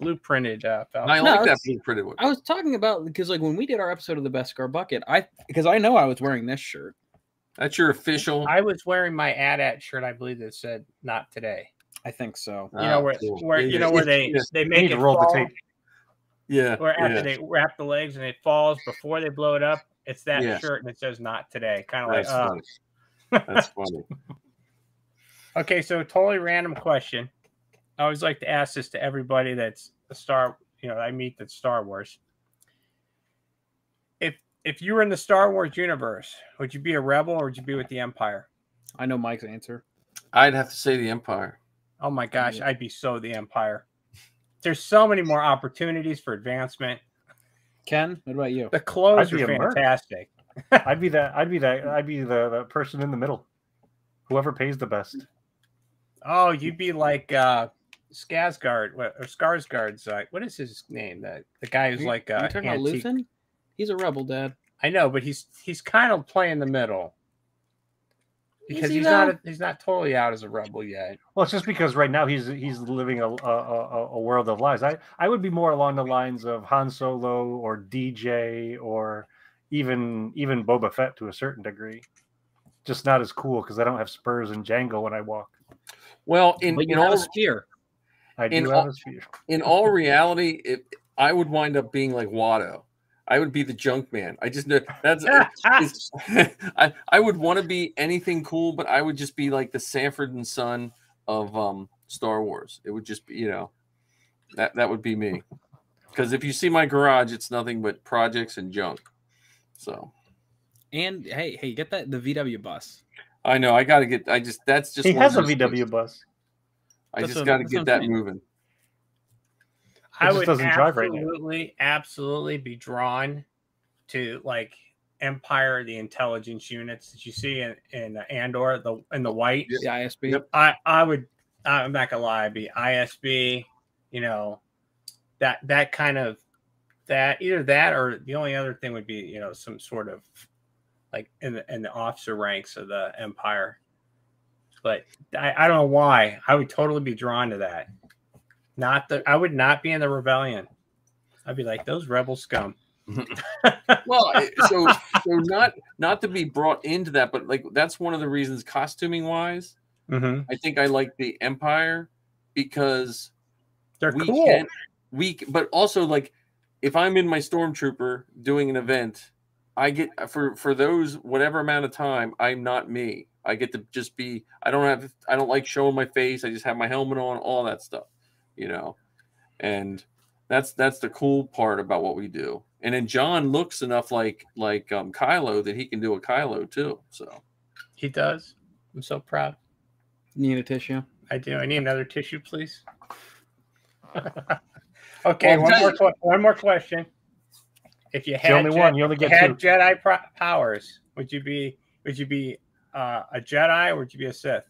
blueprinted Falcon. I No, like that it's- blue printed one. I was talking about because like when we did our episode of the Best Scar Bucket, because I know I was wearing this shirt. That's your official. I was wearing my AT-AT shirt. I believe that said "Not today." I think so. You know where Yeah, you know where they You make need it to roll fall, the tape. Yeah. where after Yeah. they wrap the legs and it falls before they blow it up. It's that Yes. shirt and it says "Not today." Kind of like, That's funny. That's funny. Okay, so totally random question. I always like to ask this to everybody that's I meet that's Star Wars. If you were in the Star Wars universe, would you be a rebel or would you be with the Empire? I know Mike's answer. I'd have to say the Empire. Oh my gosh, I'd be so the Empire. There's so many more opportunities for advancement. Ken, what about you? The clothes I'd be are a merc. fantastic. I'd be the person in the middle. Whoever pays the best. Oh, you'd be like Skarsgård or Skarsgård's. What is his name? The guy who's like you talking about antique- Luthen? He's a rebel, Dad. I know, but he's kind of playing the middle because he he's though? not totally out as a rebel yet. Well, it's just because right now he's living a world of lies. I would be more along the lines of Han Solo or DJ or even Boba Fett to a certain degree. Just not as cool because I don't have spurs and Django when I walk. Well, But you in have all a spear. I In do all- have a sphere. in all reality, I would wind up being like Watto. I would be the junk man. I just know that's I would want to be anything cool, but I would just be like the Sanford and Son of Star Wars. It would just be, that would be me. Because if you see my garage, it's nothing but projects and junk. So, and hey, get the VW bus. I know. That's just. He has a VW bus. I just got to get that moving. I would absolutely be drawn to like Empire, the intelligence units that you see in Andor, in the white. The ISB. Yep. I would. I'm not gonna lie. I'd be ISB. That kind of either that or the only other thing would be some sort of like in the officer ranks of the Empire. But I don't know why I would totally be drawn to that. I would not be in the rebellion. I'd be like those rebel scum. Well, so not to be brought into that, but like that's one of the reasons costuming wise, I think I like the Empire because they're cool. But also like if I'm in my stormtrooper doing an event, I get for those whatever amount of time, I'm not me. I get to just be. I don't like showing my face. I just have my helmet on, all that stuff, and that's the cool part about what we do. And then John looks enough like Kylo that he can do a Kylo too. So he does. I'm so proud. Need a tissue? I do. I need another tissue, please. Okay, one more question. If you had you only get two. Jedi powers, would you be a Jedi or would you be a Sith?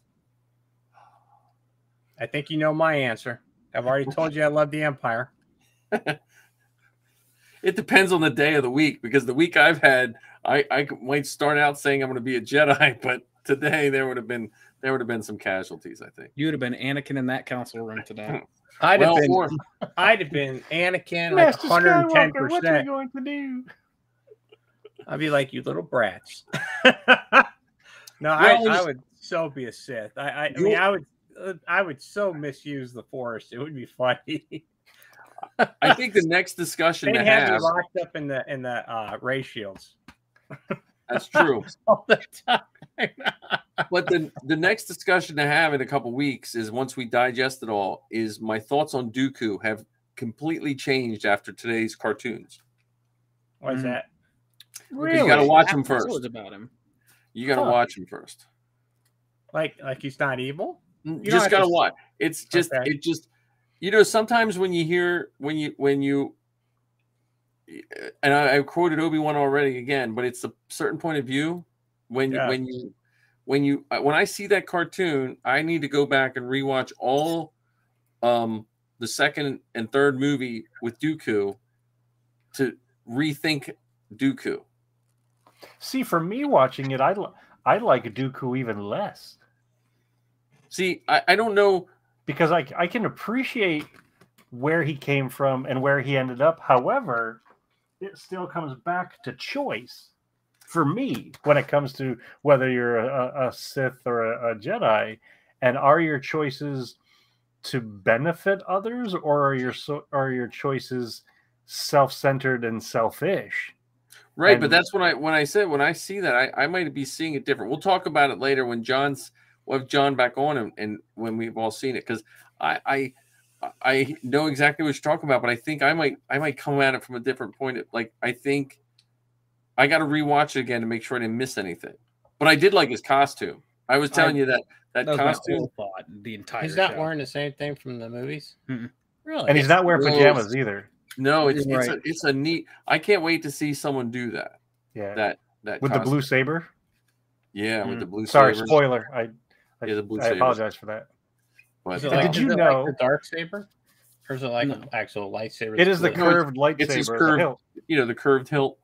I think you know my answer. I've already told you I love the Empire. It depends on the day of the week because the week I've had, I might start out saying I'm going to be a Jedi, but today there would have been some casualties. I think you would have been Anakin in that council room today. I'd have been Anakin like 110%. What are you going to do? I'd be like, you little brats. No, I would so be a Sith. I would so misuse the Force. It would be funny. I think the next discussion they had me locked up in the ray shields. That's true. All the time. But the next discussion to have in a couple weeks is once we digest it all. Is my thoughts on Dooku have completely changed after today's cartoons. Why is that? Really? You got to watch him first. About him. You got to watch him first. Like he's not evil. You just got to watch. It's just it just sometimes when you hear when you and I quoted Obi-Wan already again, but it's a certain point of view when I see that cartoon, I need to go back and rewatch all the second and third movie with Dooku to rethink Dooku. See, for me watching it, I like Dooku even less. See, I don't know because I can appreciate where he came from and where he ended up. However, it still comes back to choice for me when it comes to whether you're a Sith or a Jedi, and are your choices to benefit others or are your choices self-centered and selfish? Right, but that's when I see that I might be seeing it different. We'll talk about it later when we'll have John back on and when we've all seen it, because I know exactly what you're talking about, but I think I might come at it from a different point. Like I think I got to rewatch it again to make sure I didn't miss anything. But I did like his costume. I was telling you that costume. Thought the entire. He's not wearing the same thing from the movies. Mm-mm. Really, and he's not wearing pajamas either. No, it's a neat. I can't wait to see someone do that. Yeah, that with costume. the blue saber. Yeah, with the blue saber. Sorry, spoiler. I apologize for that. But did you know the dark saber, or is it like an actual lightsaber? It is the curved lightsaber. It's his curved, the curved hilt.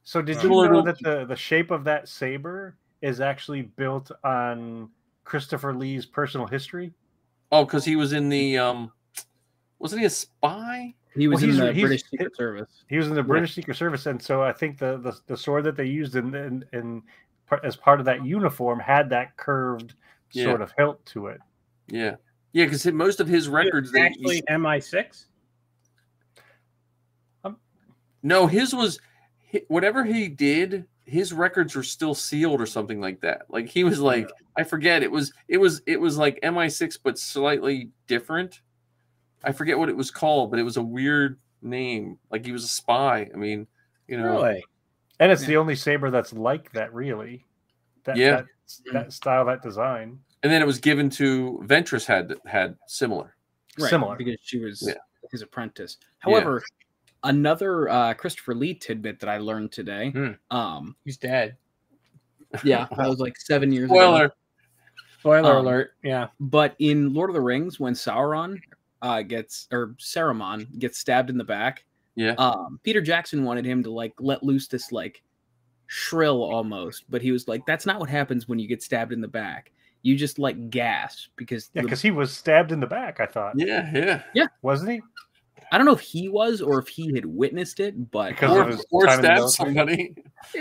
So did you know that the shape of that saber is actually built on Christopher Lee's personal history? Oh, because he was in the wasn't he a spy? He was in the British Secret Service. He was in the British Secret Service, and so I think the sword that they used in as part of that uniform had that curved sort of hilt to it. Yeah, because most of his records actually MI6. No, his was whatever he did, his records were still sealed or something like that. Like he was like, I forget. It was like MI6 but slightly different. I forget what it was called, but it was a weird name. Like he was a spy. I mean, you know. Really? And it's the only saber that's like that, really. That style, that design. And then it was given to Ventress had similar. Right, Similar. because she was his apprentice. However, another Christopher Lee tidbit that I learned today. He's dead. Yeah, that was like 7 years Spoiler. ago. Spoiler alert. Yeah. But in Lord of the Rings, when Saruman Saruman gets stabbed in the back, Peter Jackson wanted him to like let loose this like shrill almost, but he was like, that's not what happens when you get stabbed in the back. You just like gasp because he was stabbed in the back, I thought. Yeah. Wasn't he? I don't know if he was or if he had witnessed it, but or stabbed somebody.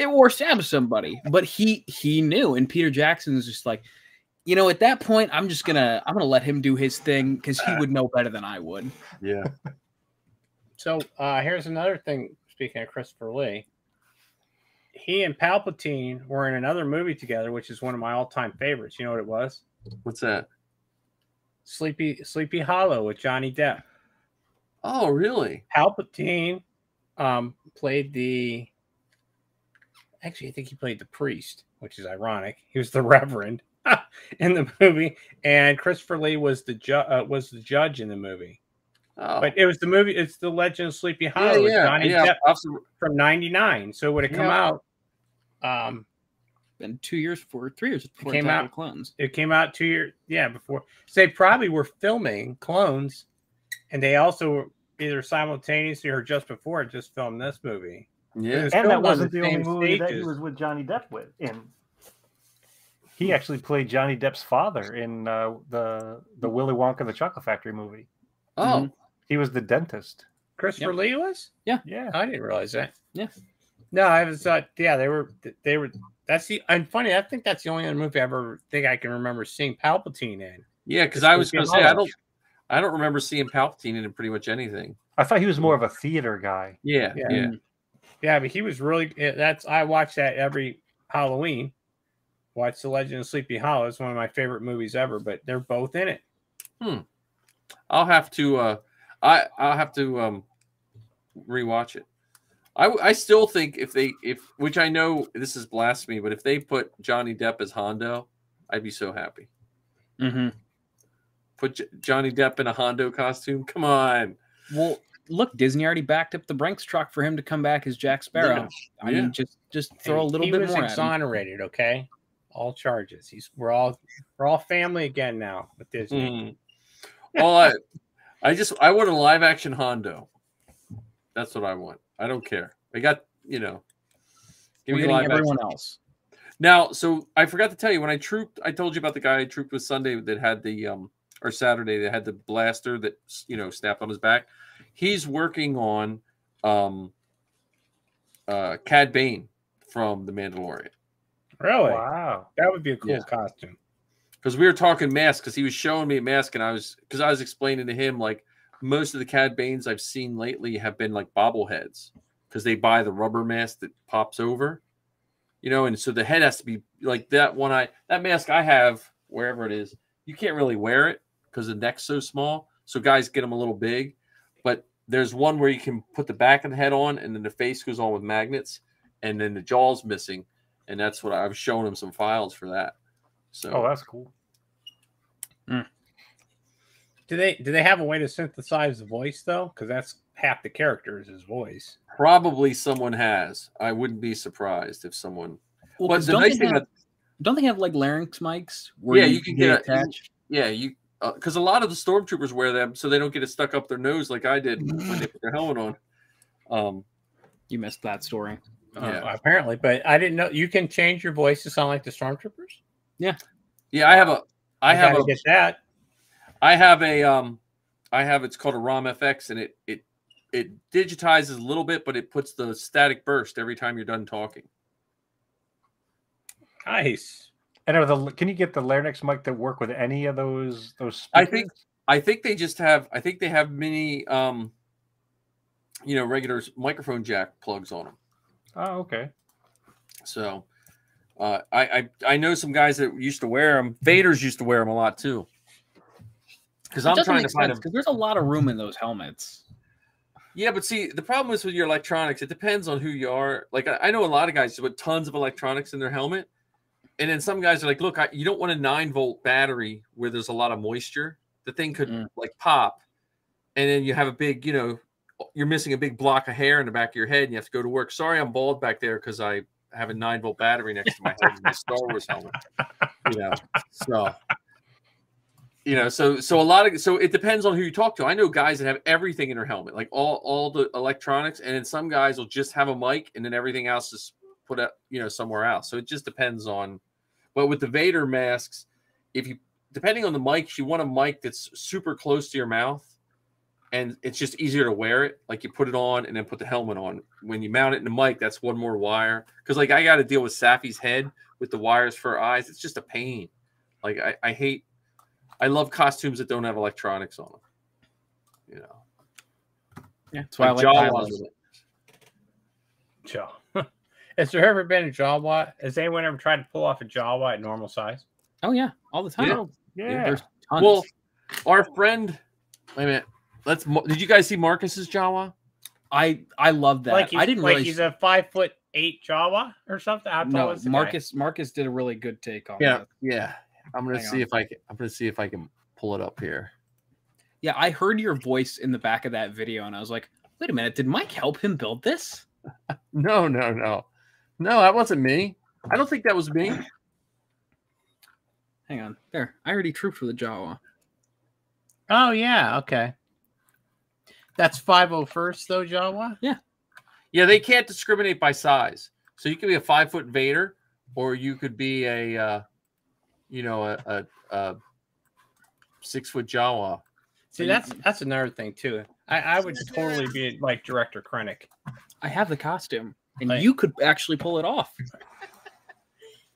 Or stabbed somebody. But he knew, and Peter Jackson was just like, you know, at that point, I'm gonna let him do his thing because he would know better than I would. Yeah. So here's another thing. Speaking of Christopher Lee, he and Palpatine were in another movie together, which is one of my all-time favorites. You know what it was? What's that? Sleepy Hollow with Johnny Depp. Oh, really? Palpatine played the. Actually, I think he played the priest, which is ironic. He was the Reverend in the movie, and Christopher Lee was the judge in the movie. Oh. But it was the movie. It's the Legend of Sleepy Hollow with Johnny Depp from '99. So it would have come out. And 3 years before it came out. Clones. It came out 2 years. Yeah, before. So they probably were filming Clones, and they also either simultaneously or just before just filmed this movie. Yeah, and that wasn't the only movie that he was with Johnny Depp in. He actually played Johnny Depp's father in the Willy Wonka and the Chocolate Factory movie. Oh, he was the dentist. Christopher Lee was? Yeah. I didn't realize that. Yeah. No, I was thought. Yeah, they were. That's the. And funny, I think that's the only other movie I ever think I can remember seeing Palpatine in. Yeah, because I was going to say I don't remember seeing Palpatine in pretty much anything. I thought he was more of a theater guy. Yeah. But he was really. I watch that every Halloween. Watch The Legend of Sleepy Hollow. It's one of my favorite movies ever. But they're both in it. I'll have to. I'll have to rewatch it. I still think if which I know this is blasphemy, but if they put Johnny Depp as Hondo, I'd be so happy. Put Johnny Depp in a Hondo costume. Come on. Well, look, Disney already backed up the Brinks truck for him to come back as Jack Sparrow. Yeah. I mean, just throw a little bit more. He was exonerated. Okay, all charges. We're all family again now with Disney. Well, I want a live action Hondo. That's what I want. I don't care. I got, give me live everyone action. else. Now, so I forgot to tell you when I trooped. I told you about the guy I trooped with Sunday that had the or Saturday that had the blaster that snapped on his back. He's working on Cad Bane from The Mandalorian. Really? Wow, that would be a cool costume. Because we were talking masks, because he was showing me a mask, and I was explaining to him like most of the Cad Banes I've seen lately have been like bobbleheads, because they buy the rubber mask that pops over, and so the head has to be like that one. That mask I have wherever it is, you can't really wear it because the neck's so small. So guys get them a little big, but there's one where you can put the back of the head on, and then the face goes on with magnets, and then the jaw's missing, and that's what I was showing him some files for that. So, that's cool. Do they have a way to synthesize the voice though? Because that's half the character is his voice. Probably someone has. I wouldn't be surprised if someone. Well, but the nice thing don't they have like larynx mics? Where you can get attached. Because a lot of the stormtroopers wear them so they don't get it stuck up their nose like I did when they put their helmet on. You missed that story. Apparently, but I didn't know you can change your voice to sound like the stormtroopers. Yeah. I have a. Get that. I have it's called a ROM FX, and it digitizes a little bit, but it puts the static burst every time you're done talking. Nice. And can you get the larynx mic to work with any of those speakers? I think they just have. I think they have mini, regular microphone jack plugs on them. Oh, okay. So I know some guys that used to wear them. Vaders used to wear them a lot too. Because I'm trying to find them. Because there's a lot of room in those helmets. Yeah, but see, the problem is with your electronics, it depends on who you are. Like, I know a lot of guys with tons of electronics in their helmet. And then some guys are like, look, you don't want a 9-volt battery where there's a lot of moisture. The thing could like pop. And then you have a big, you're missing a big block of hair in the back of your head and you have to go to work. Sorry, I'm bald back there because I have a 9-volt battery next to my head in my Star Wars helmet. So it depends on who you talk to. I know guys that have everything in their helmet, like all the electronics, and then some guys will just have a mic and then everything else is put up, somewhere else. So it just depends on. But with the Vader masks, depending on the mic, if you want a mic that's super close to your mouth, and it's just easier to wear it, like you put it on and then put the helmet on. When you mount it in the mic, that's one more wire. Because like I got to deal with Safi's head with the wires for her eyes. It's just a pain. Like I love costumes that don't have electronics on them. Yeah, that's why I like Jawas. Jaw. Has there ever been a Jawa? Has anyone ever tried to pull off a Jawa at normal size? Oh yeah, all the time. Yeah. There's tons. Well, our friend, wait a minute. Did you guys see Marcus's Jawa? I love that. I didn't really. He's a 5'8" Jawa or something. How tall is the guy? Marcus did a really good take on that. Yeah. I'm gonna see if I can pull it up here. Yeah, I heard your voice in the back of that video, and I was like, "Wait a minute, did Mike help him build this?" No, that wasn't me. I don't think that was me. Hang on, there. I already trooped with a Jawa. Oh yeah, okay. That's 501st though, Jawa. Yeah, they can't discriminate by size. So you could be a 5-foot Vader, or you could be a 6-foot Jawa. See, that's another thing too. I would totally be like Director Krennic. I have the costume, and you could actually pull it off.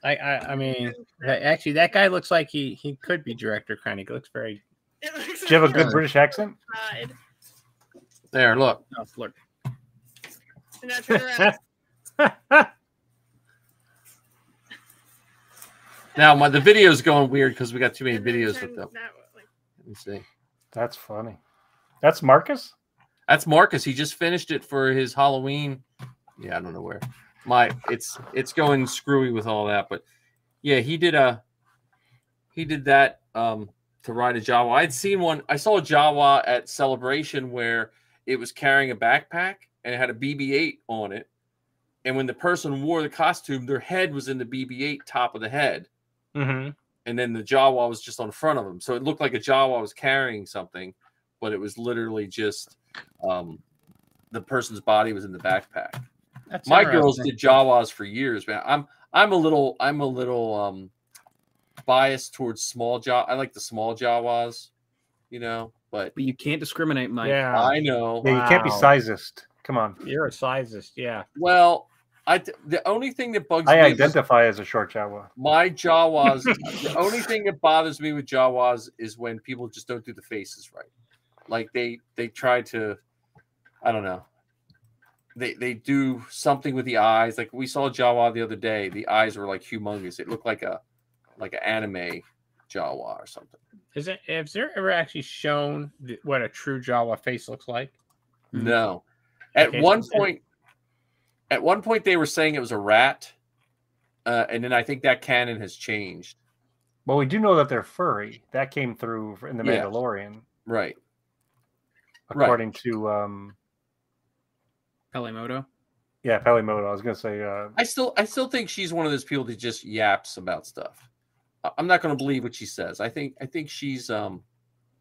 I mean, actually, that guy looks like he could be Director Krennic. Looks very. Do you have a good British accent? There, look. Oh, look. Now turn around. Now the video's going weird because we got too many videos with them. Let me see. That's funny. That's Marcus? That's Marcus. He just finished it for his Halloween. Yeah, I don't know where. It's going screwy with all that, but yeah, he did that to ride a Jawa. I'd seen one. I saw a Jawa at Celebration where it was carrying a backpack and it had a BB-8 on it. And when the person wore the costume, their head was in the BB-8 top of the head. Mm-hmm. And then the Jawa was just on front of him. So it looked like a Jawa was carrying something, but it was literally just the person's body was in the backpack. My girls did Jawas for years, man. I'm a little biased towards small Jawa. I like the small Jawas, but you can't discriminate, Mike. Yeah, I know. Yeah, you can't be sizist. Come on. You're a sizist, yeah. Well, the only thing that bugs me. I identify as a short Jawa. My Jawas. The only thing that bothers me with Jawas is when people just don't do the faces right. Like they try to, I don't know. They do something with the eyes. Like we saw Jawa the other day. The eyes were like humongous. It looked like an anime Jawa or something. Has there ever actually shown what a true Jawa face looks like? No. At one point they were saying it was a rat, and then I think that canon has changed. Well, we do know that they're furry. That came through in the Mandalorian, right? According to Pelimoto. Yeah, Pelimoto. I was gonna say. I still think she's one of those people that just yaps about stuff. I'm not going to believe what she says. I think she's. Yeah,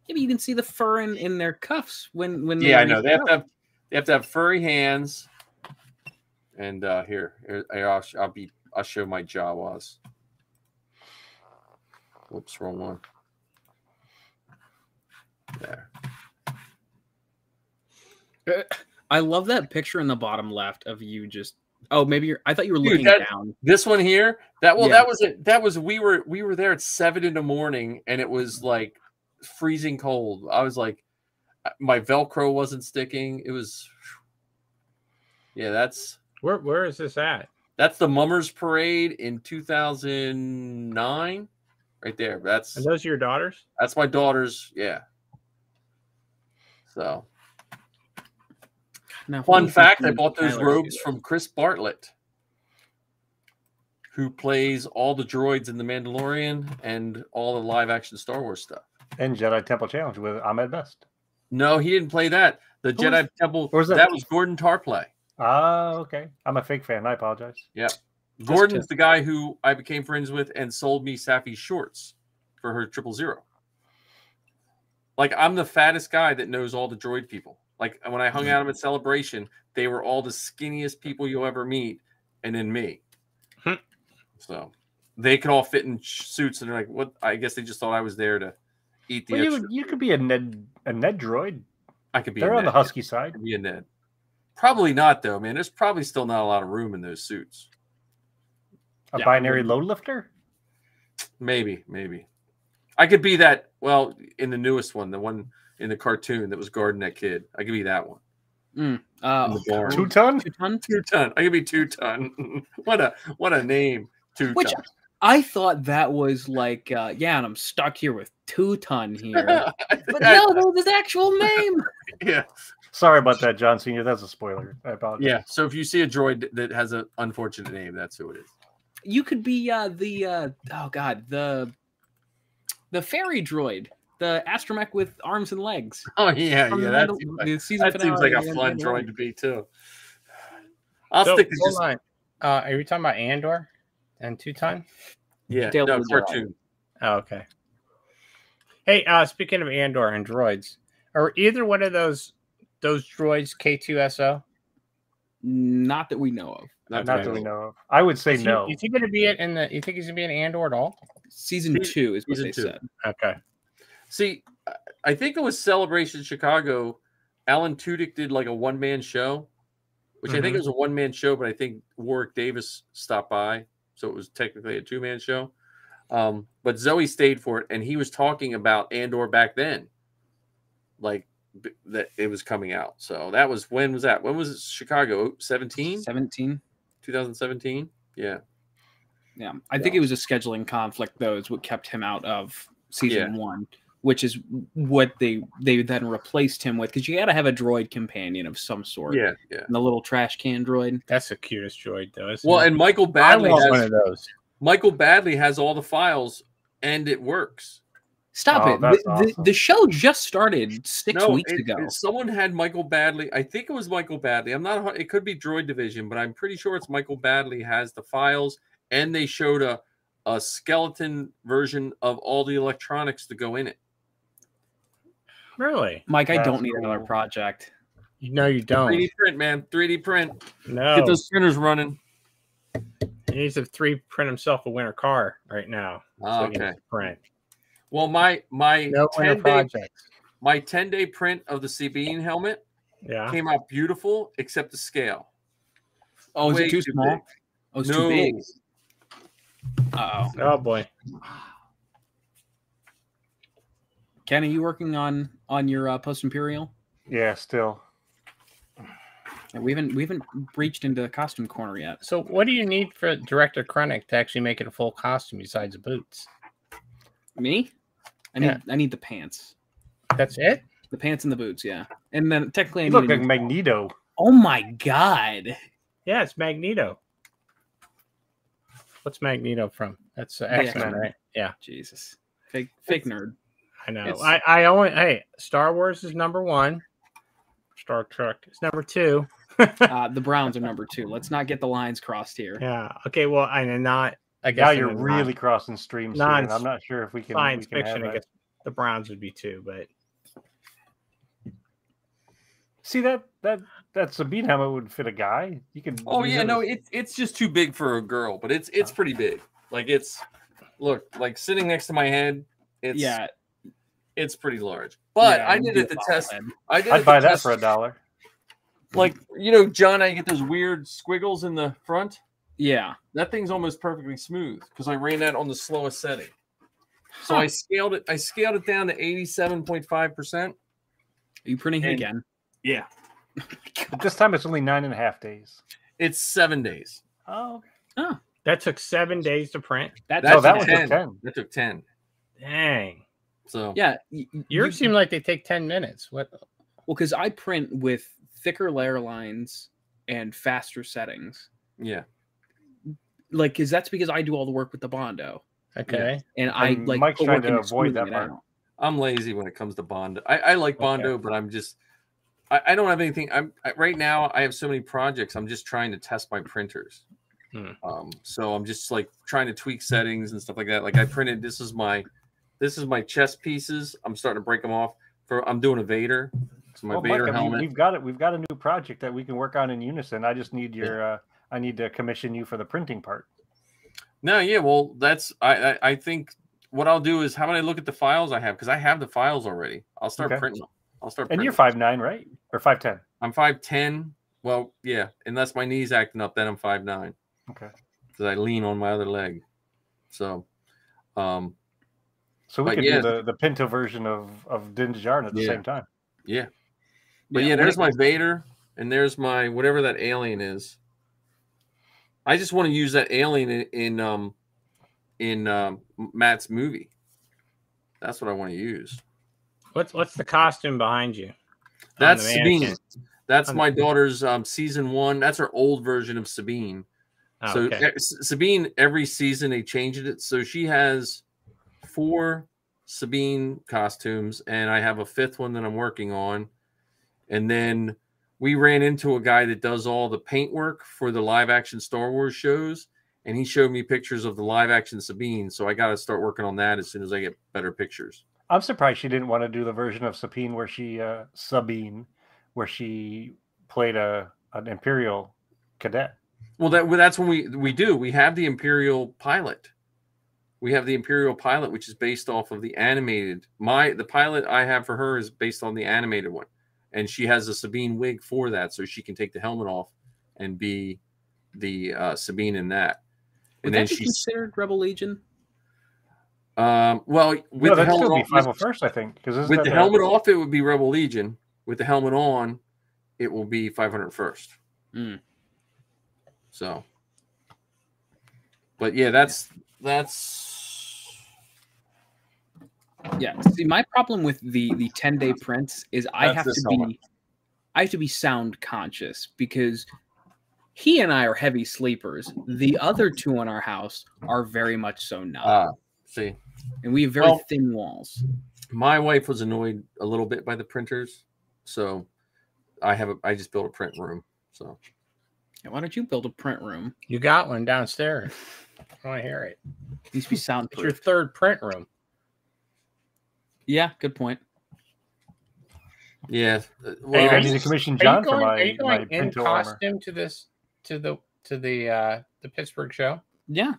but you can see the fur in their cuffs when. Yeah, I know they have to have furry hands. And here I'll show my Jawas. Whoops, wrong one. There. I love that picture in the bottom left of you just. Oh, maybe I thought you were looking down. This one here. That was it. That was we were there at 7 a.m. and it was like freezing cold. I was like, my Velcro wasn't sticking. It was. Yeah, that's. Where is this at? That's the Mummers Parade in 2009, right there. Are That's those your daughters? my daughter's. Yeah. So, Now, fun who fact: I thinks bought those Tyler robes should- from Chris Bartlett, who plays all the droids in The Mandalorian and all the live-action Star Wars stuff. And Jedi Temple Challenge with Ahmed Best. No, he didn't play that. The Who Jedi was- Temple. or was that that- was Gordon Tarplay. Ah, okay. I'm a fake fan. I apologize. Yep. Gordon's the guy who I became friends with and sold me Safi's shorts for her 000. Like, I'm the fattest guy that knows all the droid people. Like, when I hung out at Celebration, they were all the skinniest people you'll ever meet, and then me. So they could all fit in suits, and they're like, "What?" I guess they just thought I was there to eat the Well, extra. you could be a Ned droid. I could be. They're a on the Ned. husky side. I could be a Ned. Probably not, though, man. There's probably still not a lot of room in those suits. A Yeah. binary load lifter. Maybe. I could be that. Well, in the newest one, the one in the cartoon that was guarding that kid, I could be that one. In the barn. 2 ton. 2 ton? 2 ton. I could be 2 ton. what a name. 2 Which ton. I thought that was like, yeah, and I'm stuck here with 2 ton here. But I- no, that was his actual name. Yeah. Sorry about that, John Senior. That's a spoiler. I apologize. Yeah. So if you see a droid that has an unfortunate name, that's who it is. You could be the fairy droid, the astromech with arms and legs. Oh yeah, From yeah. the That Mandal- seems like, the season that seems like finale a of fun Mandalorian. droid to be too. I'll So, stick to hold just on. Are you talking about Andor and 2 ton? yeah. Dale No, Laurel. cartoon. Oh, okay. Hey, speaking of Andor and droids, are either one of those droids K2SO? Not that we know of. Not that we know of. I would say no. Is he going to be it in the? You think he's going to be in Andor at all? Season 2 is what Season they 2. said. Okay. See, I think it was Celebration Chicago. Alan Tudyk did like a one-man show, which I think it was a one-man show, but I think Warwick Davis stopped by, so it was technically a two-man show. But Zoe stayed for it, and he was talking about Andor back then, like that it was coming out. So that was when was that? When was it? Chicago 17? 17. 2017? Yeah. Yeah. I think it was a scheduling conflict, though, is what kept him out of season 1, which is what they then replaced him with, because you got to have a droid companion of some sort. Yeah. And the little trash can droid. That's the cutest droid, though. Isn't Well, it? and Michael I Badley want has one of those. Michael Badley has all the files, and it works. Stop Oh, it. that's The, awesome. the show just started 6 weeks ago. Someone had Michael Badley. I think it was Michael Badley. I'm not. It could be Droid Division, but I'm pretty sure it's Michael Badley has the files, and they showed a skeleton version of all the electronics to go in it. Really? Mike, I That's don't need another cool. project. No, you don't. 3D print, man. 3D print. No. Get those printers running. He needs to 3D print himself a winter car right now. Oh, he can okay. Print. Well, my No winter 10-day projects. my 10-day print of the Sabine helmet Yeah. came out beautiful, except the scale. Oh, is Way it too small? big. Oh, it's No. too big. Uh-oh. Oh boy. Ken, are you working on your post-imperial? Yeah, still. We haven't breached into the costume corner yet. So, what do you need for Director Krennic to actually make it a full costume besides the boots? Me? I need the pants. That's it. The pants and the boots, yeah. And then technically I You need look a like new- Magneto. Oh my god. Yeah, it's Magneto. What's Magneto from? That's X-Men, X-Men. right? Yeah, Jesus. Fake nerd. I know. It's- I only Star Wars is number 1. Star Trek is number 2. The Browns are number 2. Let's not get the lines crossed here. Yeah. Okay. Well, I'm not. I guess Now in you're a really crossing streams here, and I'm not sure if we can. science we can have fiction. I that. guess the Browns would be 2, but See that Sabine helmet would fit a guy. You could. Oh use yeah, it no, as- it's just too big for a girl, but it's pretty big. Like like sitting next to my head. It's pretty large. But Yeah, I it'd did be it a to test. bobblehead. I did. it I'd to buy that test- for $1. Like John, I get those weird squiggles in the front. Yeah. That thing's almost perfectly smooth because I ran that on the slowest setting. So I scaled it. I scaled it down to 87.5%. Are you printing it And- again? Yeah. But this time it's only 9.5 days. It's 7 days. Oh, okay. That took 7 days to print. That's That Oh, that took one 10. took 10. That took 10. Dang. So yeah. Yours seem like they take 10 minutes. What? Well, because I print with thicker layer lines and faster settings. yeah. Like, because that's because I do all the work with the Bondo, Okay. and I And like Mike's put trying work to into avoid smoothing that it part. out. I'm lazy when it comes to Bondo. I like Bondo, but I'm just I don't have anything. Right now I have so many projects. I'm just trying to test my printers. So I'm just like trying to tweak settings and stuff like that. Like I printed this is my chest pieces. I'm starting to break them off I'm doing a Vader. So my Well, Vader Mike, I mean, helmet. we've got a new project that we can work on in unison. I just need your I need to commission you for the printing part. No, yeah, well, I think what I'll do is how about I look at the files I have because I have the files already. I'll start Okay. printing them. And you're 5'9", right? Or 5'10"? I'm 5'10". Well, yeah, unless my knee's acting up, then I'm 5'9". Okay. Because I lean on my other leg. So, So we but could yeah. do the Pinto version of Din Djarin at the Yeah. same time. yeah. But yeah, there's my Vader, and there's my whatever that alien is. I just want to use that alien in Matt's movie. That's what I want to use. What's the costume behind you? That's the Sabine. mannequin? That's my daughter's season 1. That's her old version of Sabine. Oh, So okay. Sabine, every season they changed it. So she has 4 Sabine costumes, and I have a 5th one that I'm working on. And then we ran into a guy that does all the paint work for the live action Star Wars shows, and he showed me pictures of the live action Sabine. So I got to start working on that as soon as I get better pictures. I'm surprised she didn't want to do the version of Sabine where she played an Imperial cadet. Well, that's when we do. We have the Imperial pilot. We have the Imperial pilot, which is based off of the animated. The pilot I have for her is based on the animated one, and she has a Sabine wig for that, so she can take the helmet off and be the Sabine in that. Would And then that be she's considered Rebel Legion? well with No, the that'd helmet still be off, 501st, I think. Because with the helmet off, it would be Rebel Legion. With the helmet on, it will be 501st. Mm. So, but yeah, that's Yeah. See, my problem with the 10-day prints is I That's have this to helmet. be sound conscious because he and I are heavy sleepers. The other 2 in our house are very much so not. See, And we have very thin walls. my wife was annoyed a little bit by the printers, so I just built a print room. So Yeah, why don't you build a print room? You got one downstairs. I want to hear it. It needs to be It's your soundproof. third print room. Yeah, good point. yeah, Hey, well, I need to commission John for are you my going in Pinto armor. costume to the Pittsburgh show? Yeah,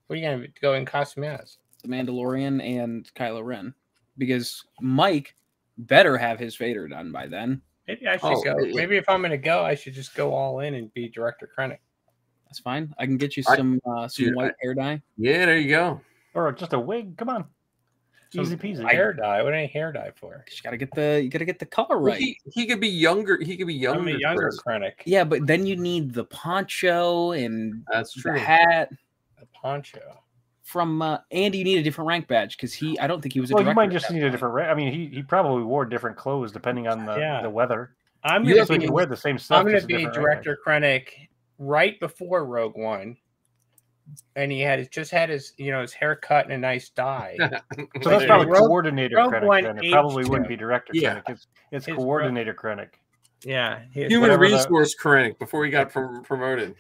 What are you going to go in costume as? the Mandalorian and Kylo Ren, because Mike better have his Vader done by then. Maybe I should Oh, go. yeah. Maybe if I'm going to go, I should just go all in and be Director Krennic. That's fine. I can get you I- some dude, white hair dye. yeah, there you go. Or just a wig. Come on. Some Easy peasy. Hair dye. What any hair dye for? You gotta get the color Well, right. he could be younger. He could be younger. I'm a younger Chris. Krennic. Yeah, but then you need the poncho and That's the true. hat A poncho. from and you need a different rank badge because I don't think he was a Well, you director might at just that need a point. different. I mean, he probably wore different clothes depending on Yeah. the weather. I'm You going have So to he be, can wear the same stuff. I'm going just to a be different rank Director Krennic right before Rogue One. And he just had his his hair cut and a nice dye. badge. So that's Like, probably Rogue- coordinator Rogue Krennic. One Then it aged probably him. wouldn't be director Yeah. Krennic. It's His coordinator Krennic. Yeah. Human whatever the- resource Krennic before he got promoted.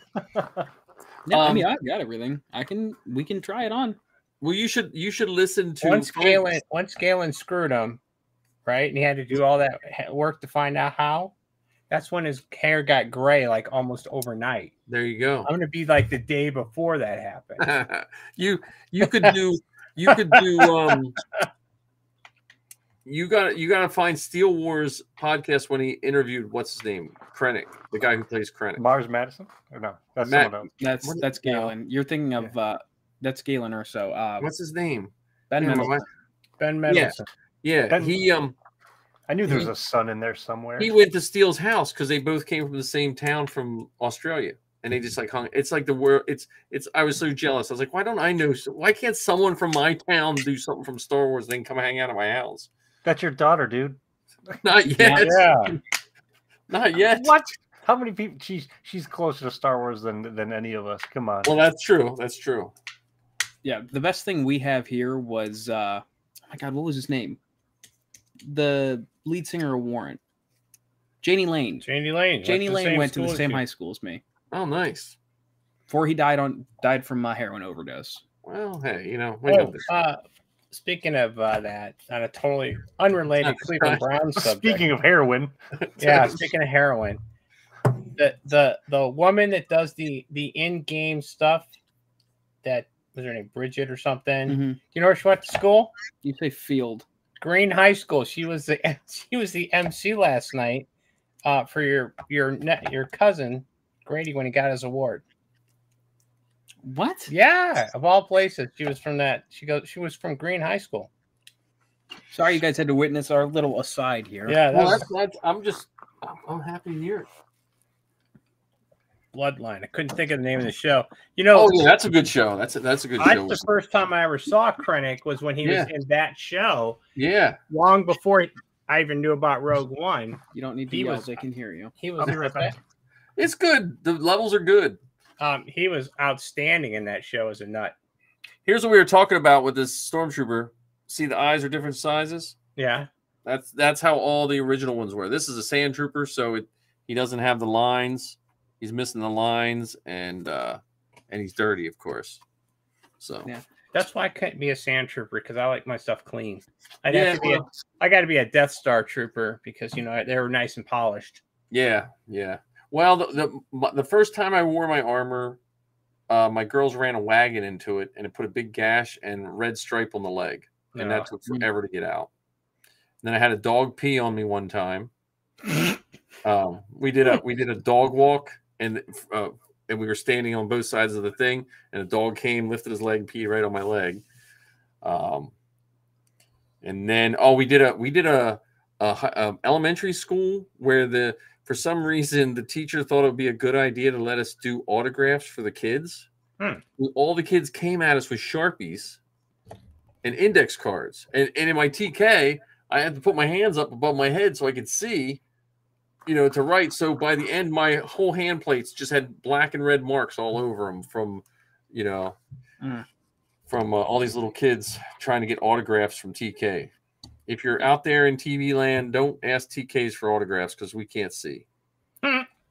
Yeah, I Um, mean I've got everything. We can try it on. Well, you should listen to Once Galen screwed him, right, and he had to do all that work to find out how. That's when his hair got gray, like almost overnight. There you go. I'm gonna be like the day before that happened. you could do you gotta find Steel Wars podcast when he interviewed what's his name, Krennic, the guy who plays Krennic. Mars Madison? Or no, that's Matt- someone else. That's Galen. You're thinking of that's Galen or so. What's his name? Ben Yeah, Mendelsohn. Ben Mendelsohn. Yeah, Ben- he I knew there was a son in there somewhere. he went to Steele's house because they both came from the same town from Australia, and they just like hung. It's like the world. It's. I was so jealous. I was like, why don't I know? Why can't someone from my town do something from Star Wars? Then come hang out at my house. That's your daughter, dude. Not yet. Yeah. Not yet. What? How many people? She's closer to Star Wars than any of us. Come on. Well, that's true. That's true. Yeah, the best thing we have here was oh my god, what was his name? The lead singer of Warrant. Janie Lane. Janie Lane. Janie Lane went to the school as same you. high school as me. Oh, nice. Before he died from a heroin overdose. Well, hey, you know. We know this. Speaking of that, on a totally unrelated Cleveland Browns subject. Speaking of heroin, Yeah, speaking of heroin, the woman that does the in-game stuff, that was her name Bridget or something. Mm-hmm. You know where she went to school? You say Field. Green High School. She was the MC last night for your cousin Grady when he got his award. What? Yeah, of all places, she was from that. She was from Green High School. Sorry, you guys had to witness our little aside here. Yeah, Well, that's I'm happy to hear it. Bloodline. I couldn't think of the name of the show. You know, Oh, yeah, that's a good show. That's a good show. the first time I ever saw Krennic was when he was in that show. Yeah. Long before I even knew about Rogue One. You don't need to He yell; was- they can hear you. He was I'll be right back. It's good. The levels are good. he was outstanding in that show as a nut. Here's what we were talking about with this stormtrooper. See, the eyes are different sizes. Yeah. That's how all the original ones were. This is a sand trooper, so he doesn't have the lines. He's missing the lines, and he's dirty, of course. So Yeah. That's why I couldn't be a sand trooper because I like my stuff clean. I got to be a Death Star trooper because they were nice and polished. yeah. Well, the first time I wore my armor, my girls ran a wagon into it, and it put a big gash and red stripe on the leg, and that took forever to get out. And then I had a dog pee on me one time. We did a dog walk, and we were standing on both sides of the thing, and a dog came, lifted his leg, peed right on my leg. And then we did a elementary school where for some reason the teacher thought it would be a good idea to let us do autographs for the kids. All the kids came at us with Sharpies and index cards, and in my TK, I had to put my hands up above my head so I could see, to write. So by the end, my whole hand plates just had black and red marks all over them from all these little kids trying to get autographs from TK. If you're out there in TV land, don't ask TKs for autographs because we can't see.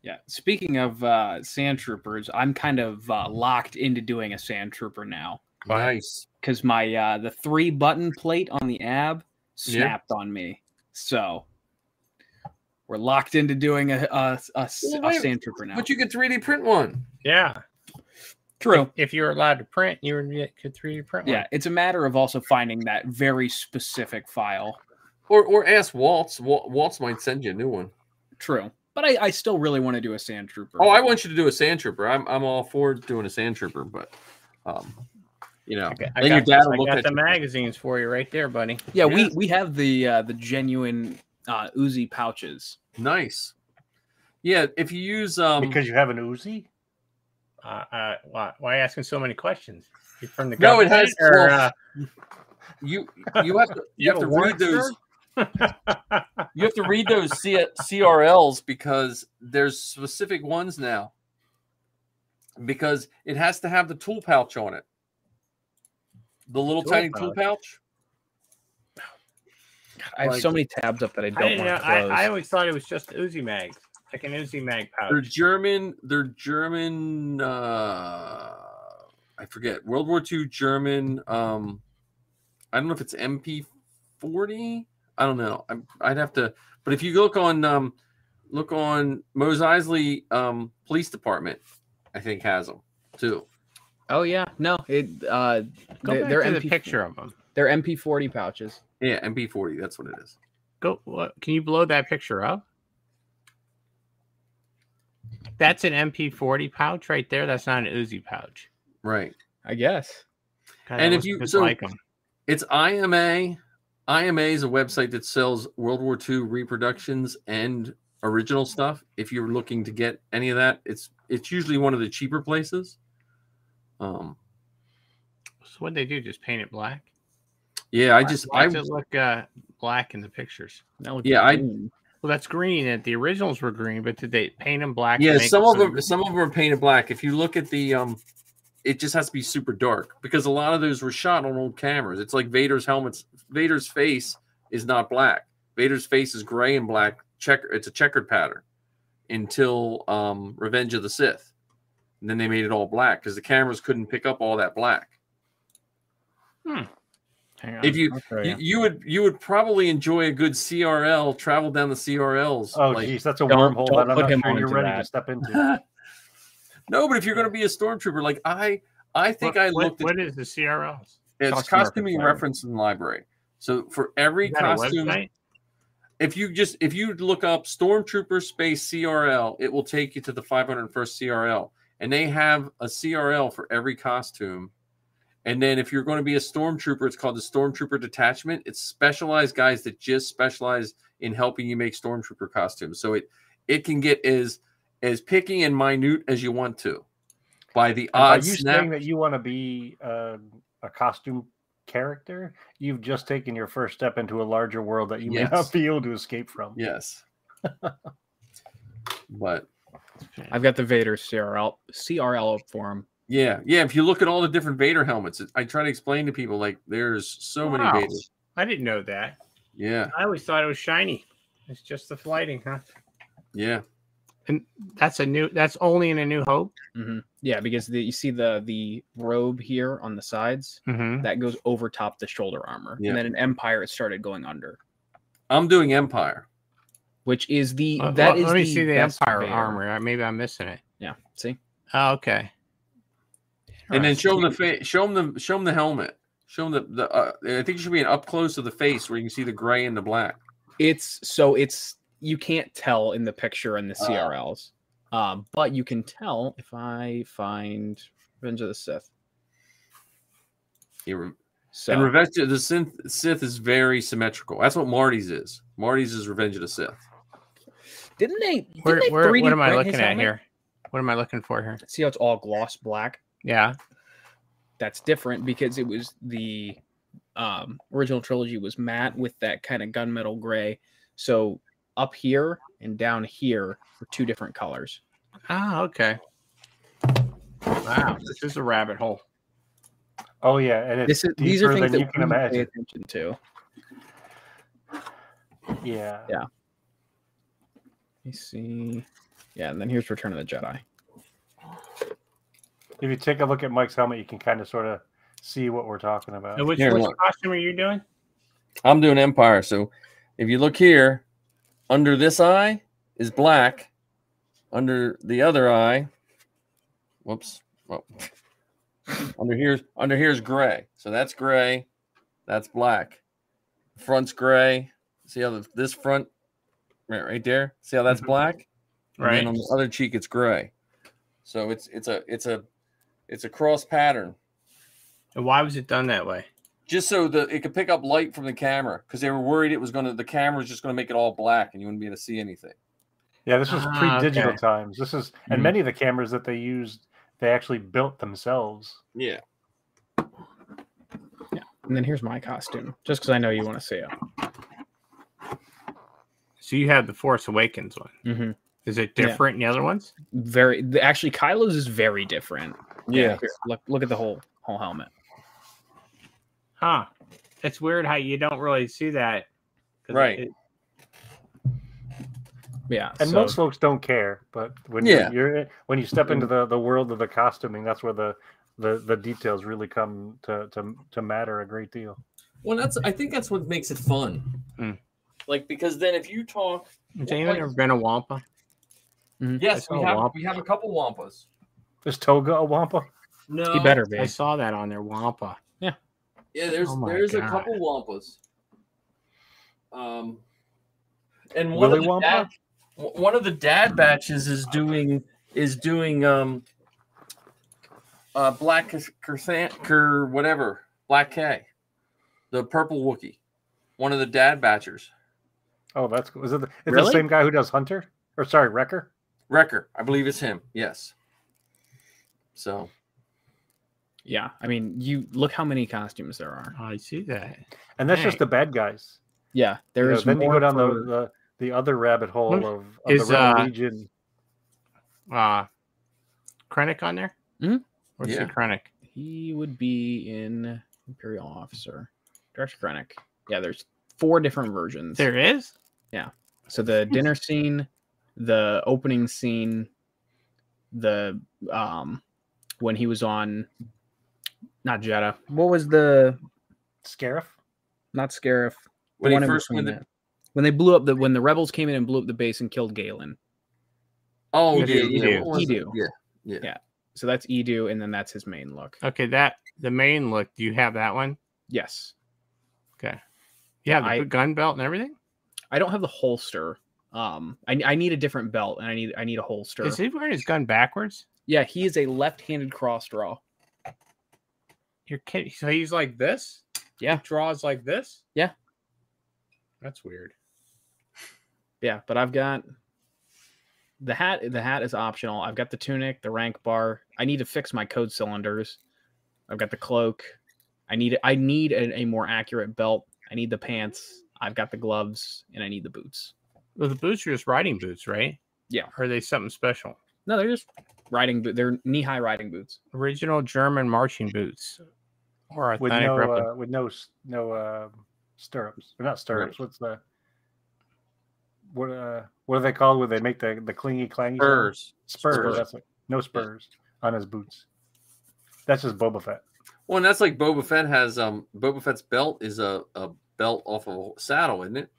Yeah. Speaking of sand troopers, I'm kind of locked into doing a sand trooper now Nice. because my the 3-button plate on the ab snapped on me. So we're locked into doing a sand trooper now. But you could 3D print one. Yeah. True. If you're allowed to print, you could 3D print one. Yeah, it's a matter of also finding that very specific file. Or ask Waltz. Waltz might send you a new one. True. But I still really want to do a sand trooper. Oh, I want you to do a sand trooper. I'm all for doing a sand trooper, but I then your dad will look got at the you. magazines for you right there, buddy. Yeah, we have the genuine Uzi pouches. Nice. Yeah, if you use because you have an Uzi. Why are you asking so many questions? You're from the No, it government? has- Or, well, you have to read those. You have to read those CRLs because there's specific ones now. Because it has to have the tool pouch on it. The little tiny tool pouch. I have so many tabs up that I I don't didn't want know. to close. I always thought it was just Uzi mags, like an Uzi mag pouch. They're German. I forget. World War II German. I don't know if it's MP40. I don't know. I'd have to. But if you look on Mos Eisley Police Department, I think has them too. Oh yeah, no, it Go back they're to the MP picture of them. They're MP40 pouches. Yeah, MP40. That's what it is. Go. What? Can you blow that picture up? That's an MP40 pouch right there. That's not an Uzi pouch. Right. I guess. God, And that if you- looks just so- like 'em. It's IMA. IMA is a website that sells World War II reproductions and original stuff. If you're looking to get any of that, it's it's usually one of the cheaper places. So what they do? Just paint it black? Yeah, Why does it look black in the pictures? Green. Well, that's green, and the originals were green, but did they paint them black? Yeah, to make some it of so- them are painted black. If you look at the it just has to be super dark because a lot of those were shot on old cameras. It's like Vader's helmets. Vader's face is not black. Vader's face is gray and black. It's a checkered pattern until Revenge of the Sith. And then they made it all black because the cameras couldn't pick up all that black. Hang on. If I'll show you. you would probably enjoy a good CRL, travel down the CRLs. Oh, like, geez, that's a don't wormhole put that I'm him not sure you're onto ready that. to step into. No, but if you're going to be a stormtrooper, like I think I looked at What is the CRLs? it's Costume costuming reference in the library. So for every Is that a costume, website? if you look up Stormtrooper space CRL, it will take you to the 501st CRL, and they have a CRL for every costume. And then if you're going to be a stormtrooper, it's called the Stormtrooper Detachment. It's specialized guys that just specialize in helping you make stormtrooper costumes. So it can get as picky and minute as you want to. By the Are odds you snap. saying that you want to be a costume character? You've just taken your first step into a larger world that you may Yes. not be able to escape from. Yes. But I've got the Vader CRL up for him. yeah. If you look at all the different Vader helmets, I try to explain to people like there's so many Wow. Vaders. I didn't know that. Yeah. I always thought it was shiny. It's just the lighting, huh? Yeah. And that's only in A New Hope. Yeah, because you see the robe here on the sides Mm-hmm. that goes over top the shoulder armor, Yeah. and then in Empire it started going under, I'm doing Empire. which is the Let me see the best Empire Vader. armor. Maybe I'm missing it. Yeah, see, Oh, okay. And then Alright. show them the face. Show them the helmet. Show them the. I think it should be an up close of the face where you can see the gray and the black. it's you can't tell in the picture in the CRLs, but you can tell if I find Revenge of the Sith. So And Revenge of the Sith is very symmetrical. That's what Marty's is. Marty's is Revenge of the Sith. didn't they? What 3D am I print looking his at helmet? here? What am I looking for here? See how it's all gloss black? Yeah. That's different because it was the original trilogy was matte with that kind of gunmetal gray. So up here and down here were two different colors. Oh, okay. Wow, this is a rabbit hole. Oh yeah, and it's These are deeper things than that you can we pay imagine. attention to. Yeah. Yeah. Let me see. Yeah, and then here's Return of the Jedi. If you take a look at Mike's helmet, you can kind of sort of see what we're talking about. Which Here, look. costume are you doing? I'm doing Empire. So if you look here, under this eye is black. Under the other eye, whoops. Oh. Under here's gray. So that's gray. That's black. Front's gray. See how this front right there? See how that's black? And Right. then on the other cheek it's gray. So it's a cross pattern. And why was it done that way? Just so that it could pick up light from the camera, because they were worried the camera was just gonna make it all black and you wouldn't be able to see anything. Yeah, this was Ah, pre-digital okay. times. This is, and Mhm. many of the cameras that they used, they actually built themselves. Yeah. And then here's my costume, just because I know you want to see it. So you have the Force Awakens one. Mm-hmm. Is it different in the other ones? Actually, Kylo's is very different. Yeah. Here, look at the whole helmet. Huh. It's weird how you don't really see that. 'Cause Right. Yeah, And so, most folks don't care, but when Yeah. when you step into the world of the costuming, that's where the details really come to matter a great deal. Well, I think that's what makes it fun. Mm. Like, because then if you talk, Has anyone ever been a Wampa? yes, I saw we have a couple Wampas. Is Toga a Wampa? No, he better be. I saw that on there, Wampa. Yeah, there's Oh my a God. couple Wampas. And Willy Wampa? one of the dad batches is doing Black whatever, Black K, the purple Wookiee, one of the dad batchers. Oh, that's cool. Is it the Really? same guy who does Hunter? Or sorry, Wrecker? Wrecker. I believe it's him. Yes. So. Yeah, I mean, you look how many costumes there are. I see that. And that's just the bad guys. Yeah, there is. Then you go down for... the other rabbit hole of Is, the Rebel Legion. Krennic on there? Mm-hmm. What's the Krennic? He would be in Imperial Officer. Director Krennic. Yeah, there's 4 different versions. There is? Yeah. So the dinner scene, the opening scene, the when he was on not Jeddah. What was the Scarif? Not Scarif. When he first went when they blew up when the rebels came in and blew up the base and killed Galen. Oh, Edu. Yeah. So that's Edu, and then that's his main look. Okay, the main look. Do you have that one? Yes. Okay. Yeah, the gun belt and everything. I don't have the holster. I need a different belt, and I need a holster. Is he wearing his gun backwards? Yeah, he is a left-handed cross draw. You're kidding? So he's like this? Yeah. He draws like this? Yeah. That's weird. Yeah, but I've got the hat. The hat is optional. I've got the tunic, the rank bar. I need to fix my code cylinders. I've got the cloak. I need a more accurate belt. I need the pants. I've got the gloves, and I need the boots. Well, the boots are just riding boots, right? Yeah. Or are they something special? No, they're just riding. They're knee-high riding boots. Original German marching boots, or with no stirrups. Or not stirrups. Right. What's the what are they called when they make the clingy clangy Spurs. Spurs. That's it. No spurs on his boots. That's just Boba Fett. Well, and that's like Boba Fett has Boba Fett's belt is a belt off of a saddle, isn't it?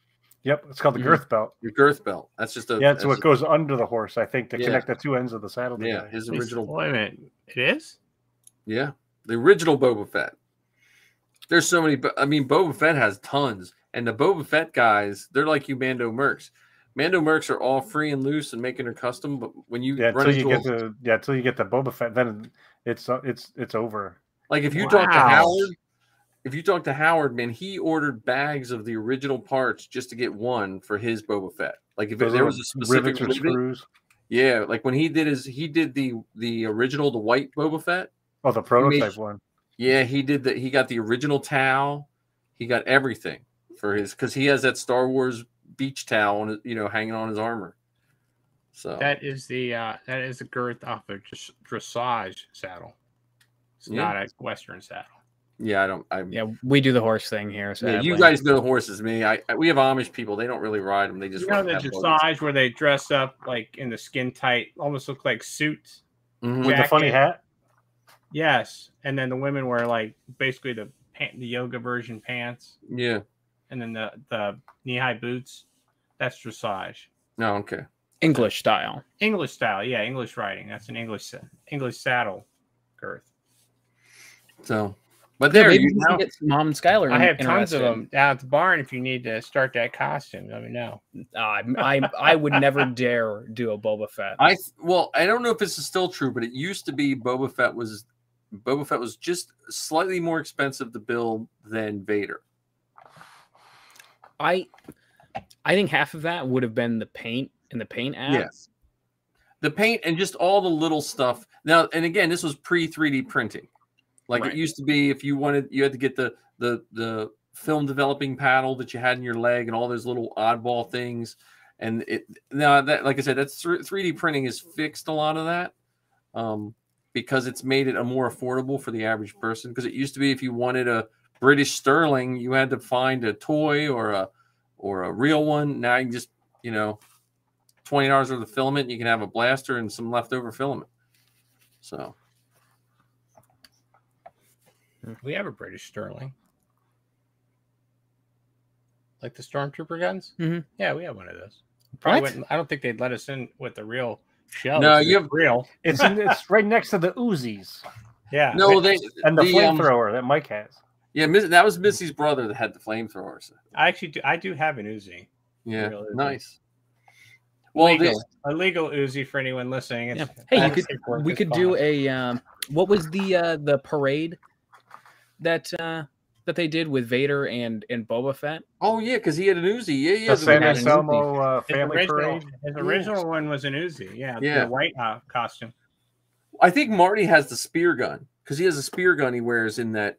Yep, it's called the girth belt. Your girth belt. That's just a it's what goes under the horse, I think, to connect the 2 ends of the saddle together. Yeah, his original. Wait a minute, it is? Yeah, the original Boba Fett. There's so many. I mean, Boba Fett has tons, and the Boba Fett guys, they're like you, Mando Mercs. Mando Mercs are all free and loose and making their custom, but when you until you get to Boba Fett, then it's over. Like if you talk to Howard, man, he ordered bags of the original parts just to get one for his Boba Fett. Like if there was a specific screws. Yeah, like when he did the original, the white Boba Fett. Oh, the prototype one. Yeah, he did that. He got the original towel. He got everything for his, because he has that Star Wars beach towel on, hanging on his armor. So that is the girth off a dressage saddle. It's not a Western saddle. Yeah, we do the horse thing here. So yeah, you guys know the horses. Me, we have Amish people. They don't really ride them. They just the dressage where they dress up like in the skin tight, almost look like suits with the funny hat. Yes, and then the women wear like basically the yoga version pants. Yeah, and then the knee-high boots. That's dressage. No, okay. English style. English style, yeah, English riding. That's an English saddle girth. So, but there you get Mom Skylar. I have tons of them down at the barn. If you need to start that costume, let me know. I would never dare do a Boba Fett. I don't know if this is still true, but it used to be Boba Fett was just slightly more expensive to build than Vader. I think half of that would have been the paint and the paint ad. Yes. The paint and just all the little stuff. Now, and again, this was pre-3D printing. Like It used to be, if you wanted, you had to get the film developing paddle that you had in your leg and all those little oddball things. And now that, like I said, that's 3D printing has fixed a lot of that. Because it's made it a more affordable for the average person. Because it used to be, if you wanted a British Sterling, you had to find a toy or a real one. Now you can just, $20 worth of filament. You can have a blaster and some leftover filament. So we have a British Sterling, like the Stormtrooper guns. Mm-hmm. Yeah, we have one of those. Probably I don't think they'd let us in with the real shell. No, you have real. It's right next to the Uzis. Yeah. No, and the flamethrower that Mike has. Yeah, that was Missy's brother that had the flamethrowers. I do have an Uzi. Yeah, Uzi. Nice. Well, a legal Uzi for anyone listening. Hey, we could do a what was the parade that that they did with Vader and Boba Fett? Oh yeah, because he had an Uzi. Yeah, The San had an Anselmo His family original, parade. his original one was an Uzi. Yeah, Yeah. the white costume. I think Marty has the spear gun because he has a spear gun he wears in that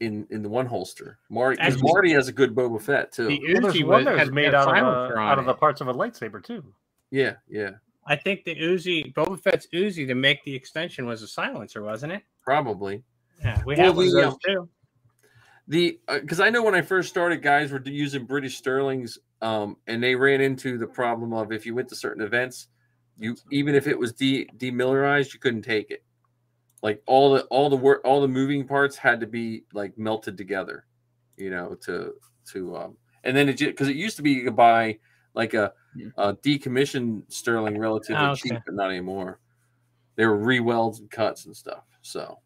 in the one holster. Marty, because Actually, Marty has a good Boba Fett too. The Well, there's Uzi one that was had made a out silencer on of the it. parts of a lightsaber too. Yeah, yeah, I think the Uzi, Boba Fett's Uzi to make the extension was a silencer, wasn't it? probably. Yeah, we Well, have one of the, those too. The because I know when I first started, guys were using British Sterlings, and they ran into the problem of if you went to certain events, you even if it was demilitarized, you couldn't take it. Like all the moving parts had to be like melted together, you know, and then because it used to be you could buy like a decommissioned Sterling relatively cheap, but not anymore. They were re-welds and cuts and stuff. So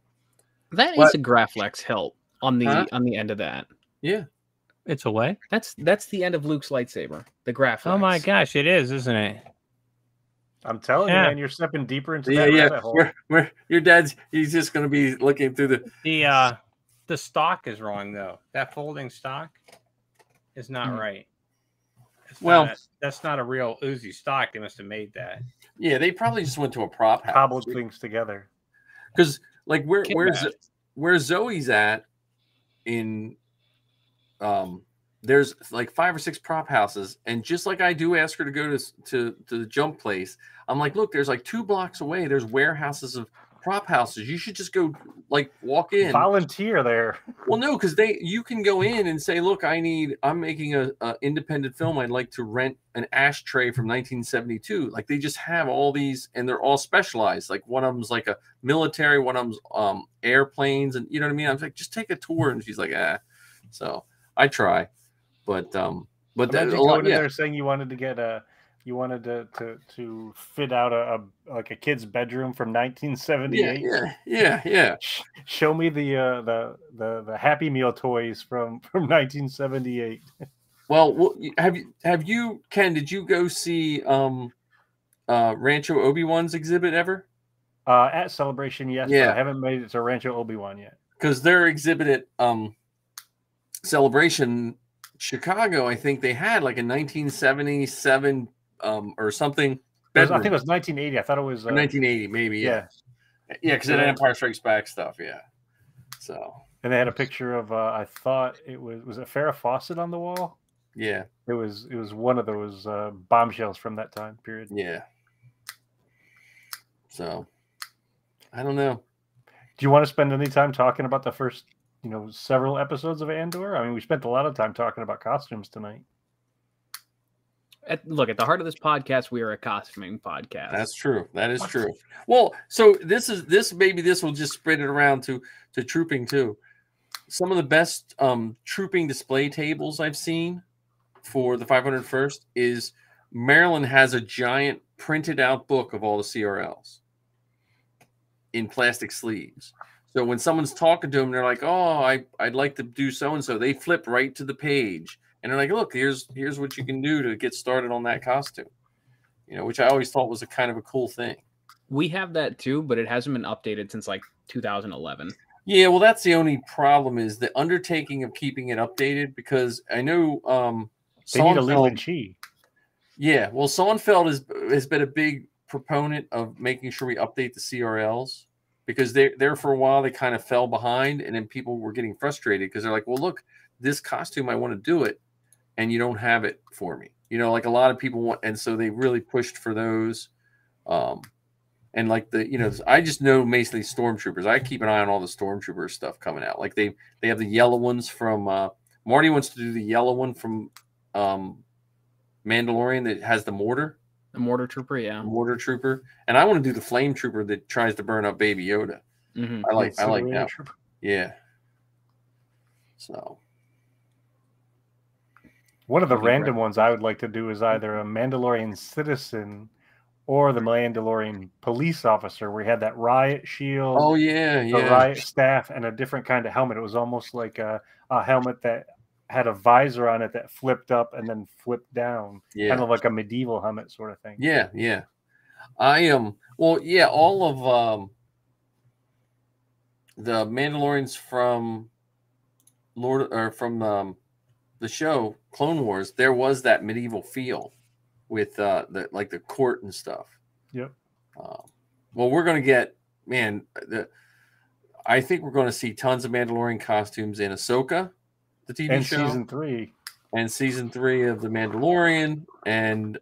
that is a Graflex hilt on the end of that. Yeah, it's a way. That's the end of Luke's lightsaber. The Graflex. Oh my gosh, it is, isn't it? I'm telling you, man, you're stepping deeper into that rabbit hole. Where your he's just going to be looking through the stock is wrong though. That folding stock is not right. That's not a real Uzi stock. They must have made that. Yeah, they probably just went to a prop house. Cobbled things together. Because like where Zoe's at in there's like 5 or 6 prop houses, and just like I do ask her to go to the jump place, I'm like, look, there's like 2 blocks away, there's warehouses of prop houses. You should just go like walk in. Volunteer there. Well, no, because you can go in and say, look, I'm making a independent film. I'd like to rent an ashtray from 1972. Like they just have all these, and they're all specialized. Like one of them's like a military, one of them's airplanes, and you know what I mean? I'm like, just take a tour. And she's like, So I try. But imagine going in there saying you wanted to get to fit out a kid's bedroom from 1978. Yeah. Show me the Happy Meal toys from 1978. Well, have you Ken? Did you go see Rancho Obi-Wan's exhibit ever? At Celebration, yes. Yeah, but I haven't made it to Rancho Obi-Wan yet because their exhibit at Celebration Chicago, I think they had like a 1977 or something. I think it was 1980. I thought it was 1980, maybe. Yeah, because it had Empire Strikes Back stuff. Yeah. So. And they had a picture of I thought it was it Farrah Fawcett on the wall. Yeah. It was one of those bombshells from that time period. Yeah. So, I don't know. Do you want to spend any time talking about the first, several episodes of Andor? I mean, we spent a lot of time talking about costumes tonight. Look, at the heart of this podcast, we are a costuming podcast. That's true. That is true. Well, so this will just spread it around to trooping too. Some of the best trooping display tables I've seen for the 501st is Maryland has a giant printed out book of all the CRLs in plastic sleeves. So when someone's talking to them, they're like, "Oh, I'd like to do so and so." They flip right to the page, and they're like, "Look, here's what you can do to get started on that costume." Which I always thought was a kind of a cool thing. We have that too, but it hasn't been updated since like 2011. Yeah, well, that's the only problem is the undertaking of keeping it updated, because I know they need a Leland Chi. Yeah, well, Sonnenfeld has been a big proponent of making sure we update the CRLs, because there for a while they kind of fell behind, and then people were getting frustrated because they're like, well, look, this costume, I want to do it, and you don't have it for me. Like a lot of people want, and so they really pushed for those. And like I just know basically Stormtroopers. I keep an eye on all the Stormtrooper stuff coming out. Like they have the yellow ones from Marty wants to do the yellow one from Mandalorian that has the mortar. The mortar trooper, yeah. Mortar trooper. And I want to do the flame trooper that tries to burn up Baby Yoda. Mm-hmm. I like that. Trooper. Yeah. So one of the random ones I would like to do is either a Mandalorian citizen or the Mandalorian police officer, where he had that riot shield. Oh yeah. Riot staff and a different kind of helmet. It was almost like a helmet that had a visor on it that flipped up and then flipped down. Yeah. Kind of like a medieval helmet sort of thing. Yeah. I all of the Mandalorians from the show Clone Wars, there was that medieval feel with the court and stuff. Yep. Well, we're going to get, I think we're going to see tons of Mandalorian costumes in Ahsoka, the TV and show, season 3 of the Mandalorian, and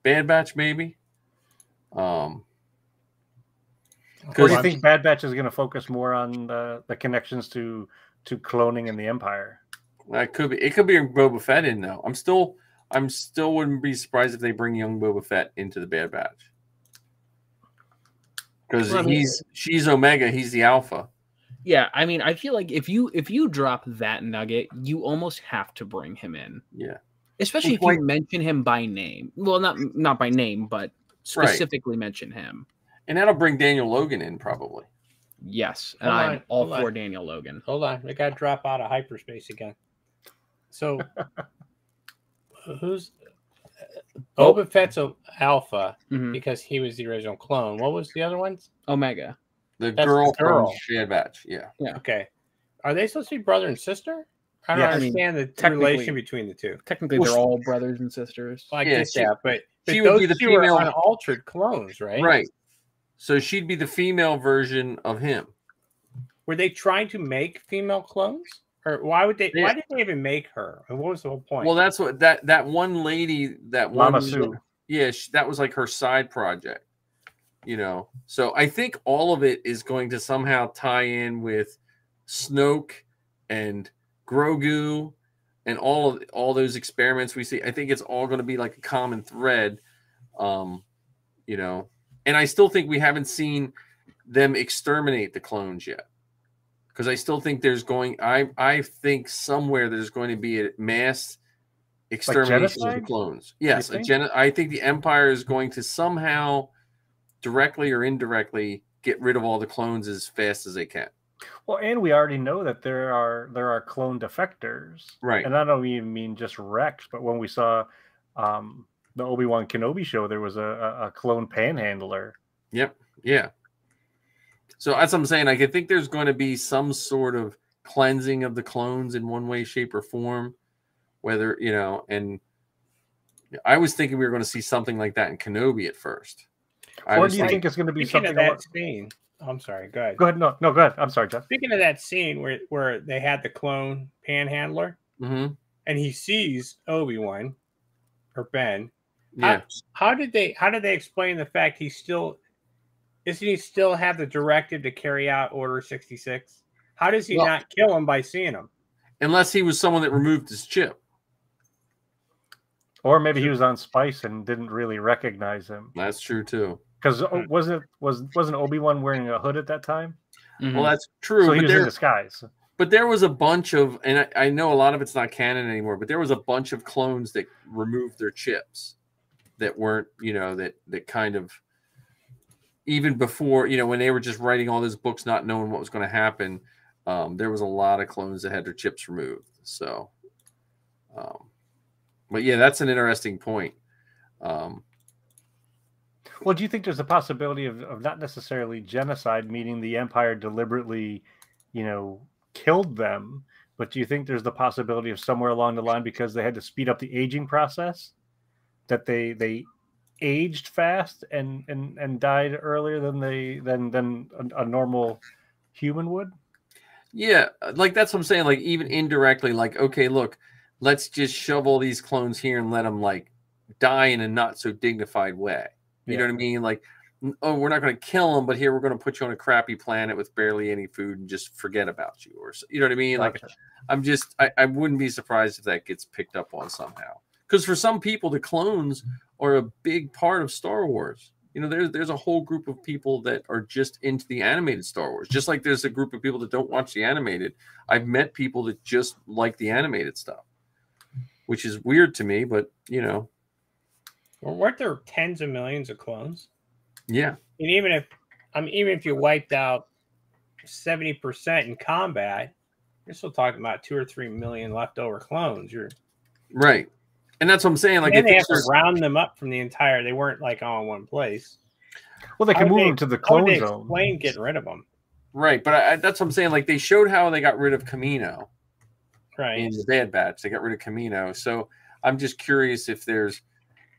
Bad Batch maybe. Or do you think Bad Batch is going to focus more on the connections to cloning in the Empire? That could be. It could be Boba Fett in though. I'm still wouldn't be surprised if they bring young Boba Fett into the Bad Batch, because she's Omega, he's the Alpha. Yeah, I mean, I feel like if you drop that nugget, you almost have to bring him in. Yeah, especially if you mention him by name. Well, not by name, but specifically mention him. And that'll bring Daniel Logan in probably. Yes, and I'm all for Daniel Logan. Hold on, we got to drop out of hyperspace again. So, who's Boba Fett's Alpha because he was the original clone. What was the other ones? Omega. That's girl from Bad Batch. Yeah. Okay. Are they supposed to be brother and sister? I don't understand the relation between the two. Technically, they're all brothers and sisters. Well, I get that, but she would be the female unaltered clones, right? Right. So she'd be the female version of him. Were they trying to make female clones? Or why did they even make her? And what was the whole point? Well, that's what that one lady, Lama Su. Yeah, that was like her side project. So I think all of it is going to somehow tie in with Snoke and Grogu and all those experiments we see. I think it's all going to be like a common thread, and I still think we haven't seen them exterminate the clones yet. Because I still think I think somewhere there's going to be a mass extermination of the clones. Yes, I think the Empire is going to somehow, directly or indirectly, get rid of all the clones as fast as they can. Well, and we already know that there are clone defectors, right? And I don't even mean just Rex, but when we saw the Obi-Wan Kenobi show, there was a clone panhandler. Yep. Yeah. So that's what I'm saying. I think there's going to be some sort of cleansing of the clones in one way, shape, or form. Whether, and I was thinking we were going to see something like that in Kenobi at first. Or do you think it's going to be something of that scene? I'm sorry. Go ahead. Go ahead. No, go ahead. I'm sorry, Jeff. Speaking of that scene where they had the clone panhandler, and he sees Obi-Wan or Ben. Yeah. How did they explain the fact doesn't he still have the directive to carry out Order 66? How does he not kill him by seeing him? Unless he was someone that removed his chip. Or maybe he was on Spice and didn't really recognize him. That's true too. Because wasn't Obi-Wan wearing a hood at that time? Well, that's true. So he was in disguise. But there was a bunch of, and I know a lot of it's not canon anymore, but there was a bunch of clones that removed their chips that weren't, that kind of, even before, when they were just writing all those books, not knowing what was going to happen, there was a lot of clones that had their chips removed. So, but yeah, that's an interesting point. Well, do you think there's a possibility of not necessarily genocide, meaning the Empire deliberately, killed them, but do you think there's the possibility of somewhere along the line, because they had to speed up the aging process, that they aged fast and died earlier than a normal human would? Yeah, like that's what I'm saying. Like even indirectly, like, okay, look, let's just shove all these clones here and let them like die in a not so dignified way. You know what I mean? Like, oh, we're not going to kill them, but here we're going to put you on a crappy planet with barely any food and just forget about you, or you know what I mean? Gotcha. Like, I wouldn't be surprised if that gets picked up on somehow. Because for some people, the clones are a big part of Star Wars. There's a whole group of people that are just into the animated Star Wars. Just like there's a group of people that don't watch the animated. I've met people that just like the animated stuff, which is weird to me, but Well, weren't there tens of millions of clones? Yeah. And even if you wiped out 70% in combat, you're still talking about 2 or 3 million leftover clones. You're right. And that's what I'm saying. Like, and they have to round them up from the entire. They weren't like all in one place. Well, they can move them to the clone zone. Explain getting rid of them. Right, but that's what I'm saying. Like they showed how they got rid of Camino Right. in the Bad Batch. They got rid of Camino. So I'm just curious if there's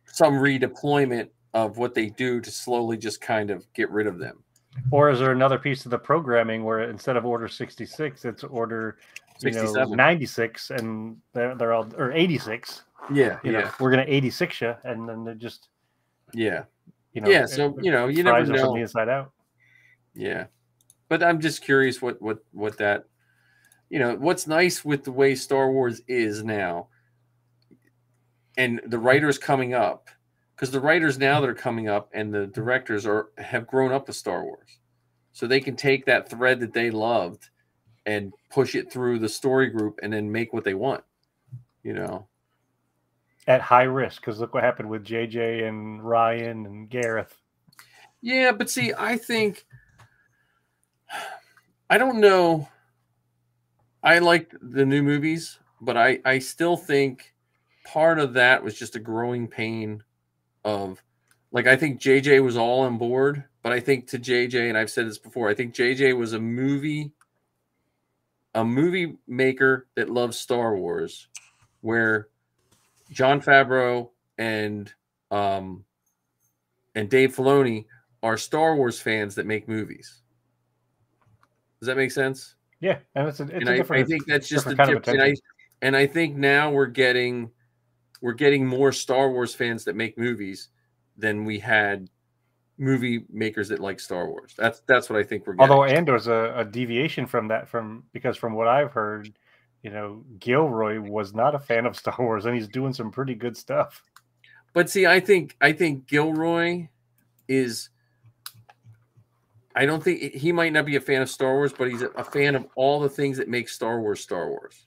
some redeployment of what they do to slowly just kind of get rid of them. Or is there another piece of the programming where instead of Order 66, it's Order 96, and they're all, or 86. Yeah, you know, we're gonna 86 you, and then they're just you know, yeah. So you know, you never know from the inside out. Yeah, but I'm just curious what that, you know, what's nice with the way Star Wars is now, and the writers coming up, because the writers now that are coming up and the directors have grown up with Star Wars, so they can take that thread that they loved and push it through the story group and then make what they want, you know. At high risk, because look what happened with JJ and Ryan and Gareth. Yeah, but see, I think, I don't know. I liked the new movies, but I still think part of that was just a growing pain of, like, I think JJ was all on board, but I think to JJ, and I've said this before, I think JJ was a movie maker that loves Star Wars, where Jon Favreau and Dave Filoni are Star Wars fans that make movies. Does that make sense? Yeah, and it's a different. I think that's just the kind of difference. And I think now we're getting more Star Wars fans that make movies than we had movie makers that like Star Wars. That's what I think we're getting. Although Andor's a deviation from that, because from what I've heard, you know, Gilroy was not a fan of Star Wars, and he's doing some pretty good stuff. But see, I think Gilroy is. I don't think he might not be a fan of Star Wars, but he's a fan of all the things that make Star Wars Star Wars.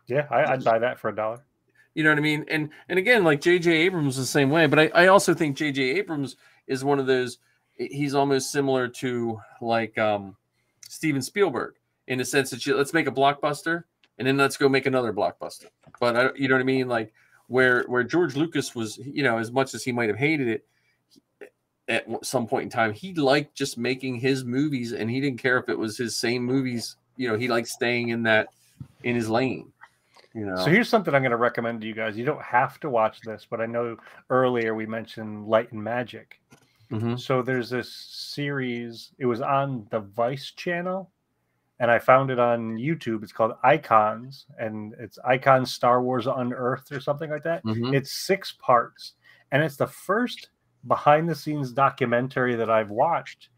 Yeah, I'd buy that for $1. You know what I mean? And again, like J.J. Abrams is the same way, but I also think J.J. Abrams is one of those. He's almost similar to like Steven Spielberg in the sense that let's make a blockbuster and then let's go make another blockbuster. But you know what I mean? Like where George Lucas was, you know, as much as he might have hated it, at some point in time, he liked just making his movies, and he didn't care if it was his same movies. You know, he liked staying in his lane. You know. So here's something I'm going to recommend to you guys. You don't have to watch this, but I know earlier we mentioned Light and Magic. Mm-hmm. So there's this series. It was on the Vice channel, and I found it on YouTube. It's called Icons, and it's Icons Star Wars Unearthed or something like that. Mm-hmm. It's 6 parts, and it's the first behind-the-scenes documentary that I've watched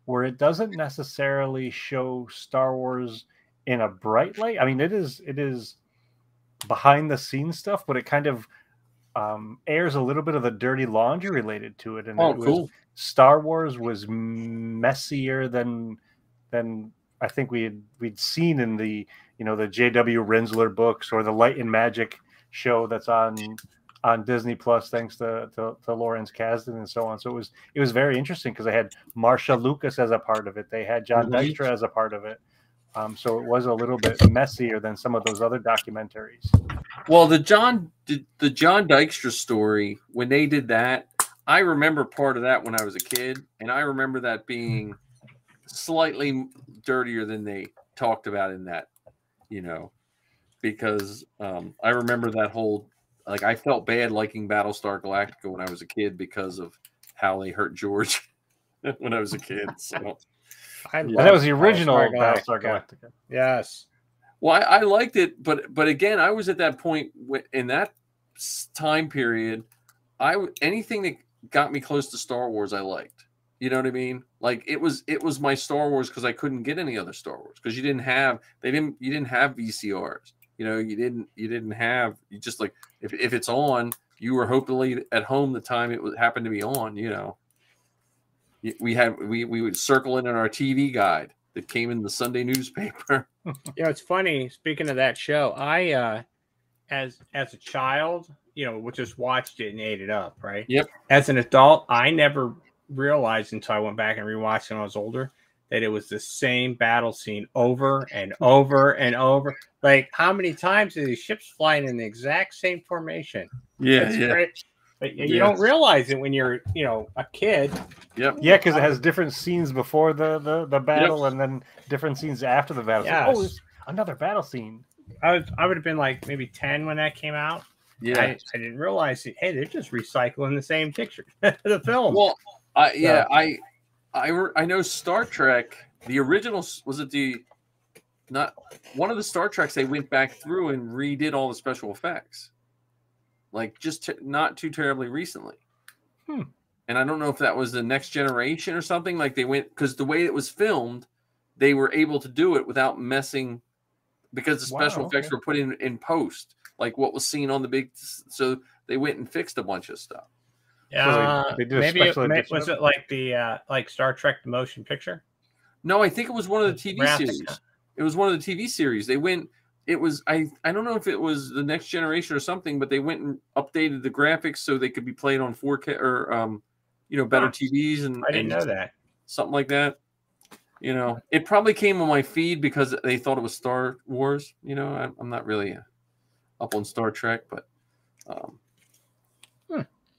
where it doesn't necessarily show Star Wars in a bright light. I mean, it is behind-the-scenes stuff, but it kind of airs a little bit of the dirty laundry related to it. And cool. Star Wars was messier than I think we'd seen in the, you know, the J.W. Rinsler books or the Light and Magic show that's on Disney Plus, thanks to Lawrence Kasdan and so on. So it was very interesting because they had Marsha Lucas as a part of it. They had John Dykstra as a part of it. So it was a little bit messier than some of those other documentaries. Well, the John Dykstra story, when they did that, I remember part of that when I was a kid, and I remember that being slightly dirtier than they talked about in that, you know, because I remember that whole. Like, I felt bad liking Battlestar Galactica when I was a kid because of how they hurt George when I was a kid. So, and that was the original Battlestar Galactica. Yes. Well, I liked it, but again, I was at that point in that time period. Anything that got me close to Star Wars, I liked. You know what I mean? Like it was my Star Wars because I couldn't get any other Star Wars because you didn't have VCRs. You know, you didn't have, you just like, if it's on, you were hopefully at home the time it happened to be on, you know. We would circle it in our TV guide that came in the Sunday newspaper. Yeah, it's funny. Speaking of that show, I, as a child, you know, just watched it and ate it up, right? Yep. As an adult, I never realized until I went back and rewatched it when I was older that it was the same battle scene over and over and over. Like, how many times are these ships flying in the exact same formation? Yeah, It's great. But you don't realize it when you're, a kid. Yep. Yeah, because it has different scenes before the battle and then different scenes after the battle. Yes. So, it's another battle scene. I would have been like maybe 10 when that came out. Yeah. I didn't realize that, hey, they're just recycling the same picture, the film. Well, I know Star Trek. The original was it not one of the Star Treks? They went back through and redid all the special effects, like just not too terribly recently. And I don't know if that was the Next Generation or something. Like they went because the way it was filmed, they were able to do it without messing because the special effects were put in post, like what was seen on the big. So they went and fixed a bunch of stuff. Yeah, So they did a maybe special edition was of it like the like Star Trek the motion picture? No, I think it was one of the TV series. It was one of the TV series. They went. It was I don't know if it was the Next Generation or something, but they went and updated the graphics so they could be played on 4K or better TVs and I didn't know that. Something like that. It probably came on my feed because they thought it was Star Wars. I'm not really up on Star Trek, but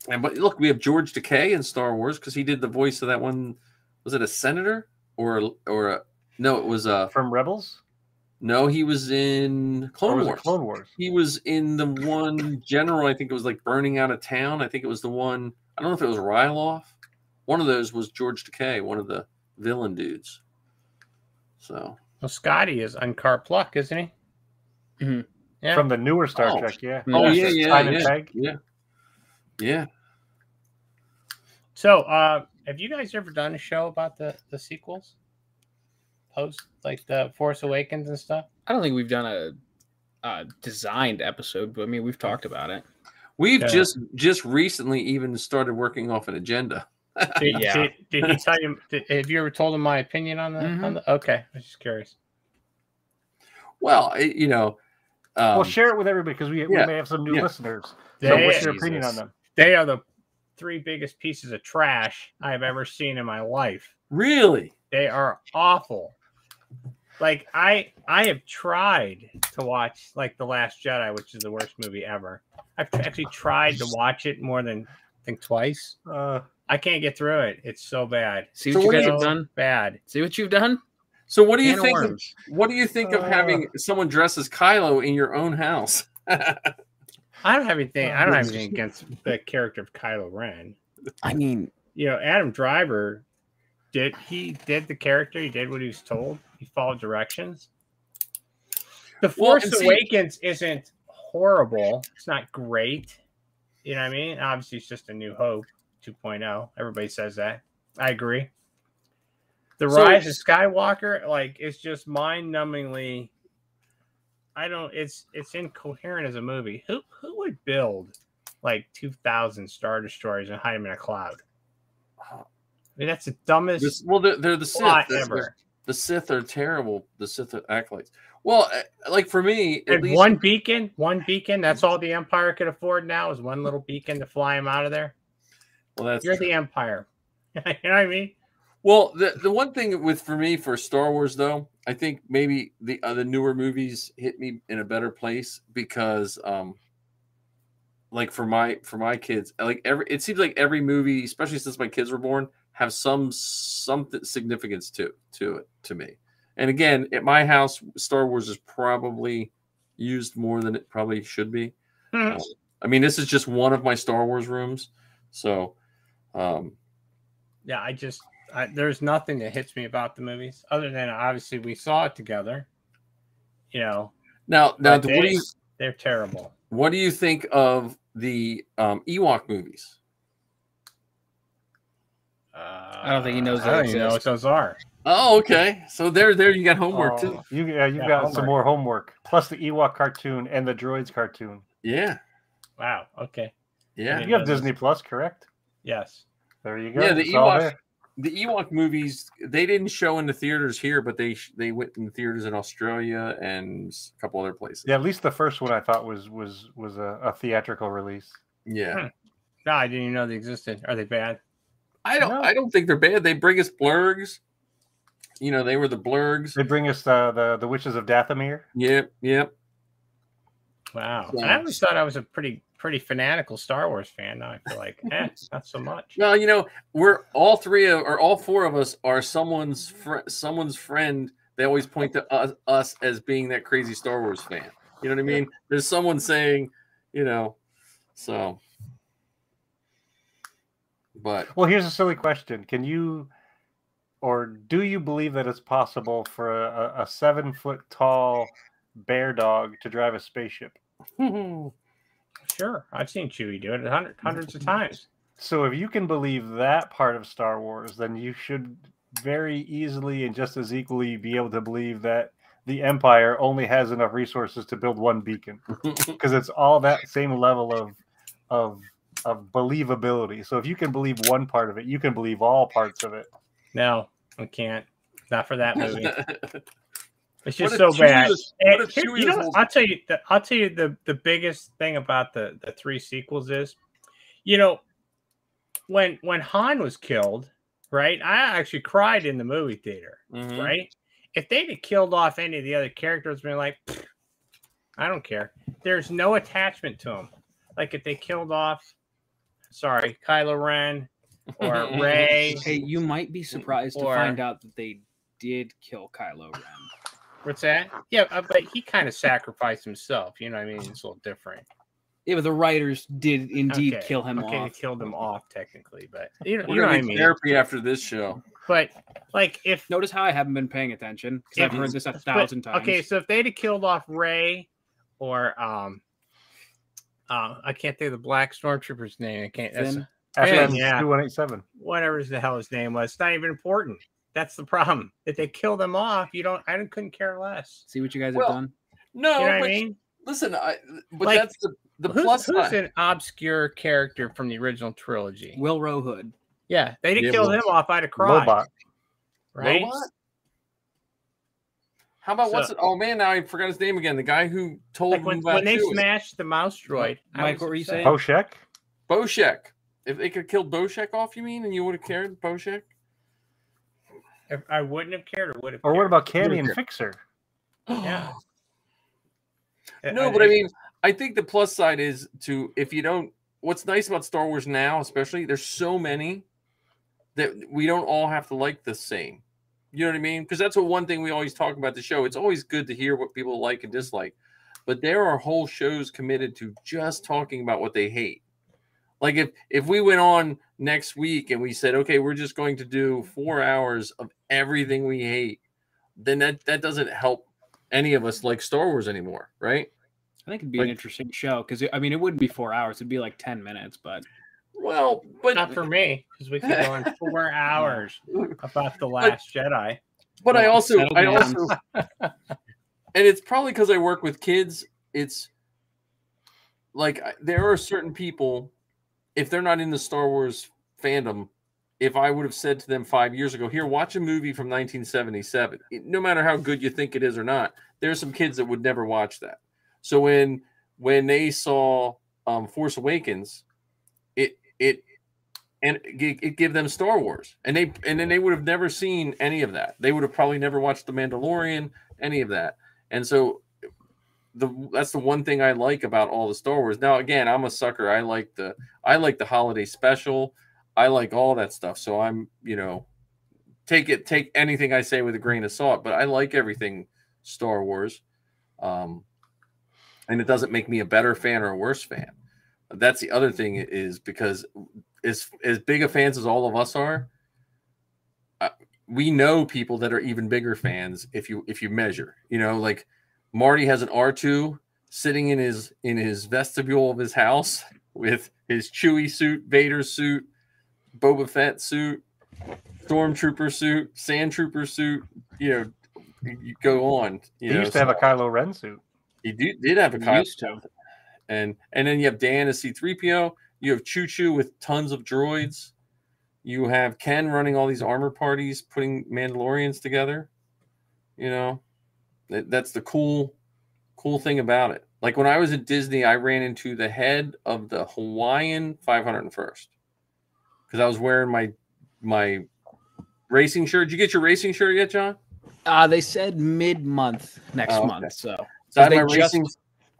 but look, we have George Takei in Star Wars because he did the voice of that one. Was it a senator or a no? It was from Rebels. No, he was in Clone Wars. Clone Wars. He was in the one general. I think it was like burning out of town. I think it was the one. I don't know if it was Ryloth. One of those was George Takei, one of the villain dudes. So, well, Scotty is Unkar Pluck, isn't he? Mm-hmm. Yeah. From the newer Star Trek, yeah. Oh yeah. So, have you guys ever done a show about the sequels? Post like the Force Awakens and stuff? I don't think we've done a designed episode, but I mean we've talked about it. We've just recently even started working off an agenda. Did he tell you? Have you ever told him my opinion on the? Okay, I was just curious. Well, well, share it with everybody because we may have some new listeners. So, what's your opinion on them? They are the 3 biggest pieces of trash I've ever seen in my life. Really? They are awful. Like I have tried to watch like The Last Jedi, which is the worst movie ever. I've actually tried to watch it more than I think twice. I can't get through it. It's so bad. See what you guys have done? Bad. See what you've done? So what do you think? What do you think of having someone dress as Kylo in your own house? I don't have anything. I don't have anything against the character of Kylo Ren. I mean, Adam Driver did the character. He did what he was told. He followed directions. The Force Awakens isn't horrible. It's not great. You know what I mean? Obviously, it's just a New Hope 2.0. Everybody says that. I agree. The Rise of Skywalker, like, it's just mind-numbingly. It's incoherent as a movie. Who would build like 2,000 Star Destroyers and hide them in a cloud? I mean, that's the dumbest. They're the Sith ever. The Sith are terrible. The Sith acolytes. Well, like for me, at least one beacon. That's all the Empire could afford now is one little beacon to fly them out of there. Well, you're the Empire. You know what I mean? Well, the one thing for me for Star Wars though, I think maybe the newer movies hit me in a better place because, like for my kids, like it seems like every movie, especially since my kids were born, have some significance to it to me. And again, at my house, Star Wars is probably used more than it probably should be. I mean, this is just one of my Star Wars rooms, so yeah, there's nothing that hits me about the movies other than obviously we saw it together. Now they're terrible. What do you think of the Ewok movies? I don't think he knows. I don't even know what those are. Oh, okay. So there you got homework too. You got some more homework. Plus the Ewok cartoon and the Droids cartoon. Yeah. Wow. Okay. Yeah. You have Disney Plus, correct? Yes. There you go. Yeah, the Ewok movies, they didn't show in the theaters here, but they went in the theaters in Australia and a couple other places. Yeah, at least the first one I thought was a theatrical release. Yeah. No, I didn't even know they existed. Are they bad? I don't think they're bad. They bring us blurgs. They were the blurgs. They bring us the Witches of Dathomir. Yep. Wow. Yeah. I always thought I was a pretty pretty fanatical Star Wars fan. Now I feel like, not so much. Well, you know, we're all all four of us are someone's friend. They always point to us as being that crazy Star Wars fan. You know what I mean? There's someone saying, you know, so. But well, here's a silly question: can you, or do you believe that it's possible for a 7-foot tall bear dog to drive a spaceship? Sure, I've seen Chewie do it hundreds of times. So if you can believe that part of Star Wars, then you should very easily and just as equally be able to believe that the Empire only has enough resources to build one beacon, because it's all that same level of believability. So if you can believe one part of it, you can believe all parts of it. No, I can't. Not for that movie. It's just so bad. You know, I'll tell you the biggest thing about the 3 sequels is, you know, when Han was killed, right? I actually cried in the movie theater, right? If they'd have killed off any of the other characters, been like, I don't care. There's no attachment to them. Like if they killed off, Kylo Ren or Rey. Hey, you might be surprised to find out that they did kill Kylo Ren. What's that? Yeah, but he kind of sacrificed himself. You know what I mean? It's a little different. Yeah, but the writers did indeed kill him off. They killed him off technically, but you know what I mean. Therapy after this show. But like, if notice how I haven't been paying attention because I've heard this 1,000 times. Okay, so if they'd have killed off Rey, or I can't think of the black stormtrooper's name. I can't. Finn, yeah, 2187. Whatever the hell his name was, it's not even important. That's the problem. If they kill them off, I couldn't care less. See what you guys have done. No, you know what I mean. Listen, but that's the plus side. Who's an obscure character from the original trilogy? Wilro Hood. Yeah, they didn't kill him off. I'd have cried. Lobot. Right? Lobot? How about oh man, now I forgot his name again. The guy who told like when they smashed the mouse droid. Mike, what were you saying? Boshek. If they could have killed Boshek off, you mean, and you would have cared, Boshek? If I wouldn't have cared, or would have. Or what about Cammy and Fixer? Yeah. No, but I mean, I think the plus side is if you don't. What's nice about Star Wars now, especially, there's so many that we don't all have to like the same. You know what I mean? Because that's one thing we always talk about the show. It's always good to hear what people like and dislike, but there are whole shows committed to just talking about what they hate. Like if we went on next week and we said, okay, we're just going to do 4 hours of everything we hate, then that doesn't help any of us like Star Wars anymore, right? I think it'd be an interesting show because it wouldn't be 4 hours; it'd be like 10 minutes. But not for me because we could go on 4 hours about the Last Jedi. But I also, and it's probably because I work with kids. It's like there are certain people, if they're not in the Star Wars fandom, if I would have said to them 5 years ago, here, watch a movie from 1977, no matter how good you think it is or not, there's some kids that would never watch that. So when they saw Force Awakens, it gave them Star Wars, and then they would have never seen any of that. They would have probably never watched The Mandalorian, any of that. And so that's the one thing I like about all the Star Wars. Now, again, I'm a sucker. I like the holiday special. I like all that stuff. So I'm, take anything I say with a grain of salt, but I like everything Star Wars. And it doesn't make me a better fan or a worse fan. That's the other thing, is because as big of fans as all of us are, we know people that are even bigger fans if you measure. Like Marty has an R2 sitting in his vestibule of his house with his Chewie suit, Vader suit, Boba Fett suit, Stormtrooper suit, Sandtrooper suit. You go on. He used to have a Kylo Ren suit. He did have a Kylo Ren. And then you have Dan as C-3PO. You have Choo-Choo with tons of droids. You have Ken running all these armor parties, putting Mandalorians together. That's the cool thing about it. Like when I was at Disney, I ran into the head of the Hawaiian 501st because I was wearing my racing shirt. Did you get your racing shirt yet, John? They said mid-month next month. So I had my racing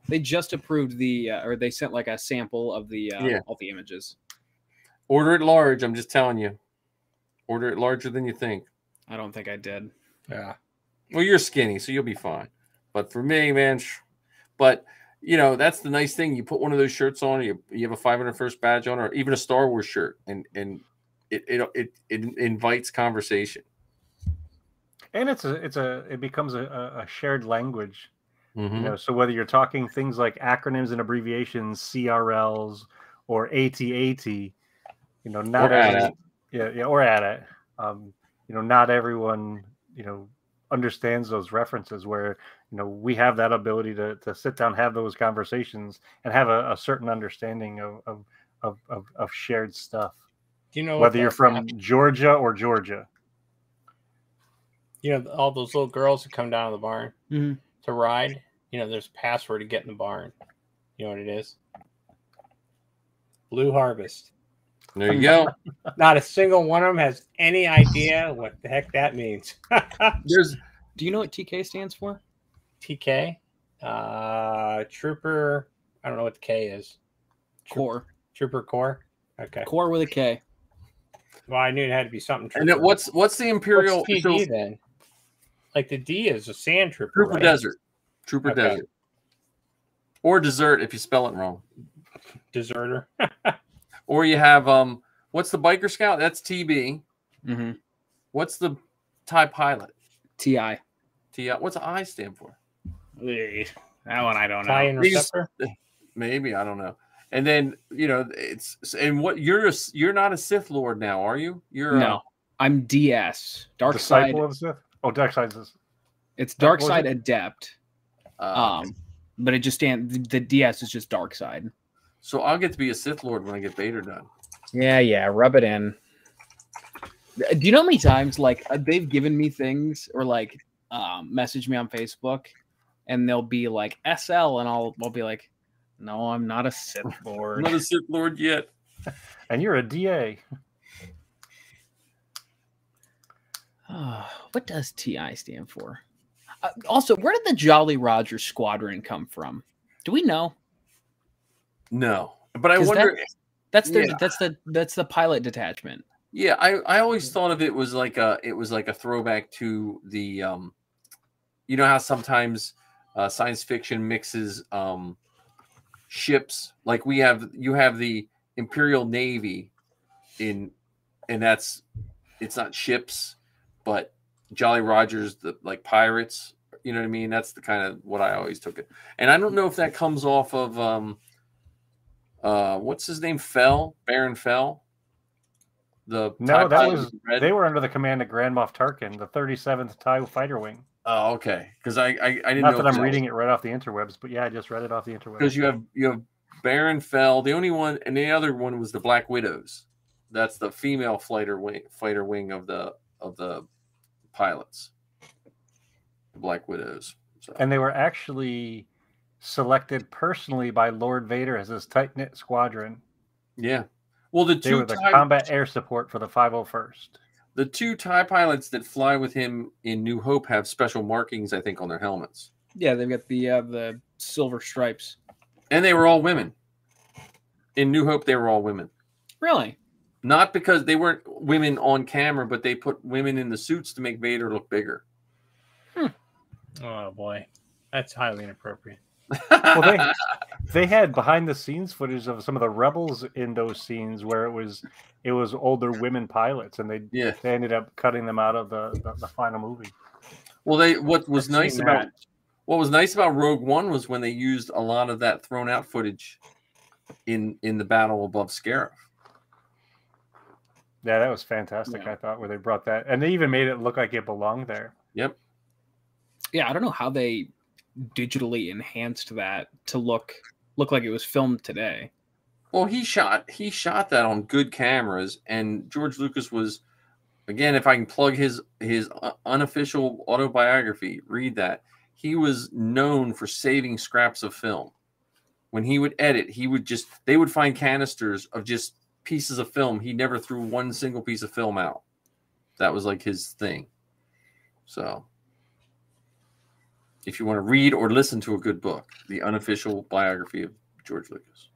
They just approved the, or they sent like a sample of the all the images. Order it large. I'm just telling you. Order it larger than you think. I don't think I did. Yeah. Well, you're skinny, so you'll be fine. But for me, man, but you know, that's the nice thing. You put one of those shirts on, you have a 501st badge on, or even a Star Wars shirt, and it invites conversation. And it becomes a shared language. Mm-hmm. You know, so whether you're talking things like acronyms and abbreviations, CRLs or AT-AT, you know, not or AT-AT. You know, not everyone, you know, understands those references where, you know, we have that ability to sit down, have those conversations and have a certain understanding of shared stuff. Do you know whether you're from Georgia or Georgia? You know, all those little girls that come down to the barn to ride, you know, there's a password to get in the barn. You know what it is? Blue Harvest. There you go. Not a single one of them has any idea what the heck that means. Do you know what TK stands for? TK? Trooper. I don't know what the K is. Core. Trooper Core? Okay. Core with a K. Well, I knew it had to be something. Trooper. And what's the Imperial? What's TD then? Like the D is a sand trooper. Trooper right? Desert. Trooper Desert. Or desert if you spell it wrong. Deserter. Or you have what's the Biker Scout? That's TB. Mm-hmm. What's the TIE Pilot? TI. TI. What's I stand for? That one I don't know. TIE Interceptor? Maybe, I don't know. And then, you know, what you're not a Sith Lord now, are you? No. I'm DS. Dark Disciple Side of Sith? Oh, Dark Side. It's Dark Side Adept. But it just the DS is just Dark Side. So I'll get to be a Sith Lord when I get Vader done. Yeah, rub it in. Do you know how many times like they've given me things or like message me on Facebook and they'll be like SL and I'll be like, no, I'm not a Sith Lord. I'm not a Sith Lord yet. And you're a DA. What does TI stand for? Also, where did the Jolly Roger Squadron come from? Do we know? No, but I wonder. That's the pilot detachment. Yeah, I always thought of it was like a throwback to the, you know how sometimes science fiction mixes ships. Like you have the Imperial Navy and it's not ships, but Jolly Roger's the like pirates. You know what I mean? That's the kind of what I always took it. And I don't know if that comes off of what's his name? Baron Fell. They were under the command of Grand Moff Tarkin, the 37th TIE Fighter Wing. Oh, okay. Because I didn't know. Not that I'm reading it right off the interwebs, but yeah, I just read it off the interwebs. Because you have Baron Fell, the only one, and the other one was the Black Widows. That's the female fighter wing of the pilots. The Black Widows. So. And they were actually selected personally by Lord Vader as his tight-knit squadron. Yeah. Well, they were the combat air support for the 501st. The two TIE pilots that fly with him in New Hope have special markings, I think, on their helmets. Yeah, they've got the silver stripes. And they were all women. In New Hope, they were all women. Really? Not because they weren't women on camera, but they put women in the suits to make Vader look bigger. Oh, boy. That's highly inappropriate. Well, they had behind the scenes footage of some of the rebels in those scenes where it was older women pilots, and they ended up cutting them out of the final movie. Well, what was nice about Rogue One was when they used a lot of that thrown out footage in the battle above Scarif. Yeah, that was fantastic. Yeah. I thought where they brought that, and they even made it look like it belonged there. Yep. Yeah, I don't know how they digitally enhanced that to look like it was filmed today. Well, he shot that on good cameras, and George Lucas was, again, if I can plug his unofficial autobiography, read that. He was known for saving scraps of film. When he would edit, they would find canisters of just pieces of film. He never threw one single piece of film out. That was like his thing. So if you want to read or listen to a good book, the unofficial biography of George Lucas.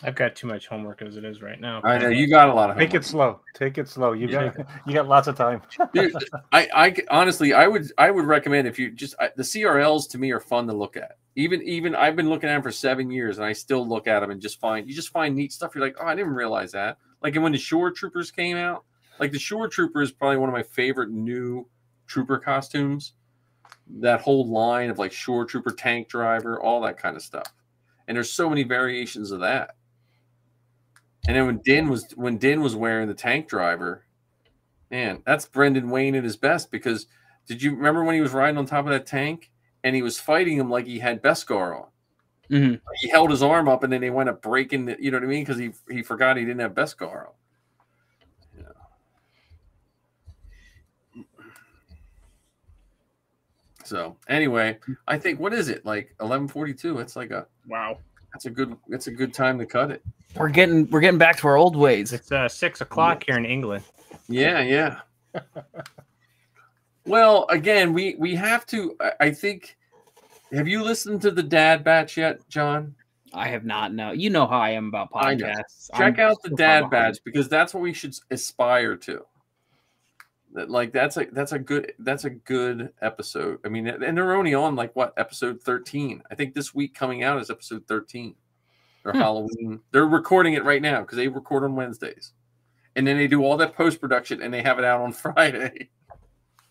I've got too much homework as it is right now. I know you got a lot of homework. Take it slow. Take it slow. You got lots of time. Dude, I honestly, I would recommend if you just the CRLs to me are fun to look at. Even I've been looking at them for 7 years, and I still look at them and just find neat stuff. You're like, oh, I didn't realize that. Like, and when the Shore Troopers came out, like the Shore Trooper is probably one of my favorite new trooper costumes. That whole line of like Shore Trooper, tank driver, all that kind of stuff. And there's so many variations of that. And then when Din was wearing the tank driver, man, that's Brendan Wayne at his best. Because did you remember when he was riding on top of that tank and he was fighting him like he had Beskar on? Mm-hmm. He held his arm up and then they went up breaking the, you know what I mean? Because he forgot he didn't have Beskar on. So anyway, I think what is it like 11:42? It's like wow. That's a good time to cut it. We're getting back to our old ways. It's 6 o'clock here in England. Yeah. Well, again, we have to. I think. Have you listened to the Dad Batch yet, John? I have not. No, you know how I am about podcasts. Check out the Dad Batch because that's what we should aspire to. Like that's a good episode. I mean, and they're only on like what, episode 13. I think this week coming out is episode 13. Or Halloween. They're recording it right now because they record on Wednesdays, and then they do all that post production and they have it out on Friday.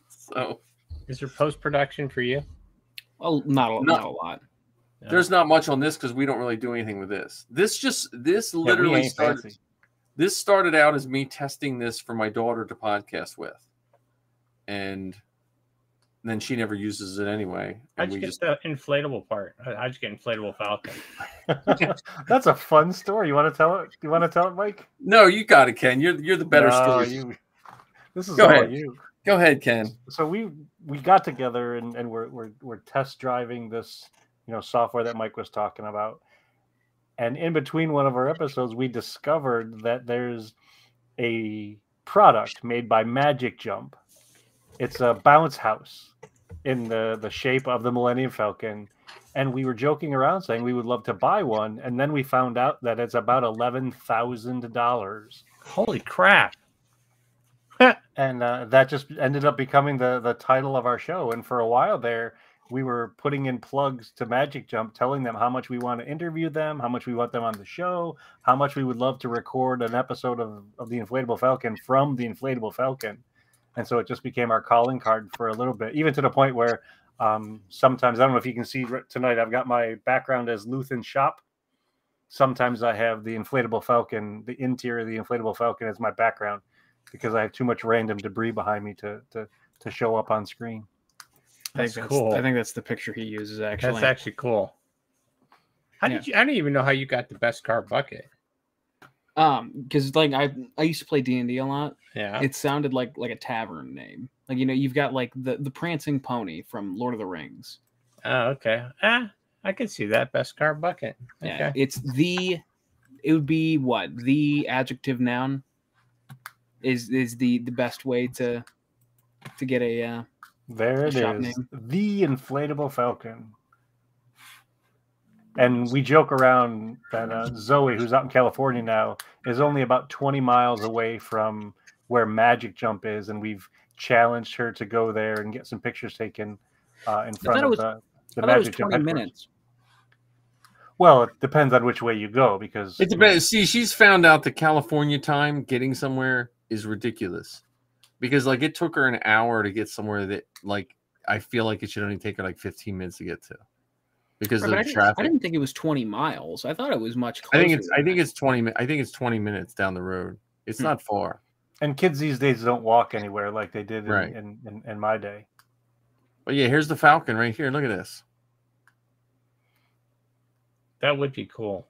So, is there post production for you? Oh, not a lot. There's not much on this because we don't really do anything with this. This literally started. Fancy. This started out as me testing this for my daughter to podcast with. And then she never uses it anyway. How'd you get the inflatable part? How'd you get inflatable Falcon? That's a fun story. You want to tell it? You want to tell it, Mike? No, you got it, Ken. You're the better story. This is all you. Go ahead, Ken. So we got together and we're test driving this, software that Mike was talking about. And in between one of our episodes, we discovered that there's a product made by Magic Jump. It's a bounce house in the shape of the Millennium Falcon. And we were joking around saying we would love to buy one. And then we found out that it's about $11,000. Holy crap. And that just ended up becoming the title of our show. And for a while there, we were putting in plugs to Magic Jump, telling them how much we want to interview them, how much we want them on the show, how much we would love to record an episode of the Inflatable Falcon from the Inflatable Falcon. And so it just became our calling card for a little bit, even to the point where sometimes, I don't know if you can see tonight, I've got my background as Luthen Shop. Sometimes I have the Inflatable Falcon, the interior of the Inflatable Falcon as my background because I have too much random debris behind me to show up on screen. That's cool. I think that's the picture he uses. Actually, that's actually cool. I don't even know how you got the Beskar bucket. Because like I used to play D&D a lot. Yeah, it sounded like a tavern name. Like you've got like the Prancing Pony from Lord of the Rings. Oh, okay. I can see that Beskar bucket. Okay. Yeah, it would be what the adjective noun is the best way to get a. There it is. Name. The Inflatable Falcon. And we joke around that Zoe, who's out in California now, is only about 20 miles away from where Magic Jump is. And we've challenged her to go there and get some pictures taken in front of the Magic Jump. 20 minutes. Well, it depends on which way you go because it depends. See, she's found out the California time getting somewhere is ridiculous. Because like it took her an hour to get somewhere that like I feel like it should only take her like 15 minutes to get to, because of the traffic. I didn't think it was 20 miles. I thought it was much closer. I think it's 20. I think it's 20 minutes down the road. It's not far. And kids these days don't walk anywhere like they did in my day. But yeah, here's the Falcon right here. Look at this. That would be cool.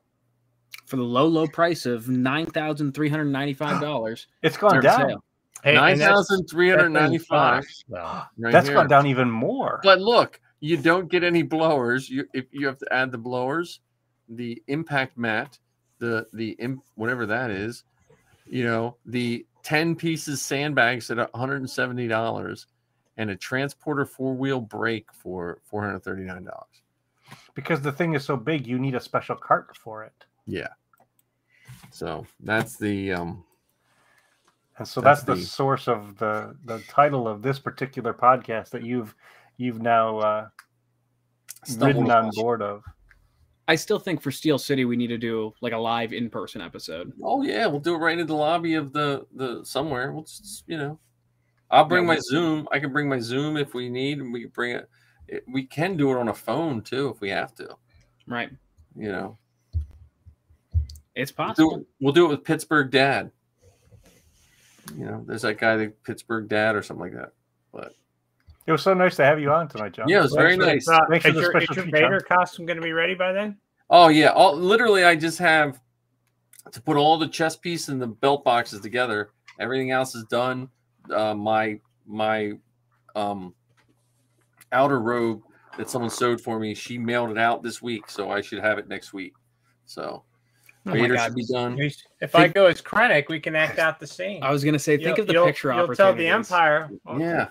For the low price of $9,395. It's gone down. Hey, 9,395. That's gone down even more. But look, you don't get any blowers. If you have to add the blowers, the impact mat, whatever that is, the 10 pieces sandbags at $170, and a transporter 4-wheel brake for $439. Because the thing is so big, you need a special cart for it. Yeah. So that's the And so that's the source of the title of this particular podcast that you've now ridden on board of. I still think for Steel City we need to do like a live in-person episode. Oh yeah, we'll do it right in the lobby of the somewhere. We'll just, I'll bring my Zoom. I can bring my Zoom if we need, and we can bring it. We can do it on a phone too if we have to. Right. It's possible. We'll do it with Pittsburgh Dad. There's that guy, the Pittsburgh Dad or something like that. But it was so nice to have you on tonight, John. Yeah, it was very nice. Is your Vader costume going to be ready by then? Oh yeah, literally I just have to put all the chest piece and the belt boxes together. Everything else is done. My outer robe that someone sewed for me, she mailed it out this week, so I should have it next week. So Vader should be done. If I go as Krennic, we can act out the scene. I was going to say, think of the picture you'll opportunities. tell the Empire. Yeah.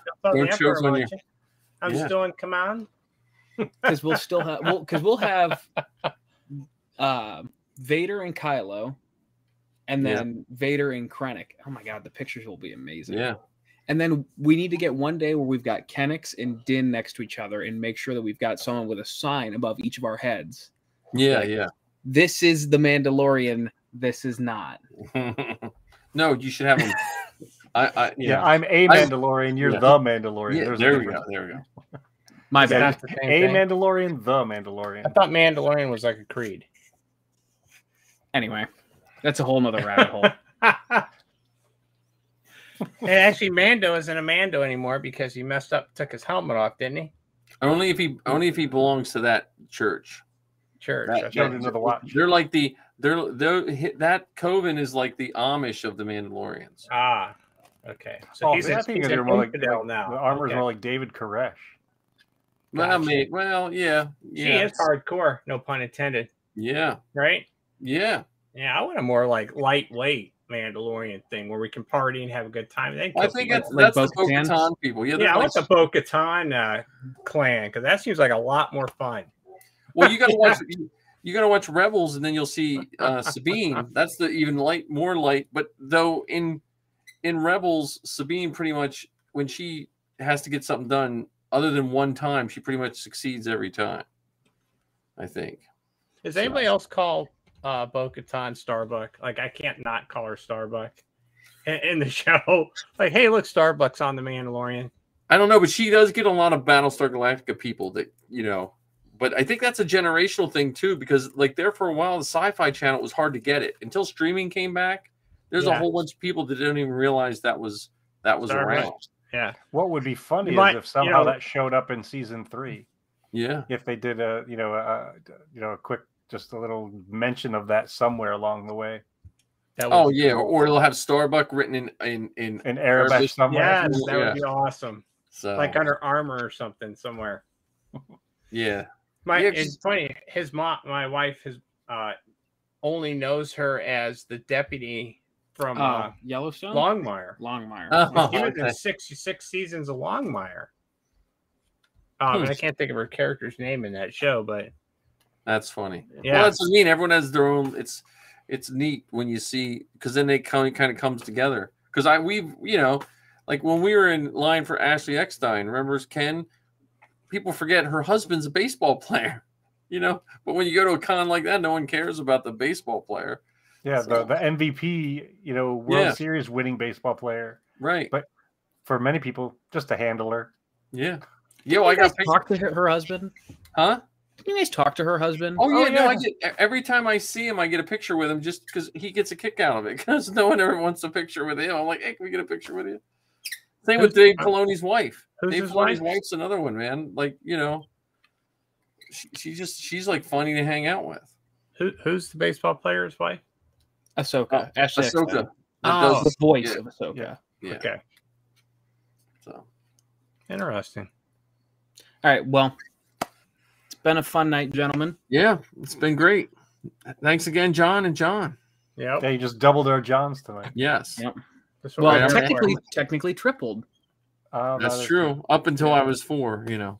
I'm still in command. Because we'll still have, we'll have Vader and Kylo, and then Vader and Krennic. Oh my God, the pictures will be amazing. Yeah. And then we need to get one day where we've got Kennix and Din next to each other and make sure that we've got someone with a sign above each of our heads. Yeah, like, yeah. This is the Mandalorian. This is not. No, you should have him. I'm a Mandalorian. You're the Mandalorian. Yeah, there we go. There we go. My bad. Mandalorian, the Mandalorian. I thought Mandalorian was like a creed. Anyway, that's a whole nother rabbit hole. And actually, Mando isn't a Mando anymore because he messed up, took his helmet off, didn't he? Only if he belongs to that church. Church. They're like that Coven is like the Amish of the Mandalorians. Ah, okay. So he's an infidel now. The armor's more like David Koresh. Gotcha. Well, yeah. She is hardcore, no pun intended. Yeah. Right? Yeah. Yeah, I want a more like lightweight Mandalorian thing where we can party and have a good time. I think that's the Bo-Katan people. Yeah, I want the Bo-Katan clan because that seems like a lot more fun. Well, you gotta watch Rebels, and then you'll see Sabine. That's the even more light. But though in Rebels, Sabine pretty much when she has to get something done, other than one time, she pretty much succeeds every time. I think. Does anybody else call Bo-Katan Starbuck? Like I can't not call her Starbuck in the show. Like, hey, look, Starbuck's on the Mandalorian. I don't know, but she does get a lot of Battlestar Galactica people that But I think that's a generational thing too, because like there for a while, the Sci-Fi Channel was hard to get it until streaming came back. There's a whole bunch of people that didn't even realize that was around. Yeah. What would be funny is if somehow that showed up in season 3. Yeah. If they did a quick, just a little mention of that somewhere along the way. Or it'll have Starbuck written in Arabic somewhere. Yes, that would be awesome. So like under armor or something somewhere. Yeah. It's funny. My wife only knows her as the deputy from Yellowstone. Longmire. She was in 66 seasons of Longmire. And I can't think of her character's name in that show, but that's funny. Yeah, well, that's what I mean. Everyone has their own. It's neat when you see because then they kind of comes together. Because like when we were in line for Ashley Eckstein, remember Ken? People forget her husband's a baseball player, but when you go to a con like that, no one cares about the baseball player. Yeah, the MVP, World Series winning baseball player. Right. But for many people, just a handler. Yeah. I got talk to her husband. Huh? Did you guys talk to her husband? Oh yeah, no, I get every time I see him, I get a picture with him just because he gets a kick out of it. Because no one ever wants a picture with him. I'm like, hey, can we get a picture with you? Same with Dave Filoni's wife. Dave Filoni's wife's another one, man. Like, she's like funny to hang out with. Who's the baseball player's wife? Ahsoka. Ahsoka. The voice of Ahsoka. Yeah. Okay. So interesting. All right. Well, it's been a fun night, gentlemen. Yeah, it's been great. Thanks again, John and John. Yeah. You just doubled our Johns tonight. Yes. Yep. Well, technically tripled. Oh, that That's is true. Up until I was 4, you know.